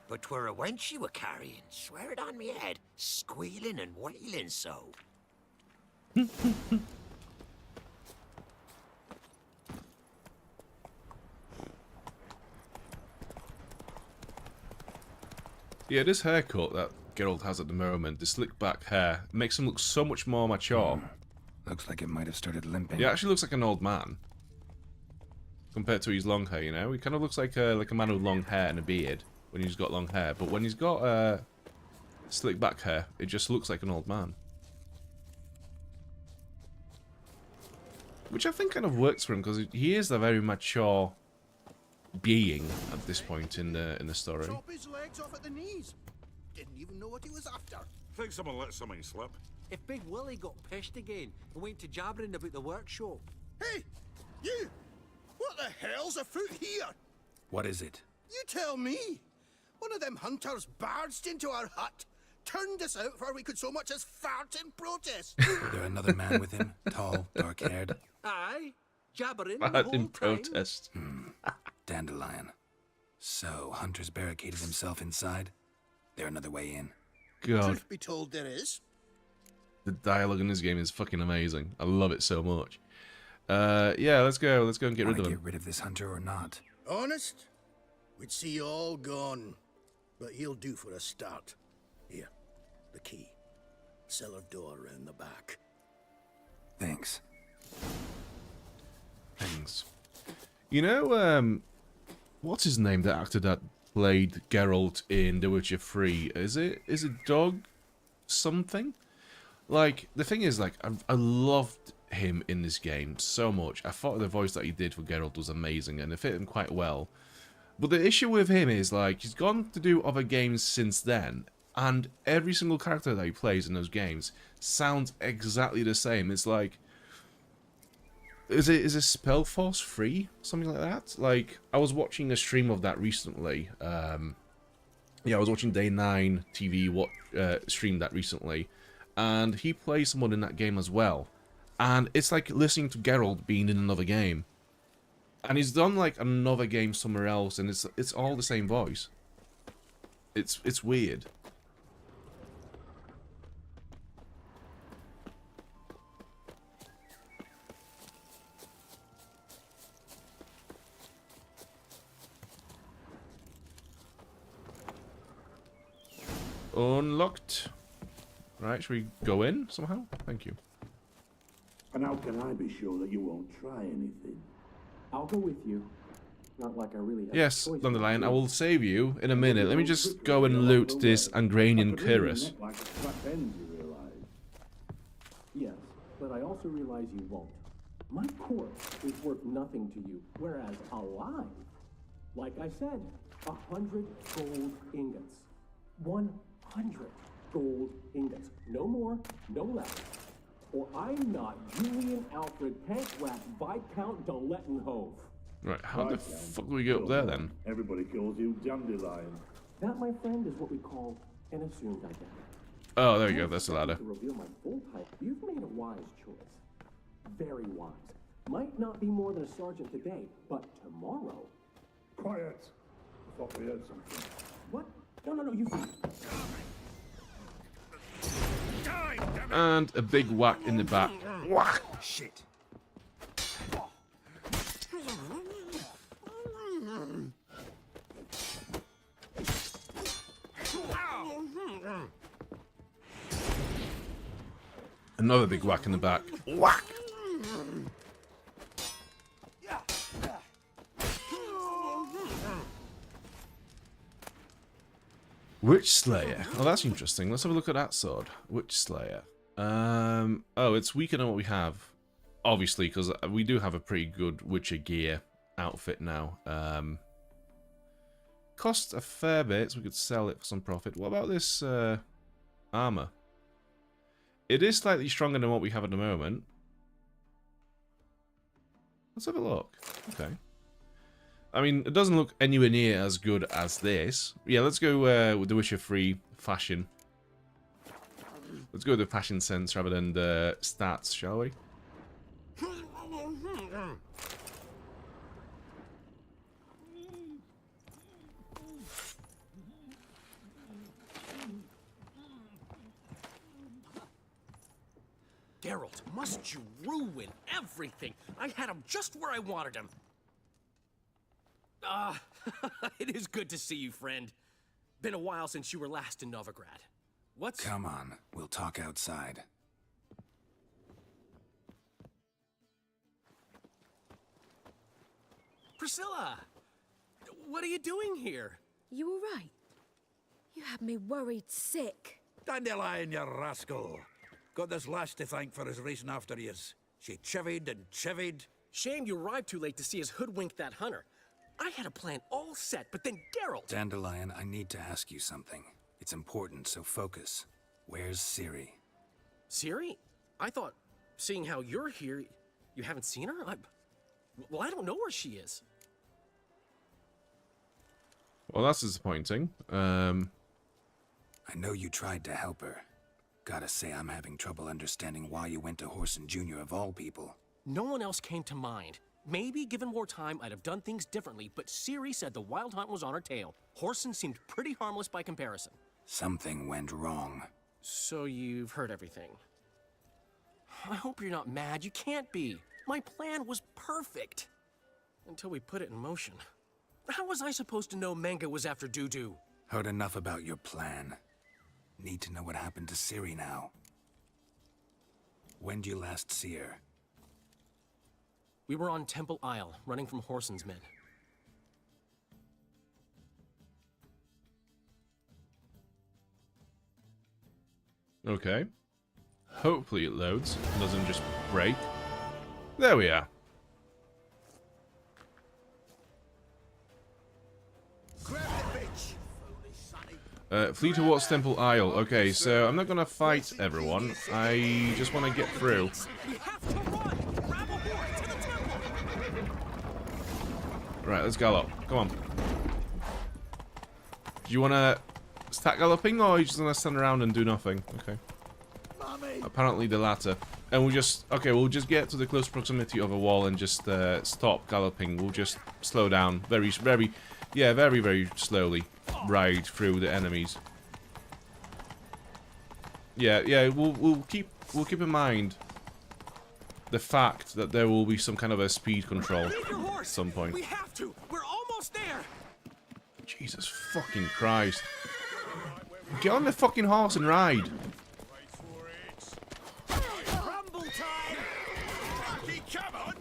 But 'twere a wench you were carrying, swear it on me head, squealing and wailing so. Yeah, this haircut that Geralt has at the moment, the slick back hair, makes him look so much more mature. Looks like it might have started limping. He actually looks like an old man. Compared to his long hair, you know? He kind of looks like a man with long hair and a beard when he's got long hair. But when he's got slick back hair, it just looks like an old man. Which I think kind of works for him, because he is a very mature being at this point in the story. Chop his legs off at the knees. Didn't even know what he was after. Think someone let something slip. If Big Willie got pissed again and went to jabbering about the workshop. Hey, you! What the hell's afoot here? What is it? You tell me. One of them hunters barged into our hut, turned us out before we could so much as fart in protest. There another man with him? Tall, dark-haired? Aye, jabbering Fart the whole in time. protest. Dandelion. So, Hunter's barricaded himself inside? There another way in? God. Truth be told, there is. The dialogue in this game is fucking amazing. I love it so much. Yeah, let's go. Let's go and get rid of him. Get rid of this hunter or not? Honest? We'd see you all gone. But he'll do for a start. Here, the key. Cellar door round the back. Thanks. Thanks. You know, what's his name, the actor that played Geralt in The Witcher 3? Is it Dog something? Like, the thing is, like, I loved him in this game so much. I thought the voice that he did for Geralt was amazing, and it fit him quite well. But the issue with him is, like, he's gone to do other games since then, and every single character that he plays in those games sounds exactly the same. It's like, is it Spellforce 3? Something like that? Like, I was watching a stream of that recently. Yeah, I was watching Day 9 TV stream that recently, and he plays someone in that game as well. And it's like listening to Geralt being in another game. And he's done like another game somewhere else, and it's all the same voice. It's weird. unlocked. Right, should we go in somehow? Thank you. And how can I be sure that you won't try anything? I'll go with you. Not like I really have Yes, a choice. Dandelion, I will save you in a minute. Let me just go and loot this Angranian cuirass. Like a trap end, you realize. Yes, but I also realize you won't. My corpse is worth nothing to you, whereas alive, like I said, 100 gold ingots. 100 gold ingots. No more, no less. Or I'm not Julian Alfred Tankrat Viscount de Lettenhove. Right, how the fuck do we get up there then? Everybody calls you Dandelion. That, my friend, is what we call an assumed identity. Oh, there we go, that's the ladder. To reveal my full type, you've made a wise choice. Very wise. Might not be more than a sergeant today, but tomorrow. Quiet. I thought we heard something. What? No, you. And a big whack in the back. Whack! Shit. Another big whack in the back. Whack! Witch Slayer. Oh, that's interesting. Let's have a look at that sword. Witch Slayer. Oh, it's weaker than what we have. Obviously, because we do have a pretty good Witcher gear outfit now. Cost a fair bit, so we could sell it for some profit. What about this armor? It is slightly stronger than what we have at the moment. Let's have a look. Okay. I mean, it doesn't look anywhere near as good as this. Yeah, let's go with the Witcher 3 fashion. Let's go with the fashion sense rather than the stats, shall we? Geralt, must you ruin everything? I had him just where I wanted him. It is good to see you, friend. Been a while since you were last in Novigrad. What's... Come on, we'll talk outside. Priscilla! What are you doing here? You all right? You had me worried sick. Dandelion, you rascal. Got this lass to thank for his racing after yous. She chivied and chivied. Shame you arrived too late to see us hoodwink that hunter. I had a plan all set, but then Geralt... Dandelion, I need to ask you something. It's important, so focus. Where's Ciri? Ciri? I thought, seeing how you're here, you haven't seen her? Well, I don't know where she is. Well, that's disappointing. I know you tried to help her. Gotta say, I'm having trouble understanding why you went to Whoreson Jr. of all people. No one else came to mind. Maybe, given more time, I'd have done things differently, but Ciri said the Wild Hunt was on her tail. Whoreson seemed pretty harmless by comparison. Something went wrong. So you've heard everything. I hope you're not mad. You can't be. My plan was perfect. Until we put it in motion. How was I supposed to know Manga was after Dudu? Heard enough about your plan. Need to know what happened to Ciri now. When did you last see her? We were on Temple Isle, running from Whoreson's men. Okay. Hopefully it loads. It doesn't just break. There we are. Flee towards Temple Isle. Okay, so I'm not gonna fight everyone. I just want to get through. Right, let's gallop. Come on. Do you want to start galloping, or are you just gonna stand around and do nothing? Okay. Apparently the latter. And we'll just... Okay, we'll just get to the close proximity of a wall and just stop galloping. We'll just slow down very slowly. Ride through the enemies. Yeah, we'll keep in mind the fact that there will be some kind of a speed control at some point. We have to. We're almost there. Jesus fucking Christ. Get on the fucking horse and ride. Rumble time! Come on!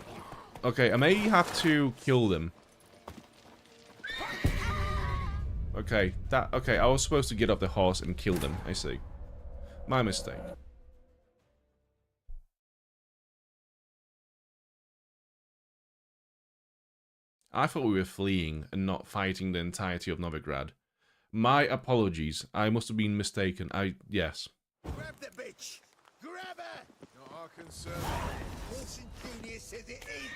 Okay, I may have to kill them. Okay, okay, I was supposed to get up the horse and kill them, I see. My mistake. I thought we were fleeing and not fighting the entirety of Novigrad. My apologies. I must have been mistaken. Yes. Grab the bitch! Grab her! Not our concern. Horse Ingenious says it is.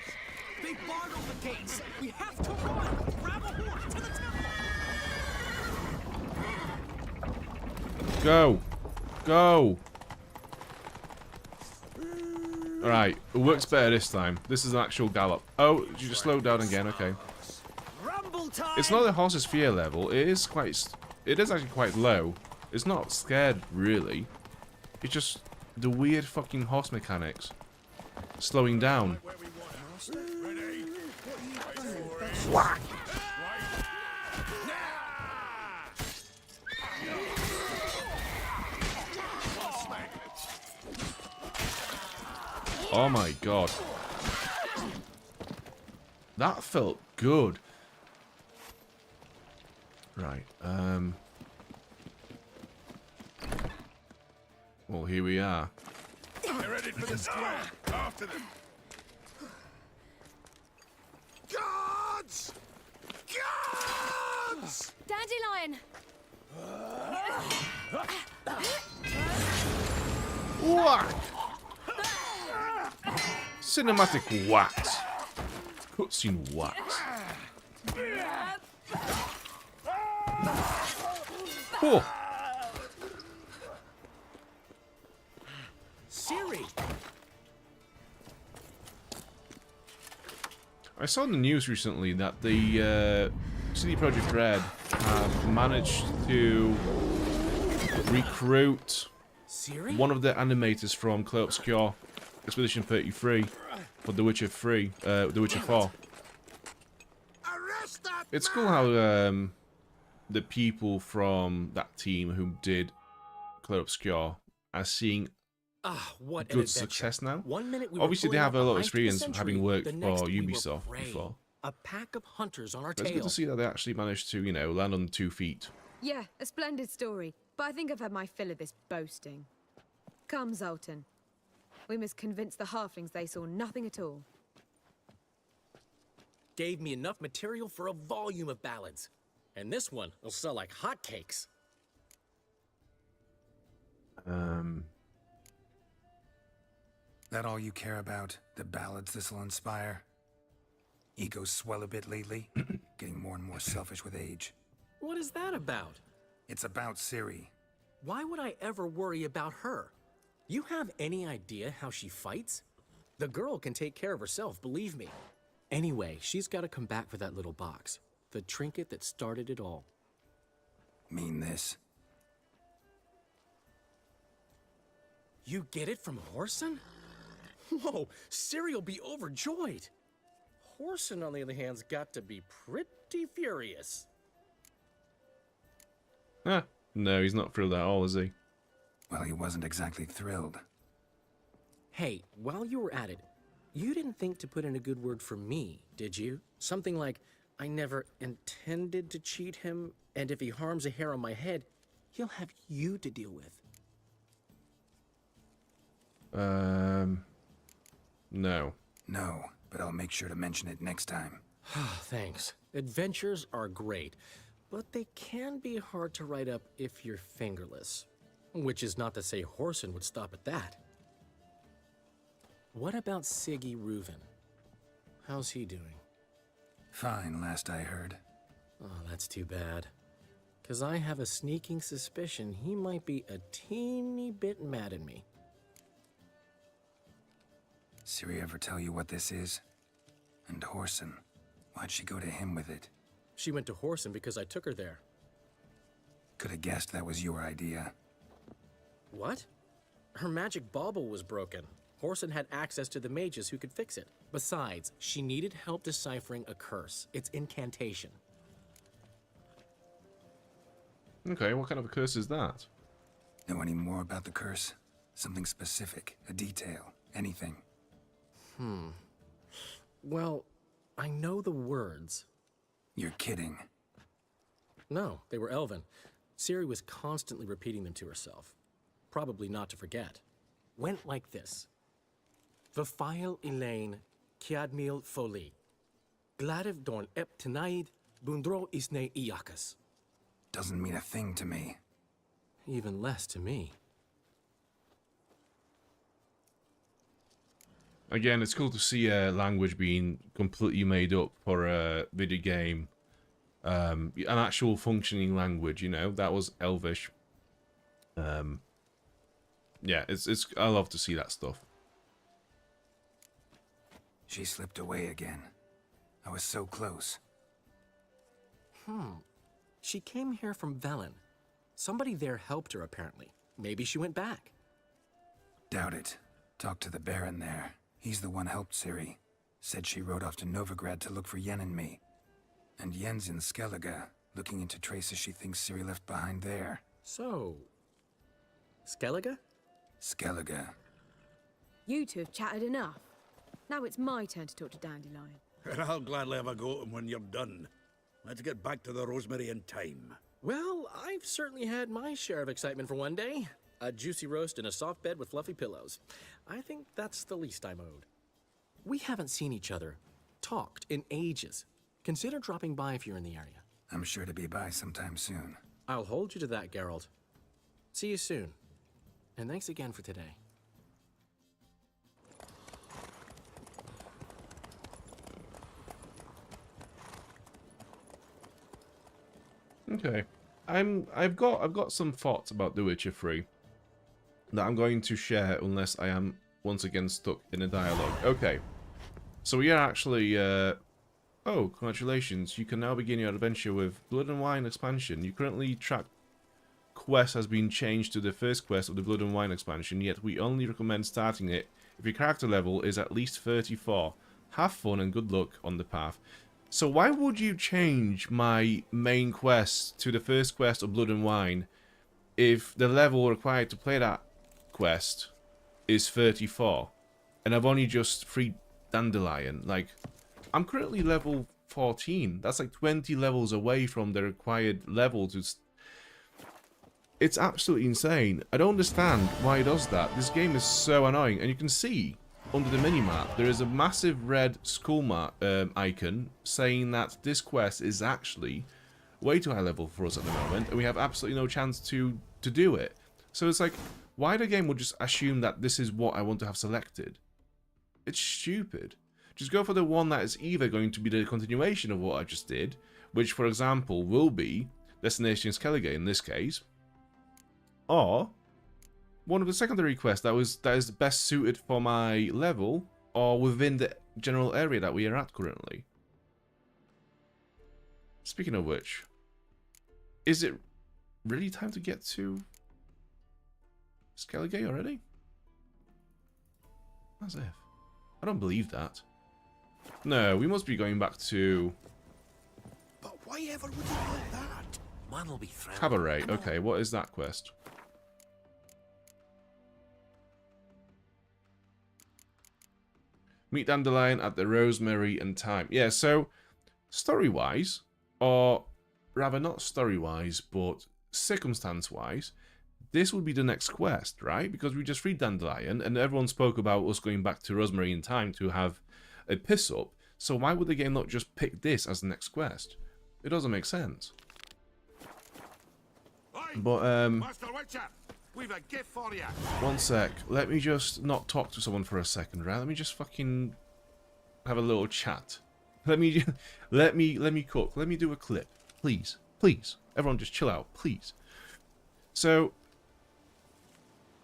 They barred all the gates! We have to run! Grab a horse to the temple! Go! Go! Alright, it works better this time. This is an actual gallop. Oh, you just slowed down again, okay. It's not the horse's fear level, it is actually quite low. It's not scared, really. It's just the weird fucking horse mechanics. Slowing down. Whack! Oh my god. That felt good. Right, well, here we are. They're ready for the square. After them. Guards! Guards! Dandelion! Whack! Cinematic wax. Cutscene wax. Oh. Siri! I saw in the news recently that the CD Projekt Red have managed to recruit Siri? one of the animators from Clay Obscure Expedition 33 for The Witcher 3, The Witcher 4. It's cool how the people from that team who did Clay Obscure are seeing what an good adventure. success now. 1 minute we were Obviously, they pulling have out a lot of the experience century, having worked the for next we were Ubisoft prey. before. A pack of hunters on our But it's good tail. to see that they actually managed to, you know, land on 2 feet. Yeah, a splendid story. But I think I've had my fill of this boasting. Come, Zoltan. We must convince the halflings they saw nothing at all. Gave me enough material for a volume of ballads. And this one will sell like hotcakes. That all you care about? The ballads this'll inspire? Ego swell a bit lately? Getting more and more selfish with age. What is that about? It's about Ciri. Why would I ever worry about her? You have any idea how she fights? The girl can take care of herself, believe me. Anyway, she's got to come back for that little box. The trinket that started it all. Mean this? You get it from Whoreson? Whoa, Ciri will be overjoyed. Whoreson, on the other hand's got to be pretty furious. No, he's not thrilled at all, is he? Well, he wasn't exactly thrilled. Hey, while you were at it, you didn't think to put in a good word for me, did you? Something like, I never intended to cheat him, and if he harms a hair on my head, he'll have you to deal with. No. No, but I'll make sure to mention it next time. Thanks. Adventures are great, but they can be hard to write up if you're fingerless. Which is not to say Whoreson would stop at that. What about Siggy Reuven? How's he doing? Fine, last I heard. Oh, that's too bad. 'Cause I have a sneaking suspicion he might be a teeny bit mad at me. Ciri ever tell you what this is? And Whoreson, why'd she go to him with it? She went to Whoreson because I took her there. Could have guessed that was your idea. What? Her magic bauble was broken. Whoreson had access to the mages who could fix it. Besides, she needed help deciphering a curse. It's incantation. Okay, what kind of a curse is that? Know any more about the curse? Something specific, a detail, anything. Well, I know the words. You're kidding. No, they were Elven. Ciri was constantly repeating them to herself. Probably not to forget. Went like this. Vafile Elaine, Kiadmil Foli. Gladiv Dorn Ep Tenaid, Bundro Isne Iakas. Doesn't mean a thing to me. Even less to me. Again, it's cool to see a language being completely made up for a video game. An actual functioning language, you know, that was Elvish. Yeah, it's I love to see that stuff. She slipped away again. I was so close. She came here from Velen. Somebody there helped her, apparently. Maybe she went back. Doubt it. Talked to the Baron there. He's the one helped Ciri. Said she rode off to Novigrad to look for Yen and me. And Yen's in Skellige, looking into traces she thinks Ciri left behind there. So... Skellige? Skellige. You two have chatted enough. Now it's my turn to talk to Dandelion. And I'll gladly have a go at him when you're done. Let's get back to the Rosemary in time. Well, I've certainly had my share of excitement for one day. A juicy roast in a soft bed with fluffy pillows. I think that's the least I'm owed. We haven't seen each other, talked in ages. Consider dropping by if you're in the area. I'm sure to be by sometime soon. I'll hold you to that, Geralt. See you soon. And thanks again for today. Okay. I've got some thoughts about The Witcher 3 that I'm going to share unless I am once again stuck in a dialogue. Okay. So we are actually oh, congratulations. You can now begin your adventure with Blood and Wine expansion. Your currently tracked quest has been changed to the first quest of the Blood and Wine expansion, yet we only recommend starting it if your character level is at least 34. Have fun and good luck on the path. So why would you change my main quest to the first quest of Blood and Wine if the level required to play that quest is 34? And I've only just freed Dandelion. Like, I'm currently level 14. That's like 20 levels away from the required level to... It's absolutely insane. I don't understand why it does that. This game is so annoying. And you can see under the minimap, there is a massive red skull icon saying that this quest is actually way too high level for us at the moment, and we have absolutely no chance to do it. So it's like, why the game would just assume that this is what I want to have selected? It's stupid. Just go for the one that is either going to be the continuation of what I just did, which, for example, will be Destination Skellige in this case, or one of the secondary quests that is best suited for my level or within the general area that we are at currently. Speaking of which, is it really time to get to Skellige already? As if. I don't believe that. No, we must be going back to... But why ever would you want that? Man will be thrown. Cabaret. Okay, what is that quest? Meet Dandelion at the Rosemary and Thyme. Yeah, so story-wise, or rather not story-wise, but circumstance-wise, this would be the next quest, right? Because we just freed Dandelion, and everyone spoke about us going back to Rosemary in Thyme to have a piss-up. So why would the game not just pick this as the next quest? It doesn't make sense. But, Master Witcher, we've a gift for you. One sec. Let me just not talk to someone for a second, right? Let me just fucking have a little chat. Let me cook. Let me do a clip. Please. Please. Everyone just chill out. Please. So,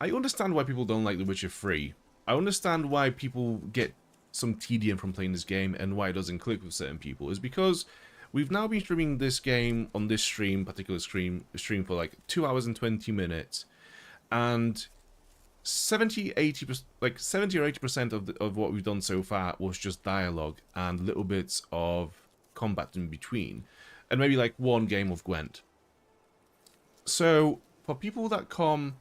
I understand why people don't like The Witcher 3. I understand why people get some tedium from playing this game and why it doesn't click with certain people. Is because we've now been streaming this game on this particular stream for like 2 hours and 20 minutes. And 70 or 80% of what we've done so far was just dialogue and little bits of combat in between, and maybe like one game of Gwent. So for people that come,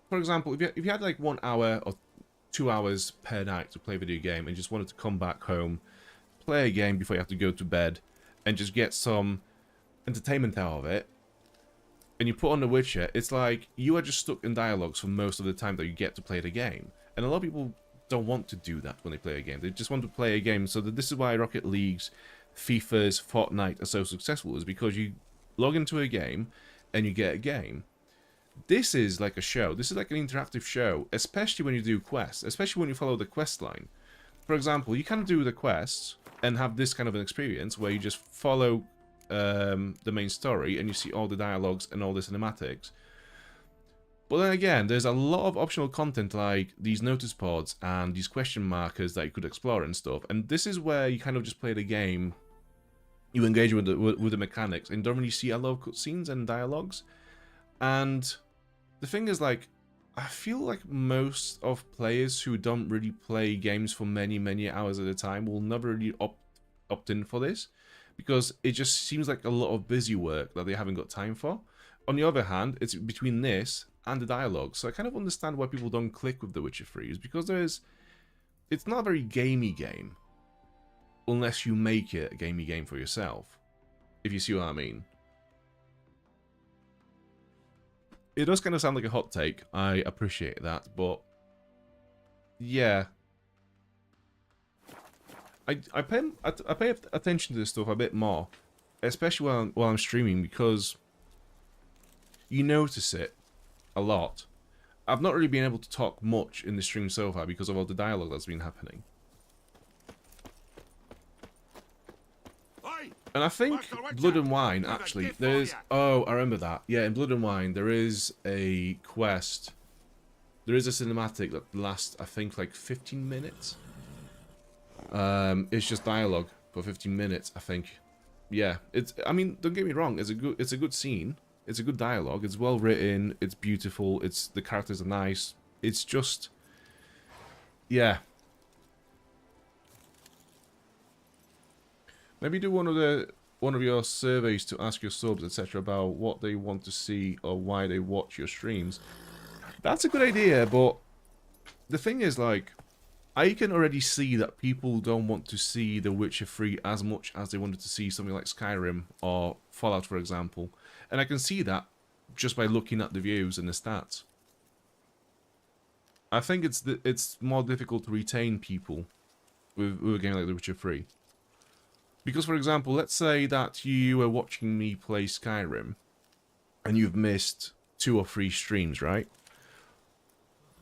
for example, if you had like 1 hour or 2 hours per night to play a video game and just wanted to come back home, play a game before you have to go to bed, and just get some entertainment out of it, and you put on The Witcher, it's like you are just stuck in dialogues for most of the time that you get to play the game. And a lot of people don't want to do that when they play a game. They just want to play a game. So this is why Rocket League's, FIFA's, Fortnite are so successful, is because you log into a game and you get a game. This is like a show. This is like an interactive show, especially when you do quests, especially when you follow the quest line. For example, you can do the quests and have this kind of an experience where you just follow the main story and you see all the dialogues and all the cinematics. But then again, there's a lot of optional content like these notice boards and these question markers that you could explore and stuff. And this is where you kind of just play the game, you engage with the mechanics, and don't really see a lot of cutscenes and dialogues. And the thing is, like, I feel like most of players who don't really play games for many hours at a time will never really opt in for this, because it just seems like a lot of busy work that they haven't got time for. On the other hand, it's between this and the dialogue, so I kind of understand why people don't click with The Witcher 3, is because it's not a very gamey game, unless you make it a gamey game for yourself, if you see what I mean. It does kind of sound like a hot take, I appreciate that, but yeah. I pay attention to this stuff a bit more, especially while I'm streaming, because you notice it a lot. I've not really been able to talk much in the stream so far because of all the dialogue that's been happening. And I think Blood and Wine, actually, there's... Oh, I remember that. Yeah, in Blood and Wine, there is a quest. There is a cinematic that lasts, I think, like 15 minutes. It's just dialogue for 15 minutes, I think. Yeah, I mean, don't get me wrong, it's a good scene. It's a good dialogue. It's well written. It's beautiful. The characters are nice. It's just, yeah. Maybe do one of your surveys to ask your subs, etc., about what they want to see or why they watch your streams. That's a good idea, but the thing is, like, I can already see that people don't want to see The Witcher 3 as much as they wanted to see something like Skyrim or Fallout, for example. And I can see that just by looking at the views and the stats. I think it's more difficult to retain people with a game like The Witcher 3. Because, for example, let's say that you were watching me play Skyrim and you've missed 2 or 3 streams, right?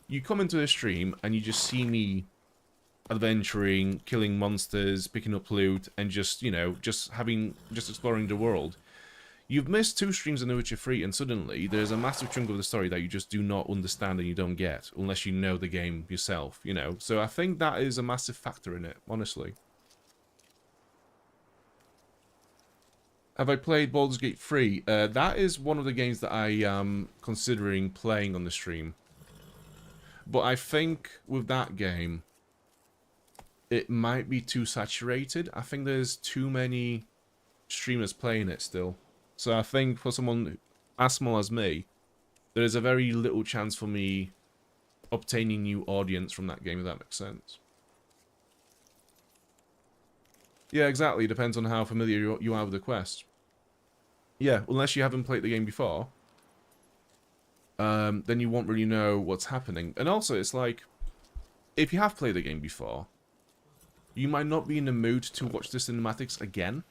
You come into a stream and you just see me adventuring, killing monsters, picking up loot, and just, you know, just exploring the world. You've missed 2 streams in The Witcher 3, and suddenly there's a massive chunk of the story that you just do not understand and you don't get, unless you know the game yourself, you know? So I think that is a massive factor in it, honestly. Have I played Baldur's Gate 3? That is one of the games that I am considering playing on the stream. But I think with that game, it might be too saturated. I think there's too many streamers playing it still. So I think for someone as small as me, there is a very little chance for me obtaining new audience from that game, if that makes sense. Yeah, exactly. Depends on how familiar you are with the quest. Yeah, unless you haven't played the game before, then you won't really know what's happening. And also, it's like, if you have played the game before, you might not be in the mood to watch the cinematics again.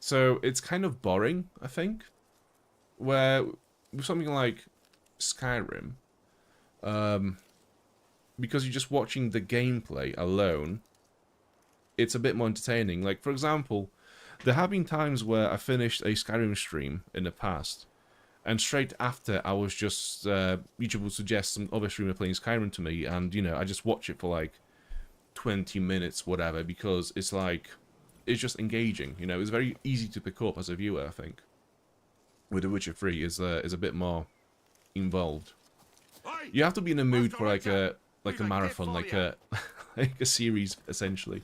So it's kind of boring, I think. Where, with something like Skyrim, because you're just watching the gameplay alone, it's a bit more entertaining. Like, for example, there have been times where I finished a Skyrim stream in the past, and straight after I was just, YouTube would suggest some other streamer playing Skyrim to me, and, you know, I just watch it for like 20 minutes, whatever, because it's like, it's just engaging, you know, it's very easy to pick up as a viewer, I think. With The Witcher 3 is a bit more involved. You have to be in the mood for like a marathon, like a series, essentially.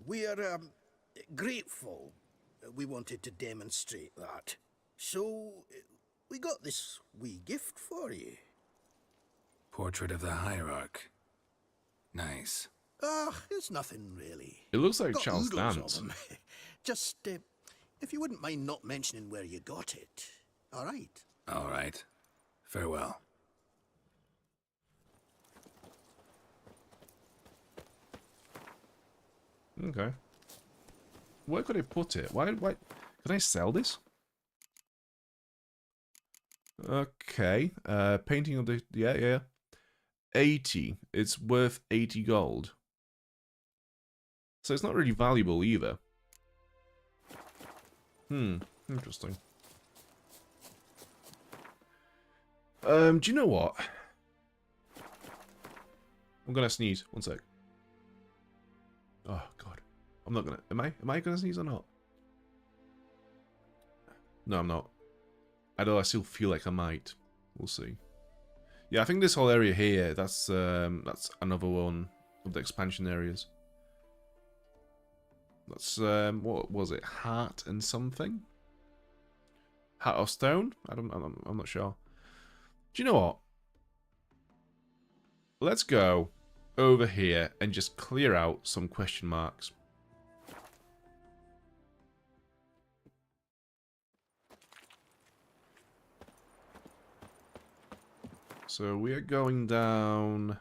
We are grateful we wanted to demonstrate that. So, we got this wee gift for you. Portrait of the Hierarch. Nice. It's nothing really. It looks like Got Charles oodles of Dance. them. Just, if you wouldn't mind not mentioning where you got it. All right. All right. Farewell. Okay. Where could I put it? Why? Can I sell this? Okay. Painting of the... Yeah. 80. It's worth 80 gold. So it's not really valuable either. Interesting. Do you know what? I'm gonna sneeze. One sec. Oh god. I'm not gonna... Am I gonna sneeze or not? No, I'm not. Although I still feel like I might. We'll see. Yeah, I think this whole area here, that's another one of the expansion areas. That's, what was it? Heart and something? Heart of Stone? I'm not sure. Do you know what? Let's go over here and just clear out some question marks. So we are going down...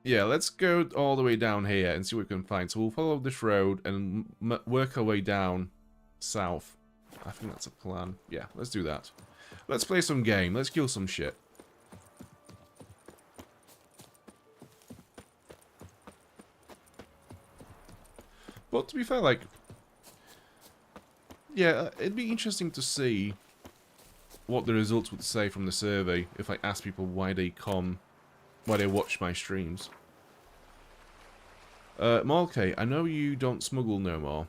Yeah, let's go all the way down here and see what we can find. So we'll follow this road and work our way down south. I think that's a plan. Yeah, let's do that. Let's play some game. Let's kill some shit. But to be fair, like... Yeah, it'd be interesting to see what the results would say from the survey if I ask people why they come, why they watch my streams. Malke, I know you don't smuggle no more.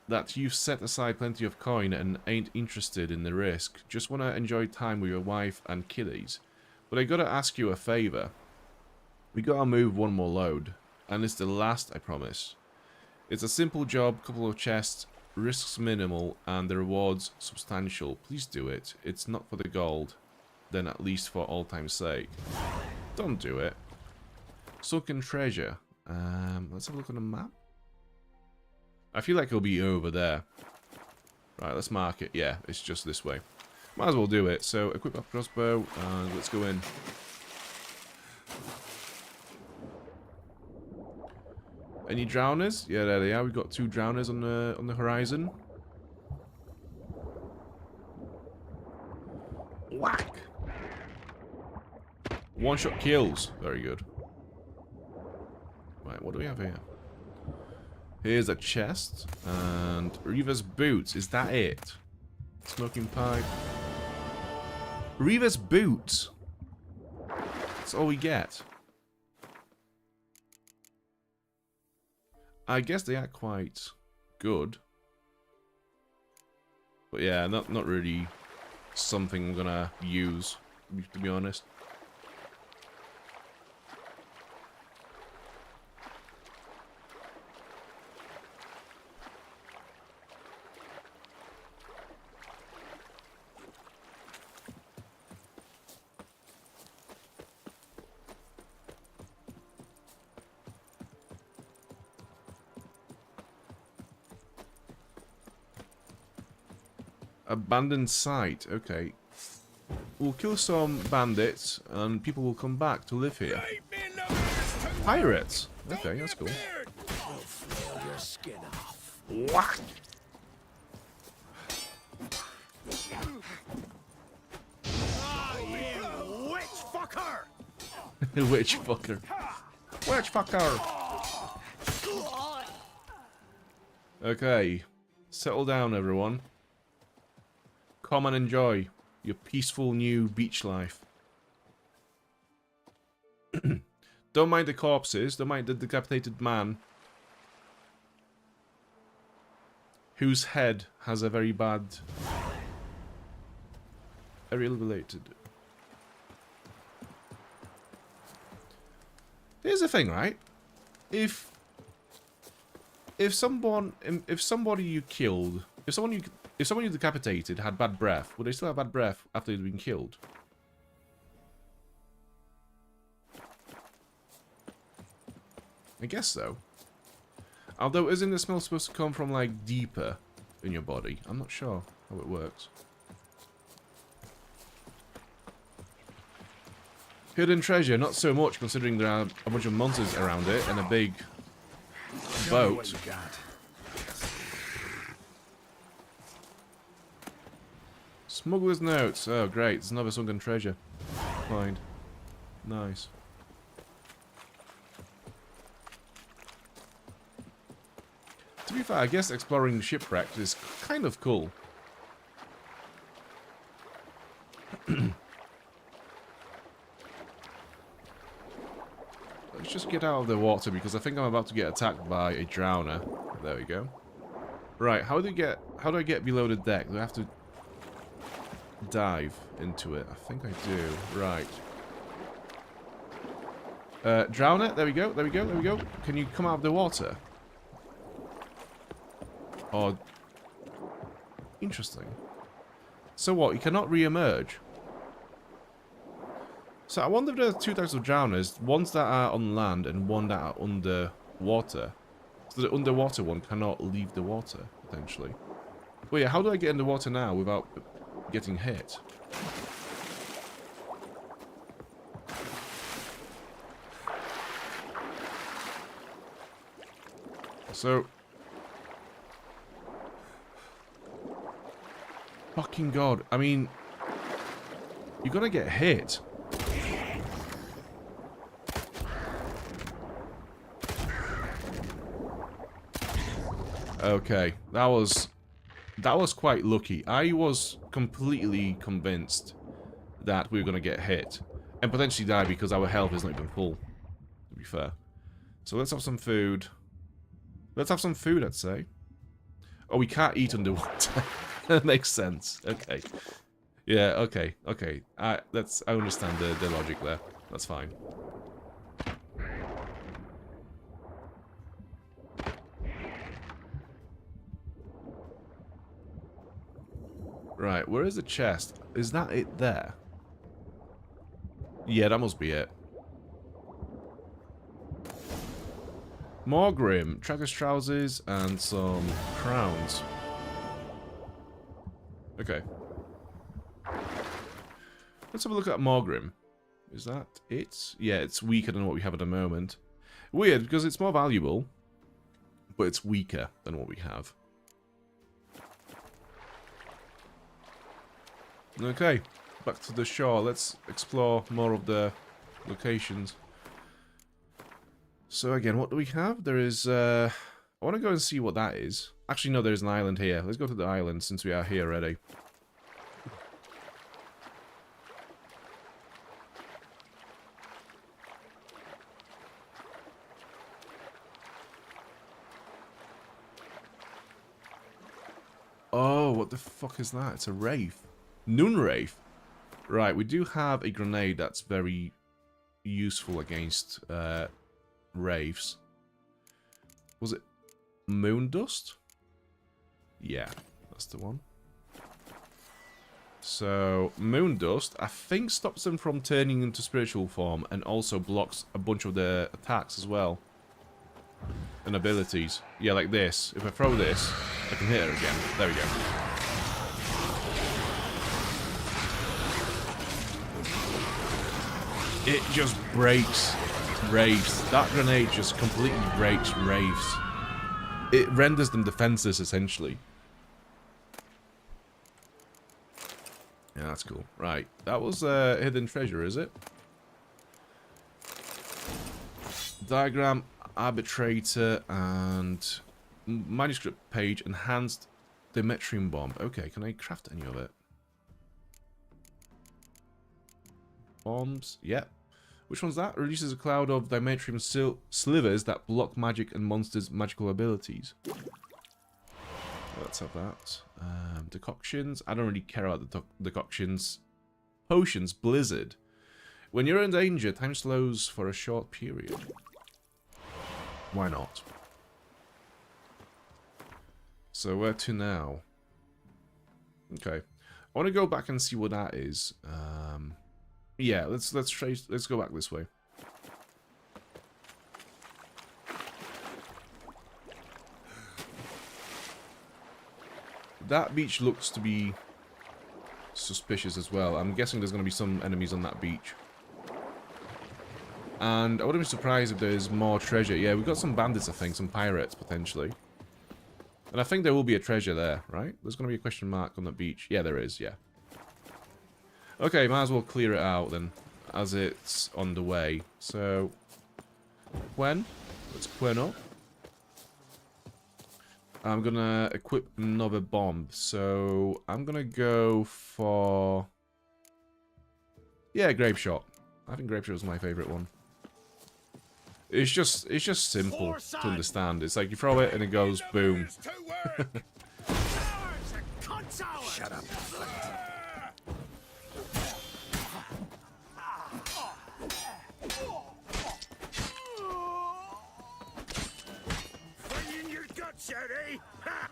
That you've set aside plenty of coin and ain't interested in the risk. Just want to enjoy time with your wife and kiddies. But I gotta ask you a favour. We gotta move one more load. And it's the last, I promise. It's a simple job, couple of chests, risks minimal, and the rewards substantial. Please do it. It's not for the gold. Then at least for all time's sake. Don't do it. Sunken treasure. Let's have a look on the map. I feel like it'll be over there. Right, let's mark it. Yeah, it's just this way. Might as well do it. So, equip our crossbow, and let's go in. Any drowners? Yeah, there they are. We've got 2 drowners on the horizon. Whack! One-shot kills. Very good. Right, what do we have here? Here's a chest. And Riva's boots. Is that it? Smoking pipe. Riva's boots. That's all we get. I guess they are quite good. But yeah, not really something I'm gonna use, to be honest. Abandoned site. Okay. We'll kill some bandits and people will come back to live here. Pirates! Okay, that's cool. Your skin off. What? You witch fucker! Witch fucker. Witch fucker! Okay. Settle down, everyone. Come and enjoy your peaceful new beach life. Don't mind the corpses. Don't mind the decapitated man. Whose head has a very bad... Very related. Here's the thing, right? If if somebody you killed, if someone you decapitated had bad breath, would they still have bad breath after they'd been killed? I guess so. Although, isn't the smell supposed to come from, like, deeper in your body? I'm not sure how it works. Hidden treasure, not so much, considering there are a bunch of monsters around it and a big boat. Smuggler's notes. Oh, great. There's another sunken treasure. Find. Nice. To be fair, I guess exploring the shipwreck is kind of cool. Let's just get out of the water because I think I'm about to get attacked by a drowner. There we go. Right, how do I get below the deck? Do I have to dive into it? I think I do. Right. Drowner, there we go, there we go, there we go. Can you come out of the water? Oh, interesting. So what, you cannot re-emerge? So I wonder if there are two types of drowners, ones that are on land and one that are underwater. So the underwater one cannot leave the water, potentially. Well, yeah, how do I get in the water now without getting hit? So... Fucking God, I mean... You're gonna get hit. Okay, that was quite lucky. I was completely convinced that we were going to get hit and potentially die because our health isn't even full, to be fair. So let's have some food. Let's have some food, I'd say. Oh, we can't eat underwater. That makes sense. Okay. Yeah, okay, okay. I understand the logic there. That's fine. Right, where is the chest? Is that it there? Yeah, that must be it. More Grim, tracker's trousers, and some crowns. Okay. Let's have a look at Morgrim. Is that it? Yeah, it's weaker than what we have at the moment. Weird, because it's more valuable, but it's weaker than what we have. Okay, back to the shore. Let's explore more of the locations. So again, what do we have? There is, I want to go and see what that is. Actually, no, there's an island here. Let's go to the island since we are here already. Oh, what the fuck is that? It's a wraith. Noon wraith. Right, we do have a grenade that's very useful against wraiths. Was it moon dust? Yeah, that's the one. So, moon dust, I think, stops them from turning into spiritual form and also blocks a bunch of their attacks as well. And abilities. Yeah, like this. If I throw this, I can hit her again. There we go. It just breaks wraiths. That grenade just completely breaks wraiths. It renders them defenseless, essentially. Yeah, that's cool. Right, that was hidden treasure, is it? Diagram, arbitrator, and manuscript page, enhanced Demetrium bomb. Okay, can I craft any of it? Bombs, yep. Which one's that? Releases a cloud of Demetrium slivers that block magic and monsters' magical abilities. Let's have that. Decoctions. I don't really care about the decoctions. Potions. Blizzard. When you're in danger, time slows for a short period. Why not? So where to now? Okay, I want to go back and see what that is. Yeah, let's go back this way. That beach looks to be suspicious as well. I'm guessing there's going to be some enemies on that beach. And I wouldn't be surprised if there's more treasure. Yeah, we've got some bandits, I think, some pirates, potentially. And I think there will be a treasure there, right? There's going to be a question mark on the beach. Yeah, there is, yeah. Okay, might as well clear it out then, as it's on the way. So, Quen. Let's Quen up. I'm going to equip another bomb. So, I'm going to go for... Yeah, Grape Shot. I think Grape Shot is my favourite one. It's just simple to understand. It's like you throw it and it goes boom. Shut up. Fighting your guts out, eh? Ha!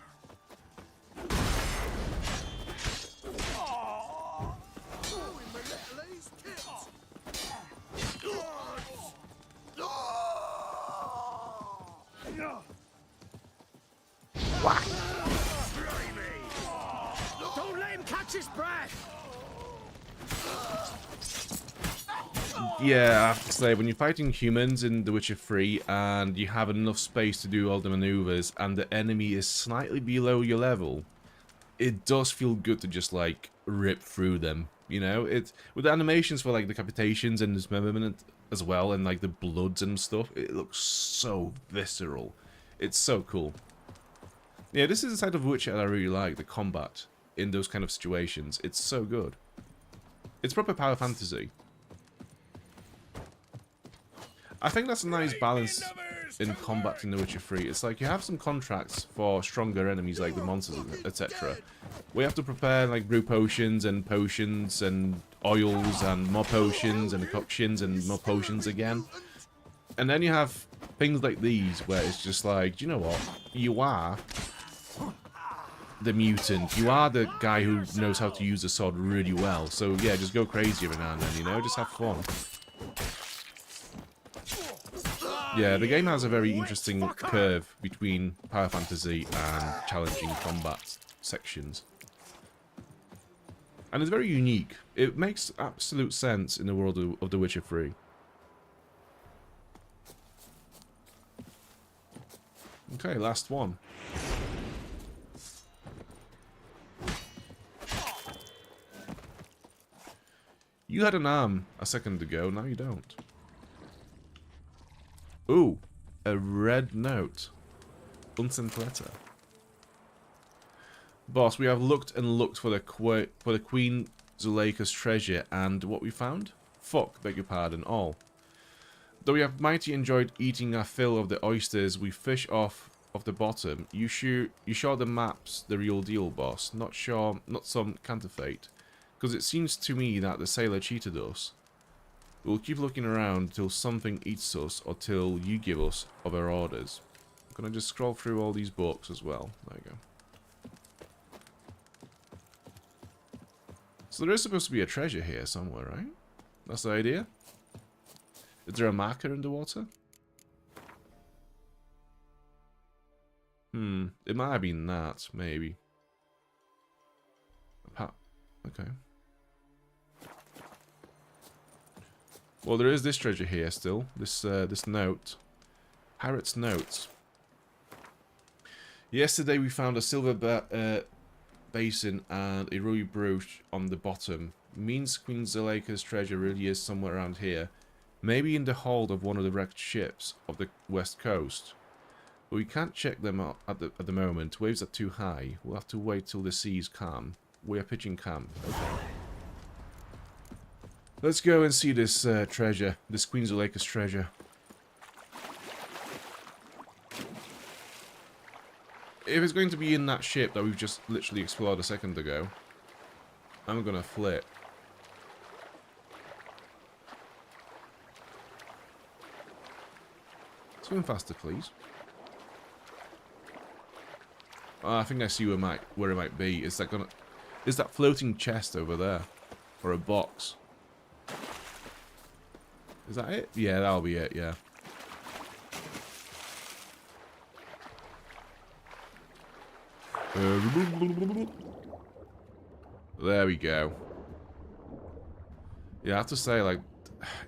Don't let him catch his breath! Yeah, I have to say, when you're fighting humans in The Witcher 3 and you have enough space to do all the maneuvers and the enemy is slightly below your level, it does feel good to just, like, rip through them, you know? It's with the animations for, like, decapitations and dismemberment as well, and, like, the bloods and stuff, it looks so visceral. It's so cool. Yeah, this is the side of Witcher that I really like, the combat in those kind of situations. It's so good. It's proper power fantasy. I think that's a nice balance in combat in The Witcher 3. It's like you have some contracts for stronger enemies like the monsters, etc. We have to prepare like brew potions and oils and more potions and concoctions and more potions again. And then you have things like these where it's just like, do you know what? You are the mutant. You are the guy who knows how to use the sword really well. So yeah, just go crazy every now and then, you know? Just have fun. Yeah, the game has a very interesting curve between power fantasy and challenging combat sections. And it's very unique. It makes absolute sense in the world of The Witcher 3. Okay, last one. You had an arm a second ago, now you don't. Ooh, a red note. Unsent letter. Boss, we have looked and looked for the Queen Zuleika's treasure, and what we found? Fuck, beg your pardon, all. Though we have mighty enjoyed eating our fill of the oysters we fish off of the bottom, you sure the map's the real deal, boss? Not sure, not some counterfeit. Because it seems to me that the sailor cheated us. We'll keep looking around till something eats us or till you give us other orders. I'm going to just scroll through all these books as well. There you go. So there is supposed to be a treasure here somewhere, right? That's the idea? Is there a marker in the water? It might have been that, maybe. Okay. Well, there is this treasure here still. This note. Pirate's notes. Yesterday we found a silver basin and a ruby brooch on the bottom. Means Queen Zuleika's treasure really is somewhere around here. Maybe in the hold of one of the wrecked ships of the west coast. But we can't check them out at the moment. Waves are too high. We'll have to wait till the sea's calm. We are pitching camp. Okay. Let's go and see this treasure. This Queen Zuleika's treasure. If it's going to be in that ship that we've just literally explored a second ago, I'm gonna flip. Swim faster, please. Oh, I think I see where it might be. Is that floating chest over there? Or a box? Is that it? Yeah, that'll be it, yeah. There we go. Yeah, I have to say, like,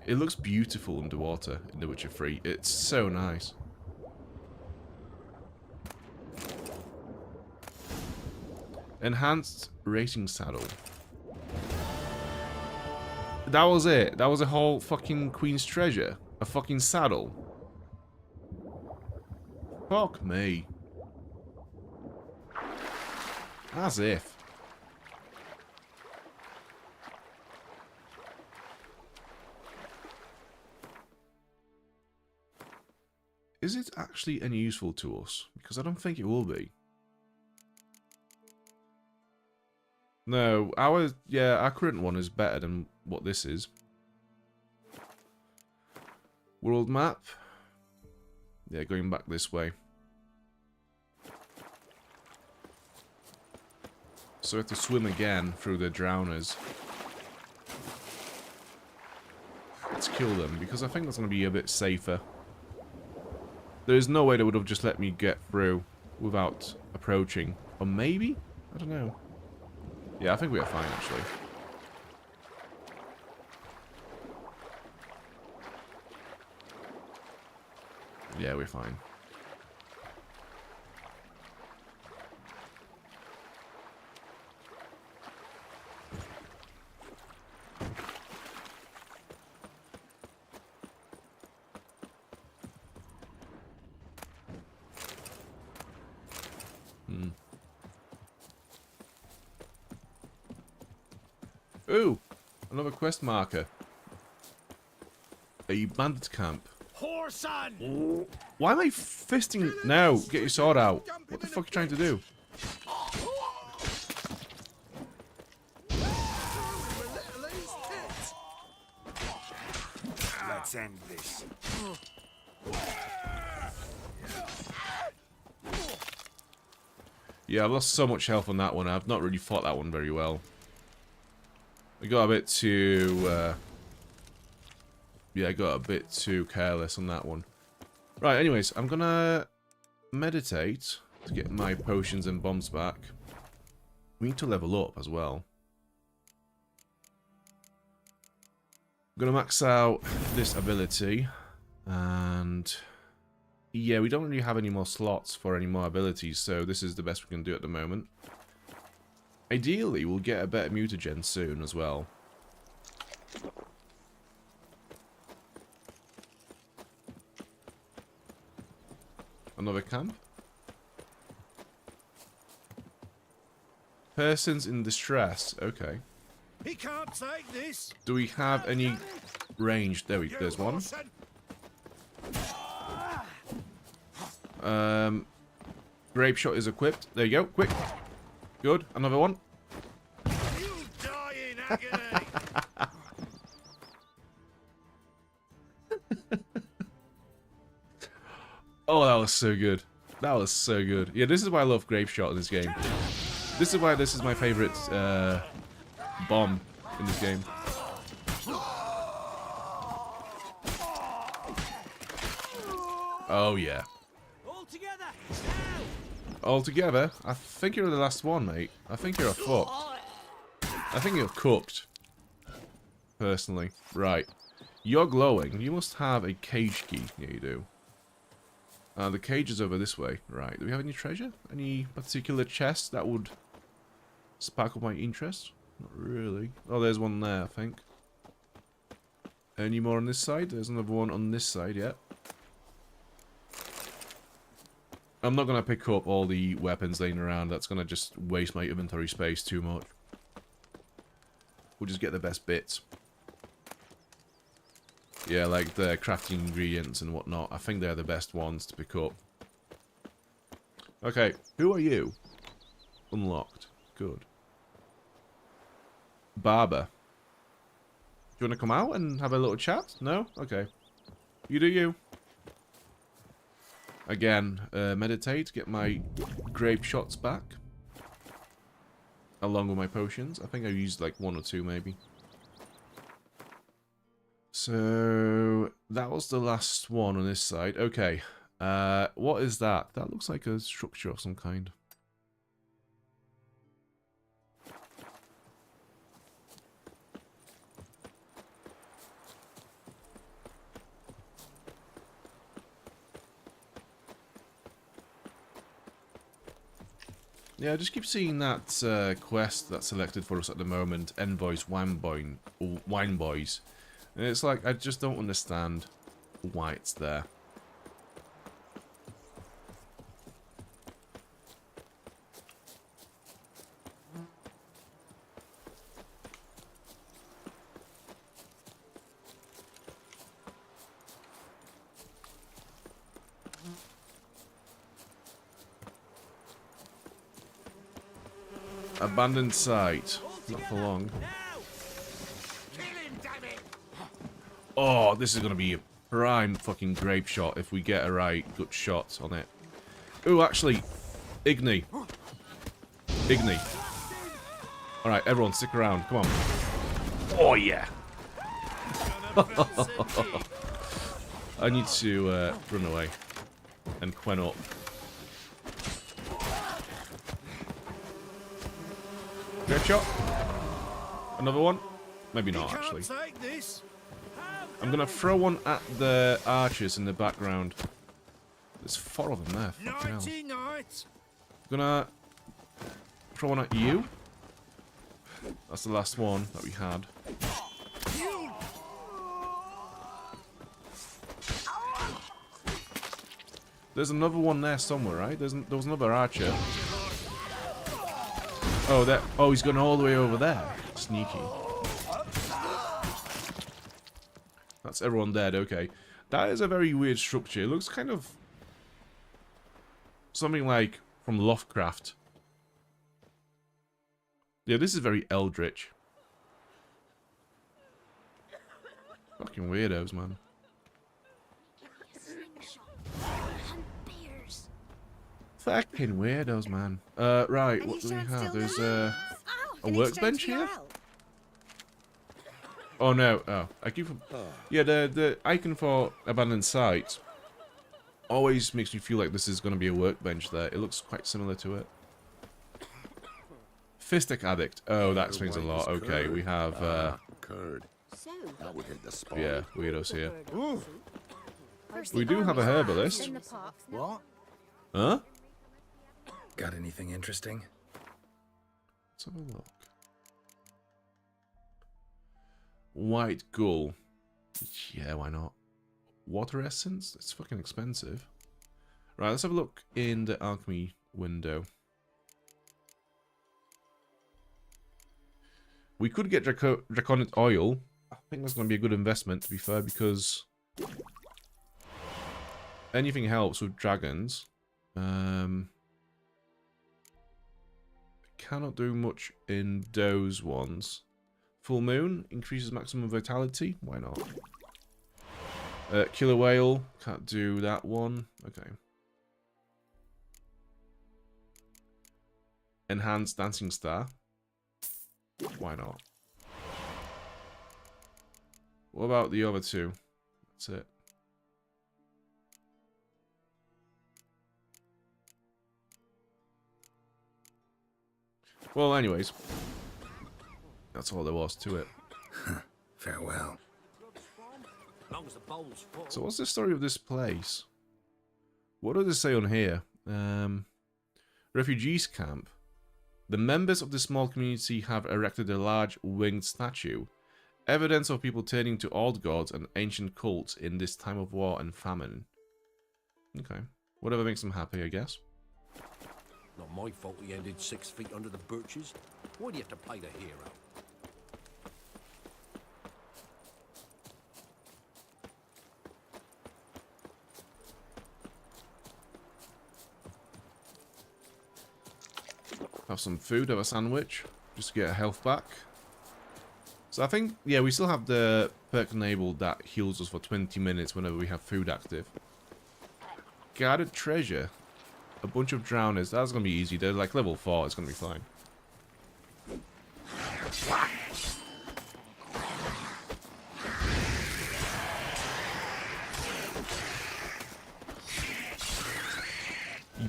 it looks beautiful underwater in The Witcher 3. It's so nice. Enhanced racing saddle. That was it. That was a whole fucking Queen's treasure. A fucking saddle. Fuck me. As if. Is it actually any useful to us? Because I don't think it will be. No, our current one is better than what this is. World map. Yeah, going back this way. So we have to swim again through the drowners. Let's kill them, because I think that's going to be a bit safer. There's no way they would have just let me get through without approaching. Or maybe? I don't know. Yeah, I think we are fine, actually. Yeah, we're fine. Ooh, another quest marker. A bandit camp. Whoreson! Why am I fisting? No, get your sword out. What the fuck are you trying to do? Let's end this. Yeah, I've lost so much health on that one. I've not really fought that one very well. I got a bit too... yeah, I got a bit too careless on that one. Right, anyways, I'm gonna meditate to get my potions and bombs back. We need to level up as well. I'm gonna max out this ability. And... yeah, we don't really have any more slots for any more abilities, so this is the best we can do at the moment. Ideally, we'll get a better mutagen soon as well. Another camp? Persons in distress. Okay. He can't take this. Do we have any range? There's one. Grape shot is equipped. There you go. Quick. Good. Another one. You die in agony. Oh, that was so good. That was so good. Yeah, this is why I love grape shot in this game. This is why this is my favorite bomb in this game. Oh yeah. All together? I think you're the last one, mate. I think you're a fucked. I think you're cooked. Personally. Right. You're glowing. You must have a cage key. Yeah, you do. The cage is over this way. Right. Do we have any treasure? Any particular chest that would sparkle my interest? Not really. Oh, there's one there, I think. Any more on this side? There's another one on this side, yeah. I'm not going to pick up all the weapons laying around. That's going to just waste my inventory space too much. We'll just get the best bits. Yeah, like the crafting ingredients and whatnot. I think they're the best ones to pick up. Okay, who are you? Unlocked. Good. Barber. Do you want to come out and have a little chat? No? Okay. You do you. again, meditate, get my grape shots back. Along with my potions. I think I used like 1 or 2 maybe. So that was the last one on this side. Okay. What is that? That looks like a structure of some kind. Yeah, I just keep seeing that quest that's selected for us at the moment, Envoys Wine Boys. And it's like, I just don't understand why it's there. Abandoned site. Not for long. Oh, this is gonna be a prime fucking grape shot if we get a right good shot on it. Ooh, actually, Igni. Alright, everyone, stick around. Come on. Oh, yeah. I need to run away and quen up. Grape shot. Another one. Maybe not, actually. I'm gonna throw one at the archers in the background. There's 4 of them there. Fucking hell. Gonna throw one at you. That's the last one that we had. There's another one there somewhere, right? There was another archer. Oh, that. Oh, he's gone all the way over there. Sneaky. That's everyone dead. Okay, that is a very weird structure. It looks kind of something like from Lovecraft. Yeah, this is very eldritch. Fucking weirdos, man. Fucking weirdos, man. Right, what do we have? There's a workbench here? Oh no, oh. I keep... Yeah, the icon for abandoned site always makes me feel like this is going to be a workbench there. It looks quite similar to it. Fistic Addict. Oh, that explains a lot. Okay, we have... Curd. That would hit the spot. Yeah, weirdos here. We do have a herbalist. What? Huh? Got anything interesting? Let's have a look. White Gull. Yeah, why not? Water Essence? It's fucking expensive. Right, let's have a look in the alchemy window. We could get Draconic Oil. I think that's going to be a good investment, to be fair, because anything helps with dragons. Cannot do much in those ones. Full Moon increases maximum vitality. Why not? Killer Whale. Can't do that one. Okay. Enhanced Dancing Star. Why not? What about the other two? That's it. Well, anyways. That's all there was to it. Farewell. So what's the story of this place? What does it say on here? Refugees camp. The members of the small community have erected a large winged statue. Evidence of people turning to old gods and ancient cults in this time of war and famine. Okay. Whatever makes them happy, I guess. Not my fault he ended 6 feet under the birches. Why do you have to play the hero? Have some food, have a sandwich, just to get our health back. So I think, yeah, we still have the perk enabled that heals us for 20 minutes whenever we have food active. Guarded treasure. A bunch of drowners. That's gonna be easy. They're like level 4. It's gonna be fine.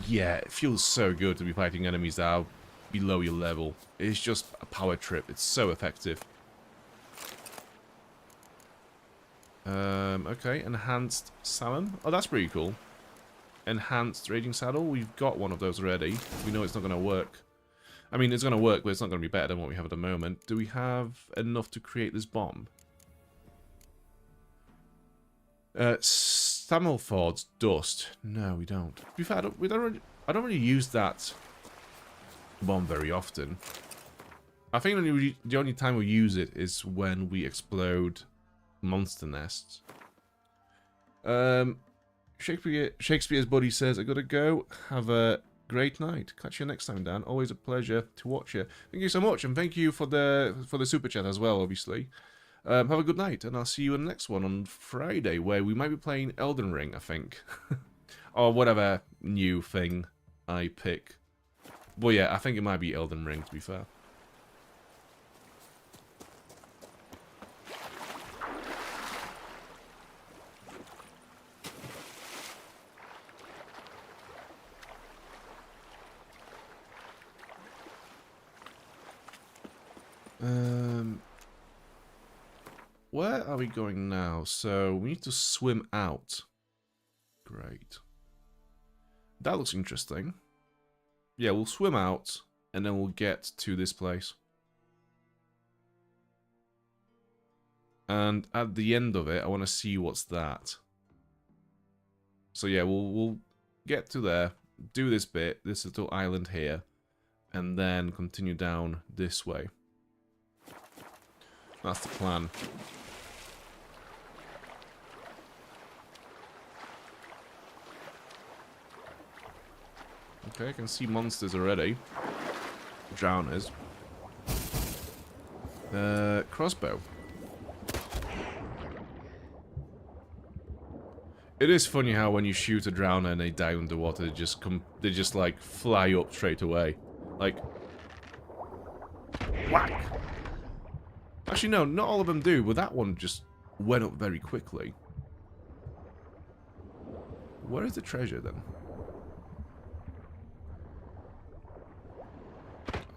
Yeah, it feels so good to be fighting enemies that are below your level. It's just a power trip. It's so effective. Okay, enhanced salmon. Oh, that's pretty cool. Enhanced raging saddle. We've got one of those already. We know it's not going to work. I mean, it's going to work, but it's not going to be better than what we have at the moment. Do we have enough to create this bomb? Stammelford's dust. No, we don't. To be fair, I don't really use that bomb very often. I think the only time we use it is when we explode monster nests. Shakespeare's buddy says, I gotta go. Have a great night. Catch you next time, Dan. Always a pleasure to watch you. Thank you so much, and thank you for the super chat as well, obviously. Have a good night, and I'll see you in the next one on Friday, where we might be playing Elden Ring, I think. Or whatever new thing I pick. But yeah, I think it might be Elden Ring, to be fair. Where are we going now? So, we need to swim out. Great. That looks interesting. Yeah, we'll swim out, and then we'll get to this place. And at the end of it, I want to see what's that. So yeah, we'll get to there, do this bit, this little island here, and then continue down this way. That's the plan. Okay, I can see monsters already. Drowners. Crossbow. It is funny how when you shoot a drowner and they die underwater, they just like fly up straight away. Like, whack! Actually, no, not all of them do, but that one just went up very quickly. Where is the treasure then?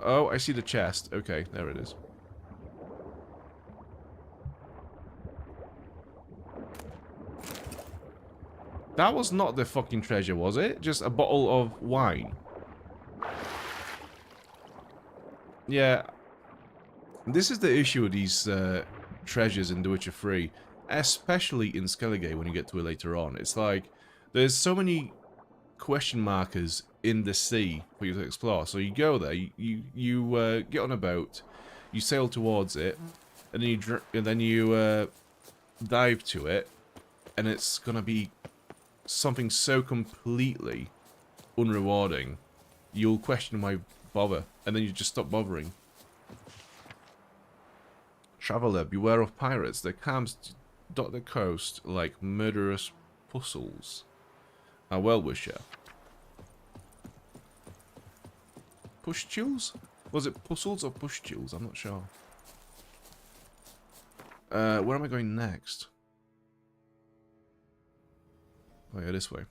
Oh, I see the chest. Okay, there it is. That was not the fucking treasure, was it? Just a bottle of wine. Yeah. This is the issue with these treasures in The Witcher 3. Especially in Skellige when you get to it later on. It's like, there's so many question markers in the sea for you to explore. So you go there, you get on a boat, you sail towards it, and then you dive to it, and it's gonna be something so completely unrewarding, you'll question why bother, and then you just stop bothering. Traveller, beware of pirates. Their camps dot the coast like murderous puzzles. A well-wisher. Pustules? Was it puzzles or pustules? I'm not sure. Where am I going next? Oh yeah, this way.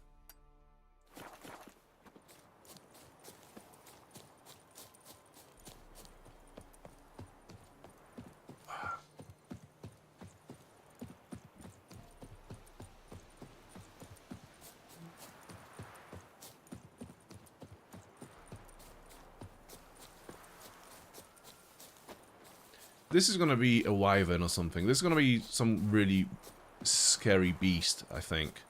This is gonna be a wyvern or something. This is gonna be some really scary beast, I think.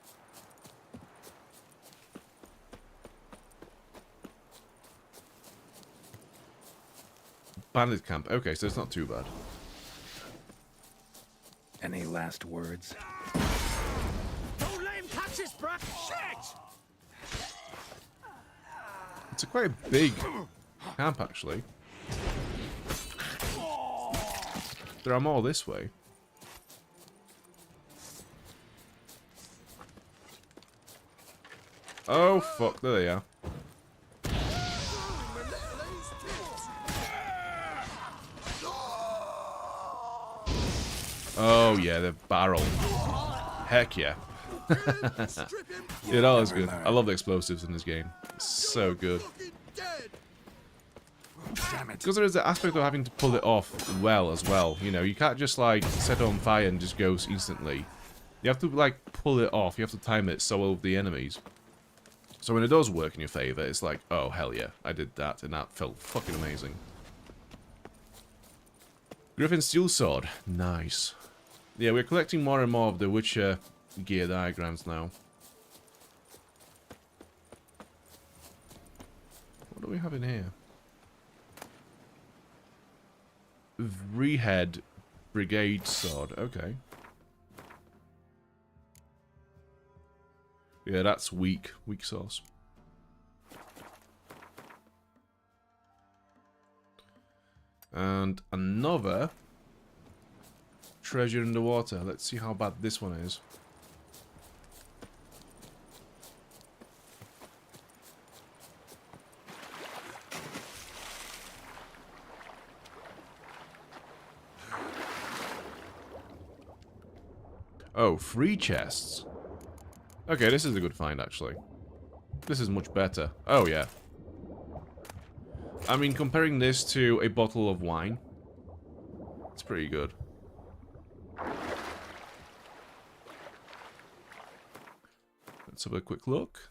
Bandit camp. Okay, so it's not too bad. Any last words? Don't let him catch his breath! Shit! It's a quite a big camp, actually. There are more this way. Oh, fuck. There they are. Oh, yeah, they're barrel. Heck yeah. Yeah, that was good. I love the explosives in this game. It's so good. Because there is the aspect of having to pull it off well as well. You know, you can't just like set it on fire and just goes instantly. You have to like pull it off. You have to time it so well with the enemies. So when it does work in your favor, it's like, oh hell yeah, I did that and that felt fucking amazing. Griffin Steel Sword. Nice. Yeah, we're collecting more and more of the Witcher gear diagrams now. What do we have in here? Rehead Brigade Sword. Okay. Yeah, that's weak. Weak sauce. And another treasure in the water. Let's see how bad this one is. Oh, 3 chests. Okay, this is a good find, actually. This is much better. Oh, yeah. I mean, comparing this to a bottle of wine, it's pretty good. Let's have a quick look.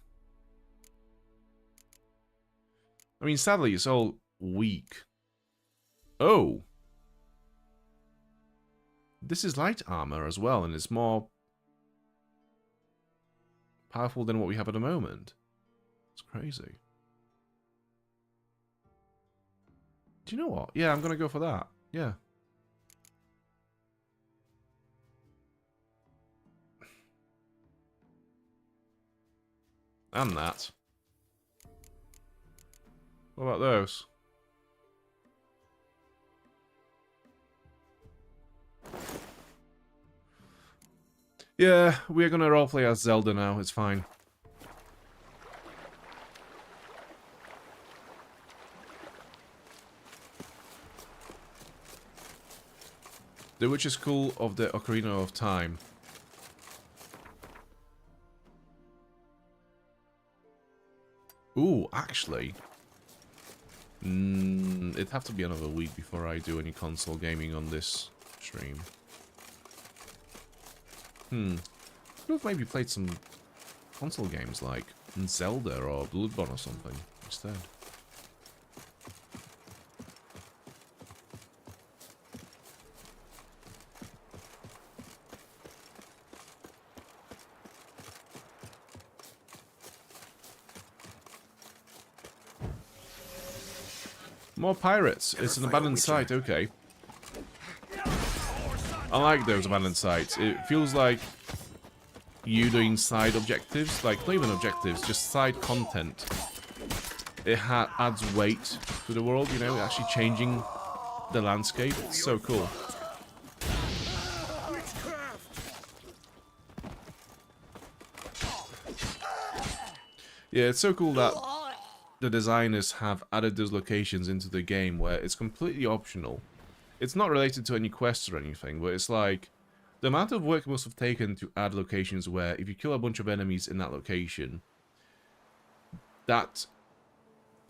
I mean, sadly, it's all weak. Oh! This is light armor as well, and it's more powerful than what we have at the moment. It's crazy. Do you know what? Yeah, I'm gonna go for that. Yeah. And that. What about those? Yeah, we're gonna roleplay as Zelda now, it's fine. The Witcher School of the Ocarina of Time. Ooh, actually. It'd have to be another week before I do any console gaming on this stream. Could have maybe played some console games like Zelda or Bloodborne or something instead. More pirates. It's an abandoned site, okay. I like those abandoned sites. It feels like you doing side objectives, like not even objectives, just side content. It adds weight to the world, you know, actually changing the landscape. It's so cool. Yeah, it's so cool that the designers have added those locations into the game where it's completely optional. It's not related to any quests or anything, but it's like the amount of work it must have taken to add locations where if you kill a bunch of enemies in that location, that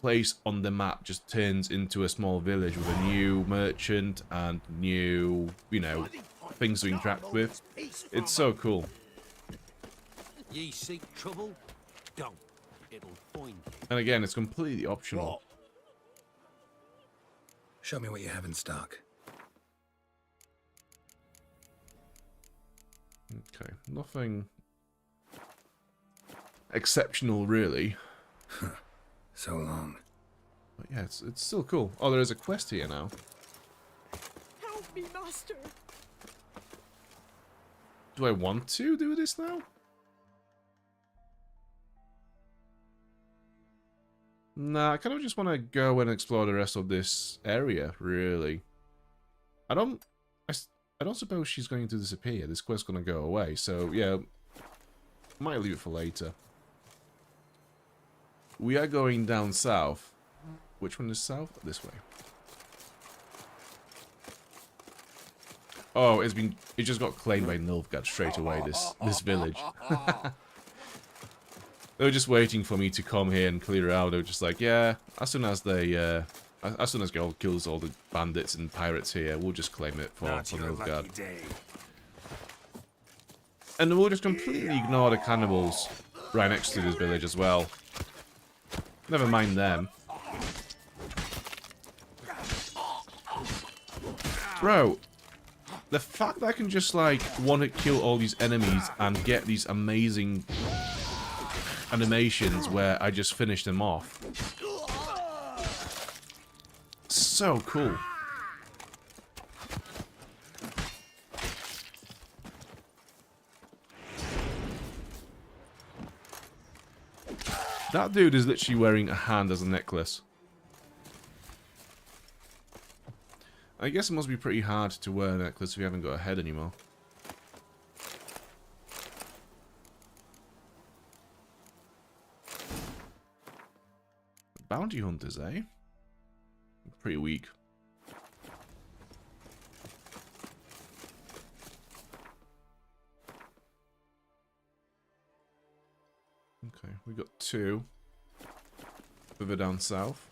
place on the map just turns into a small village with a new merchant and new, you know, things to interact with. It's so cool. Ye seek trouble? Don't. It'll find you. And again, it's completely optional. Show me what you have in stock. Okay, nothing exceptional, really. So long. But yeah, it's still cool. Oh, there is a quest here now. Help me, master. Do I want to do this now? Nah, I kind of just want to go and explore the rest of this area, really. I don't suppose she's going to disappear. This quest's going to go away, so yeah, might leave it for later. we are going down south. Which one is south? This way. Oh, it just got claimed by Nilfgaard straight away, this village. They were just waiting for me to come here and clear it out. They were just like, yeah, as soon as Geralt kills all the bandits and pirates here, we'll just claim it for Nilfgaard. And we'll just completely ignore the cannibals right next to this village as well. Never mind them. Bro, the fact that I can just like one-hit kill all these enemies and get these amazing animations where I just finish them off. So cool. That dude is literally wearing a hand as a necklace. I guess it must be pretty hard to wear a necklace if you haven't got a head anymore. Bounty hunters, eh? Pretty weak. Okay, we got 2 further down south.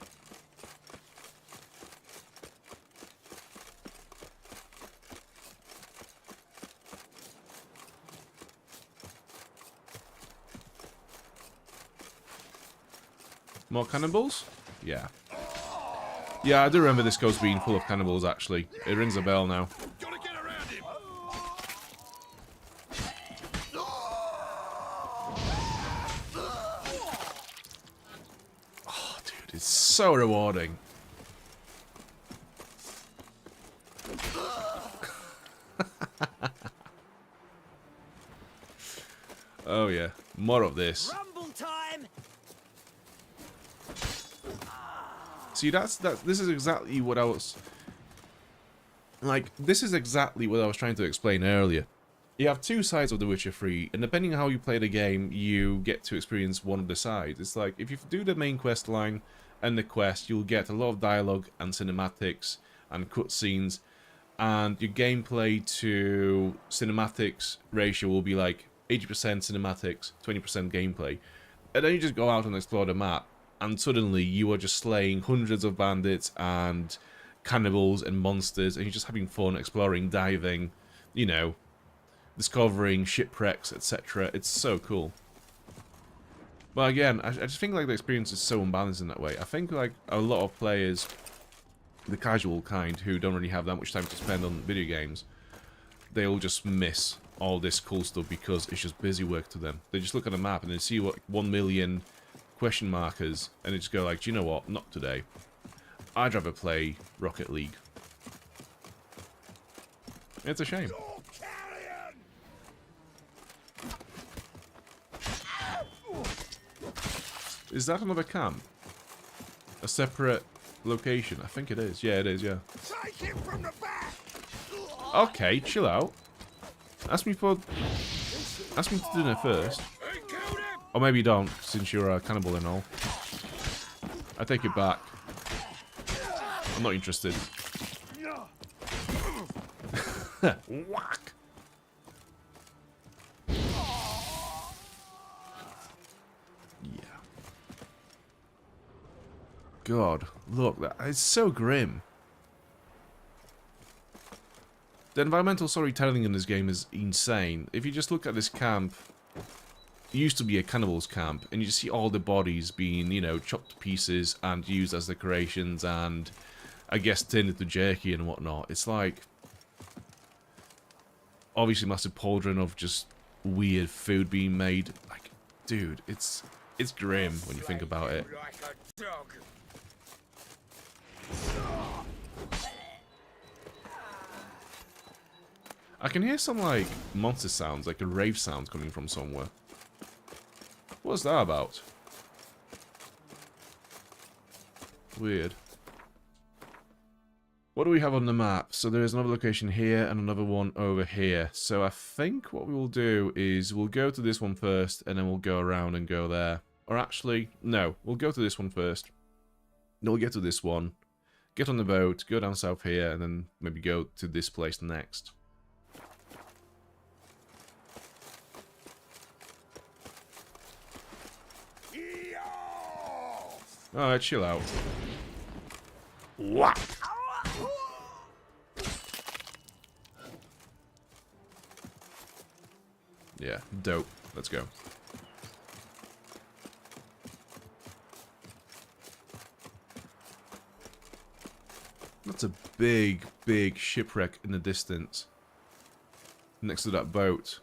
More cannibals? Yeah. Yeah, I do remember this coast being full of cannibals, actually. It rings a bell now. Oh, dude, it's so rewarding. Oh, yeah. More of this. See, this is exactly what I was... Like, this is exactly what I was trying to explain earlier. You have 2 sides of The Witcher 3, and depending on how you play the game, you get to experience one of the sides. It's like, if you do the main quest line and the quest, you'll get a lot of dialogue and cinematics and cutscenes, and your gameplay to cinematics ratio will be like 80% cinematics, 20% gameplay. And then you just go out and explore the map, and suddenly you are just slaying hundreds of bandits and cannibals and monsters, and you're just having fun exploring, diving, you know, discovering shipwrecks, etc. It's so cool. But again, I just think like the experience is so unbalanced in that way. I think like a lot of players, the casual kind, who don't really have that much time to spend on video games, they'll just miss all this cool stuff because it's just busy work to them. They just look at a map and they see what 1 million question markers, and they just go like, do you know what? Not today. I'd rather play Rocket League. It's a shame. Is that another camp? A separate location? I think it is. Yeah, it is, yeah. Okay, chill out. Ask me to dinner first. Or maybe you don't, since you're a cannibal and all. I take it back. I'm not interested. Whack! Yeah. God, look, that is so grim. The environmental storytelling in this game is insane. If you just look at this camp, it used to be a cannibal's camp, and you just see all the bodies being, you know, chopped to pieces and used as decorations and, I guess, turned into jerky and whatnot. It's like, obviously massive pauldron of just weird food being made. Like, dude, it's grim when you think about it. I can hear some, like, monster sounds, like a rave sound coming from somewhere. What's that about? Weird. What do we have on the map? So there's another location here and another one over here. So I think what we will do is we'll go to this one first and then we'll go around and go there. Or actually, no. We'll go to this one first. No, we'll get to this one. Get on the boat, go down south here, and then maybe go to this place next. Alright, chill out. What? Yeah, dope. Let's go. That's a big, big shipwreck in the distance. Next to that boat.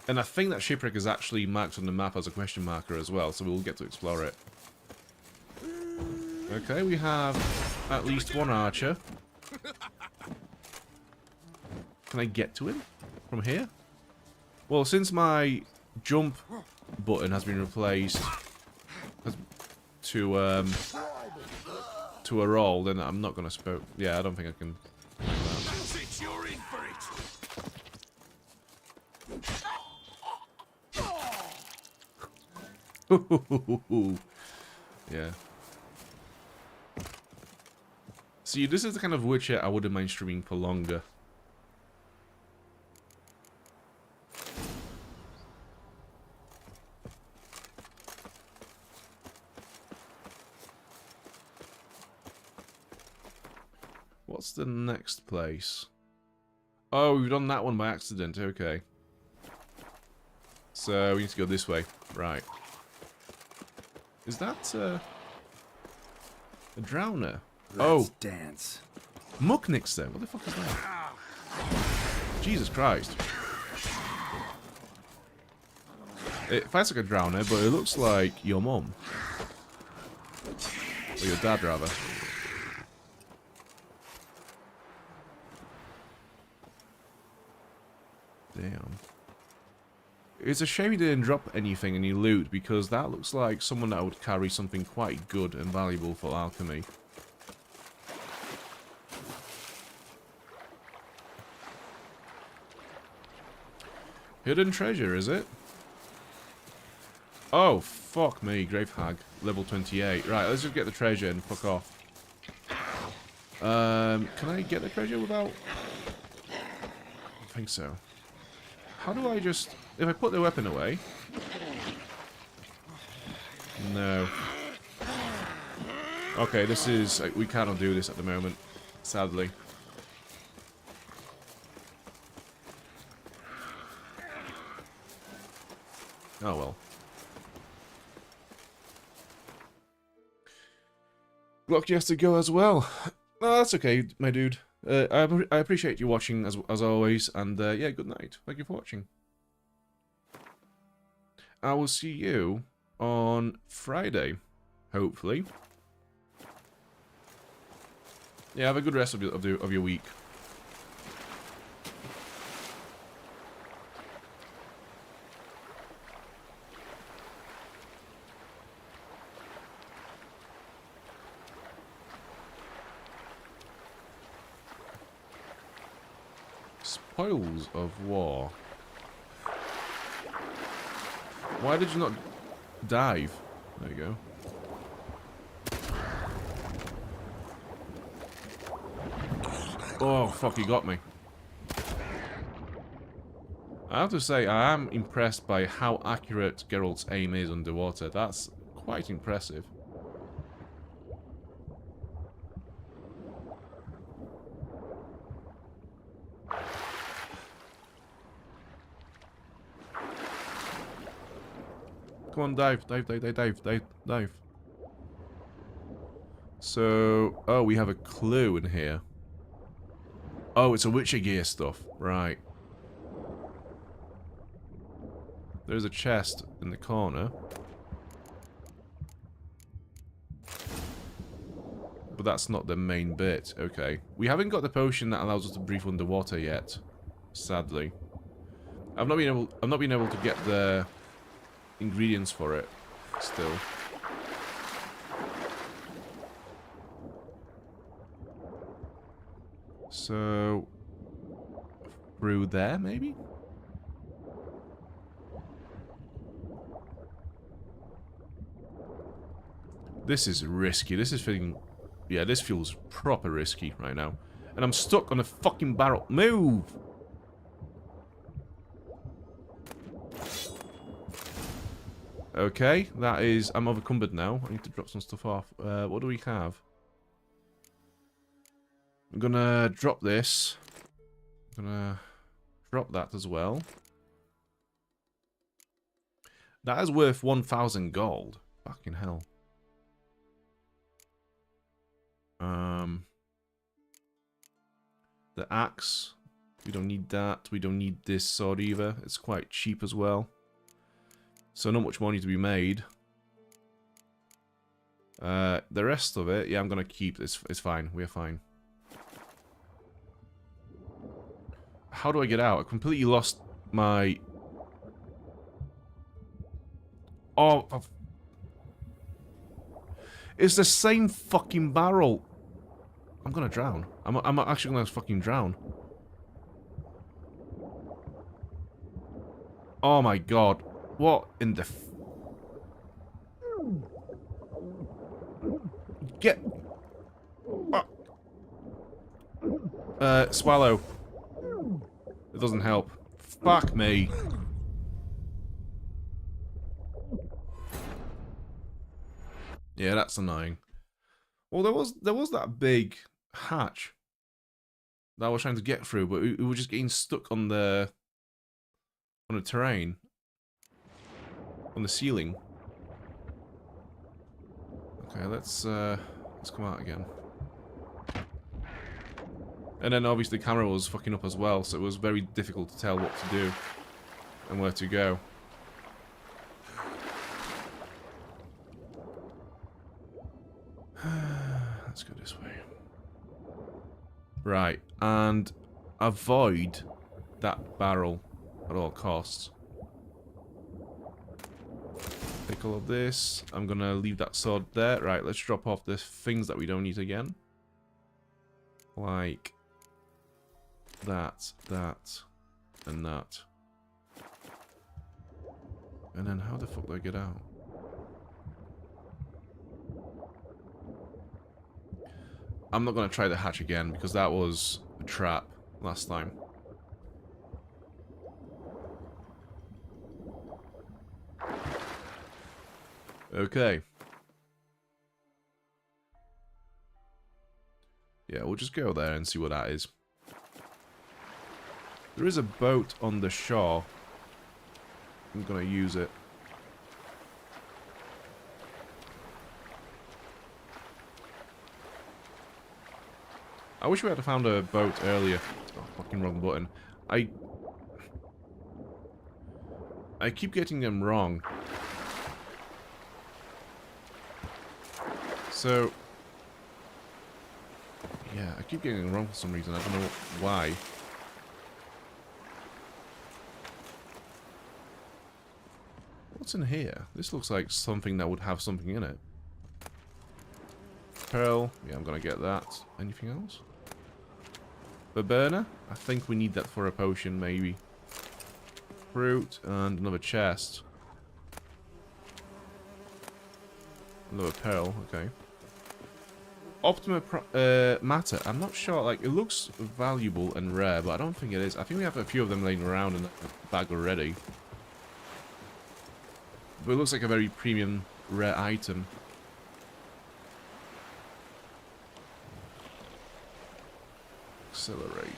And I think that shipwreck is actually marked on the map as a question marker as well, so we'll get to explore it. Okay, we have at least one archer. Can I get to him from here? Well, since my jump button has been replaced to a roll, then I'm not going to yeah, I don't think I can. You're in for it. Yeah. See, this is the kind of Witcher I wouldn't mind streaming for longer. What's the next place? Oh, we've done that one by accident. Okay. So we need to go this way. Right. Is that a drowner? Let's dance. Mucknicks then. What the fuck is that? Jesus Christ. It fights like a drowner, but it looks like your mum. Or your dad, rather. Damn. It's a shame he didn't drop anything, any loot, because that looks like someone that would carry something quite good and valuable for alchemy. Hidden treasure, is it? Oh, fuck me, Grave Hag. Level 28. Right, let's just get the treasure and fuck off. Can I get the treasure without... I think so. How do I just... If I put the weapon away... No. Okay, this is... We cannot do this at the moment. Sadly. Oh well. Glocky has to go as well. No, that's okay, my dude. I appreciate you watching as always, and yeah, good night. Thank you for watching. I will see you on Friday, hopefully. Yeah, have a good rest of your week. Spoils of war. Why did you not dive? There you go. Oh, fuck, he got me. I have to say, I am impressed by how accurate Geralt's aim is underwater. That's quite impressive. Come on, dive. So, oh, we have a clue in here. Oh, it's a Witcher gear stuff. Right. There's a chest in the corner. But that's not the main bit. Okay. We haven't got the potion that allows us to breathe underwater yet. Sadly. I've not been able to get the ingredients for it still. So through there maybe? This is risky. This is feeling... Yeah, this feels proper risky right now. And I'm stuck on a fucking barrel. Move! Okay, that is... I'm overcumbered now. I need to drop some stuff off. What do we have? I'm gonna drop this. I'm gonna drop that as well. That is worth 1,000 gold. Fucking hell. The axe. We don't need that. We don't need this sword either. It's quite cheap as well. So not much money to be made. The rest of it, yeah, I'm gonna keep this. It's fine. We're fine. How do I get out? I completely lost my... Oh, it's the same fucking barrel. I'm gonna drown. I'm actually gonna fucking drown. Oh my god. What in the... Get... Swallow. It doesn't help. Fuck me. Yeah, that's annoying. Well, there was that big hatch that I was trying to get through, but we were just getting stuck on the terrain, on the ceiling. Okay, let's come out again. And then obviously the camera was fucking up as well, so it was very difficult to tell what to do and where to go. Let's go this way. Right, and avoid that barrel at all costs. Take all of this. I'm gonna leave that sword there. Right, let's drop off the things that we don't need again. Like that, and that. And then how the fuck do I get out? I'm not going to try the hatch again, because that was a trap last time. Okay. Yeah, we'll just go there and see what that is. There is a boat on the shore. I'm going to use it. I wish we had found a boat earlier. Oh, fucking wrong button. I keep getting them wrong. So... yeah, I keep getting them wrong for some reason. I don't know why. What's in here? This looks like something that would have something in it. Pearl. Yeah, I'm gonna get that. Anything else? The burner? I think we need that for a potion, maybe. Fruit and another chest. Another pearl, okay. Optima matter. I'm not sure, like, it looks valuable and rare, but I don't think it is. I think we have a few of them laying around in the bag already. But it looks like a very premium, rare item. Accelerate.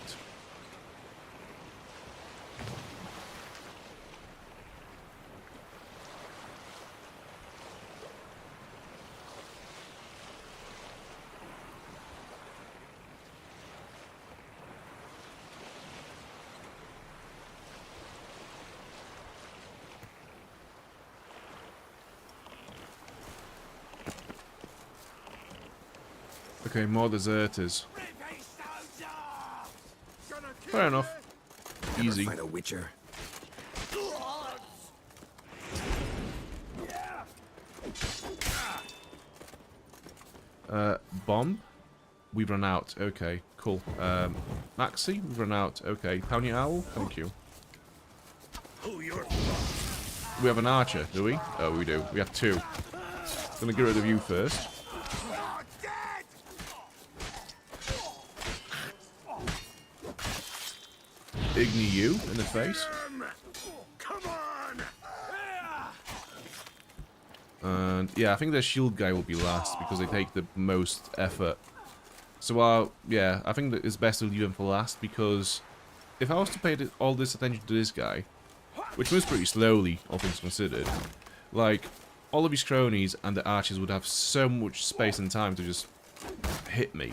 Okay, more deserters. Fair enough. Easy. Fight a witcher. Bomb? We've run out. Okay, cool. Maxi? We've run out. Okay. Towny Owl? Thank you. We have an archer, do we? Oh, we do. We have two. Gonna get rid of you first. Igni you in the face. And yeah, I think their shield guy will be last because they take the most effort. So yeah, I think that it's best to leave him for last because if I was to pay all this attention to this guy, which moves pretty slowly, all things considered, like, all of his cronies and the archers would have so much space and time to just hit me.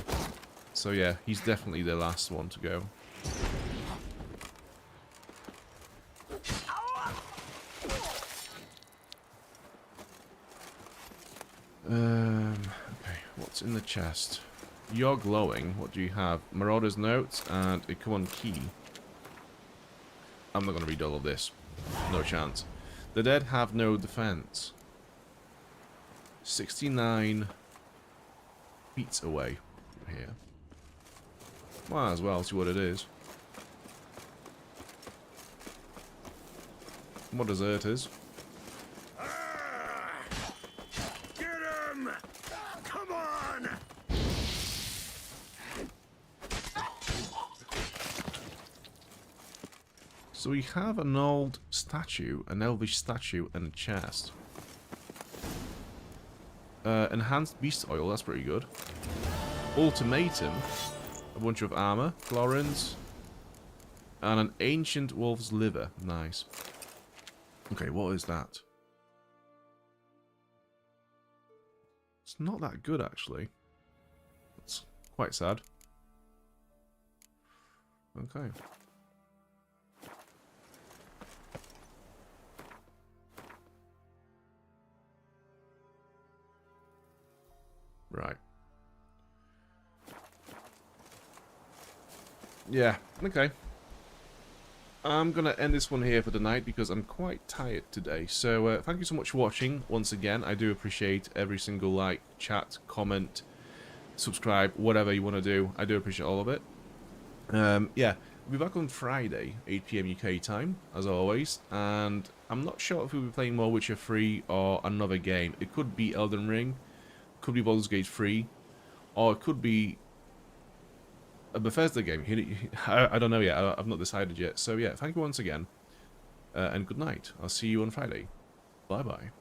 So yeah, he's definitely the last one to go. Okay, what's in the chest? You're glowing. What do you have? Marauder's Notes and a common key. I'm not going to read all of this. No chance. The dead have no defense. 69 feet away from here. Might as well see what it is. More deserters. Get him! Come on! So we have an old statue, an elvish statue, and a chest. Enhanced beast oil, that's pretty good. Ultimatum, a bunch of armor, florins, and an ancient wolf's liver. Nice. Okay, what is that? It's not that good, actually. It's quite sad. Okay. Right. Yeah, okay. I'm going to end this one here for the night because I'm quite tired today. So thank you so much for watching once again. I do appreciate every single like, chat, comment, subscribe, whatever you want to do. I do appreciate all of it. Yeah, we'll be back on Friday, 8 PM UK time, as always. And I'm not sure if we'll be playing more Witcher 3 or another game. It could be Elden Ring. Could be Baldur's Gate 3, or it could be a Bethesda game. I don't know yet. I've not decided yet. So yeah, thank you once again, and good night. I'll see you on Friday. Bye bye.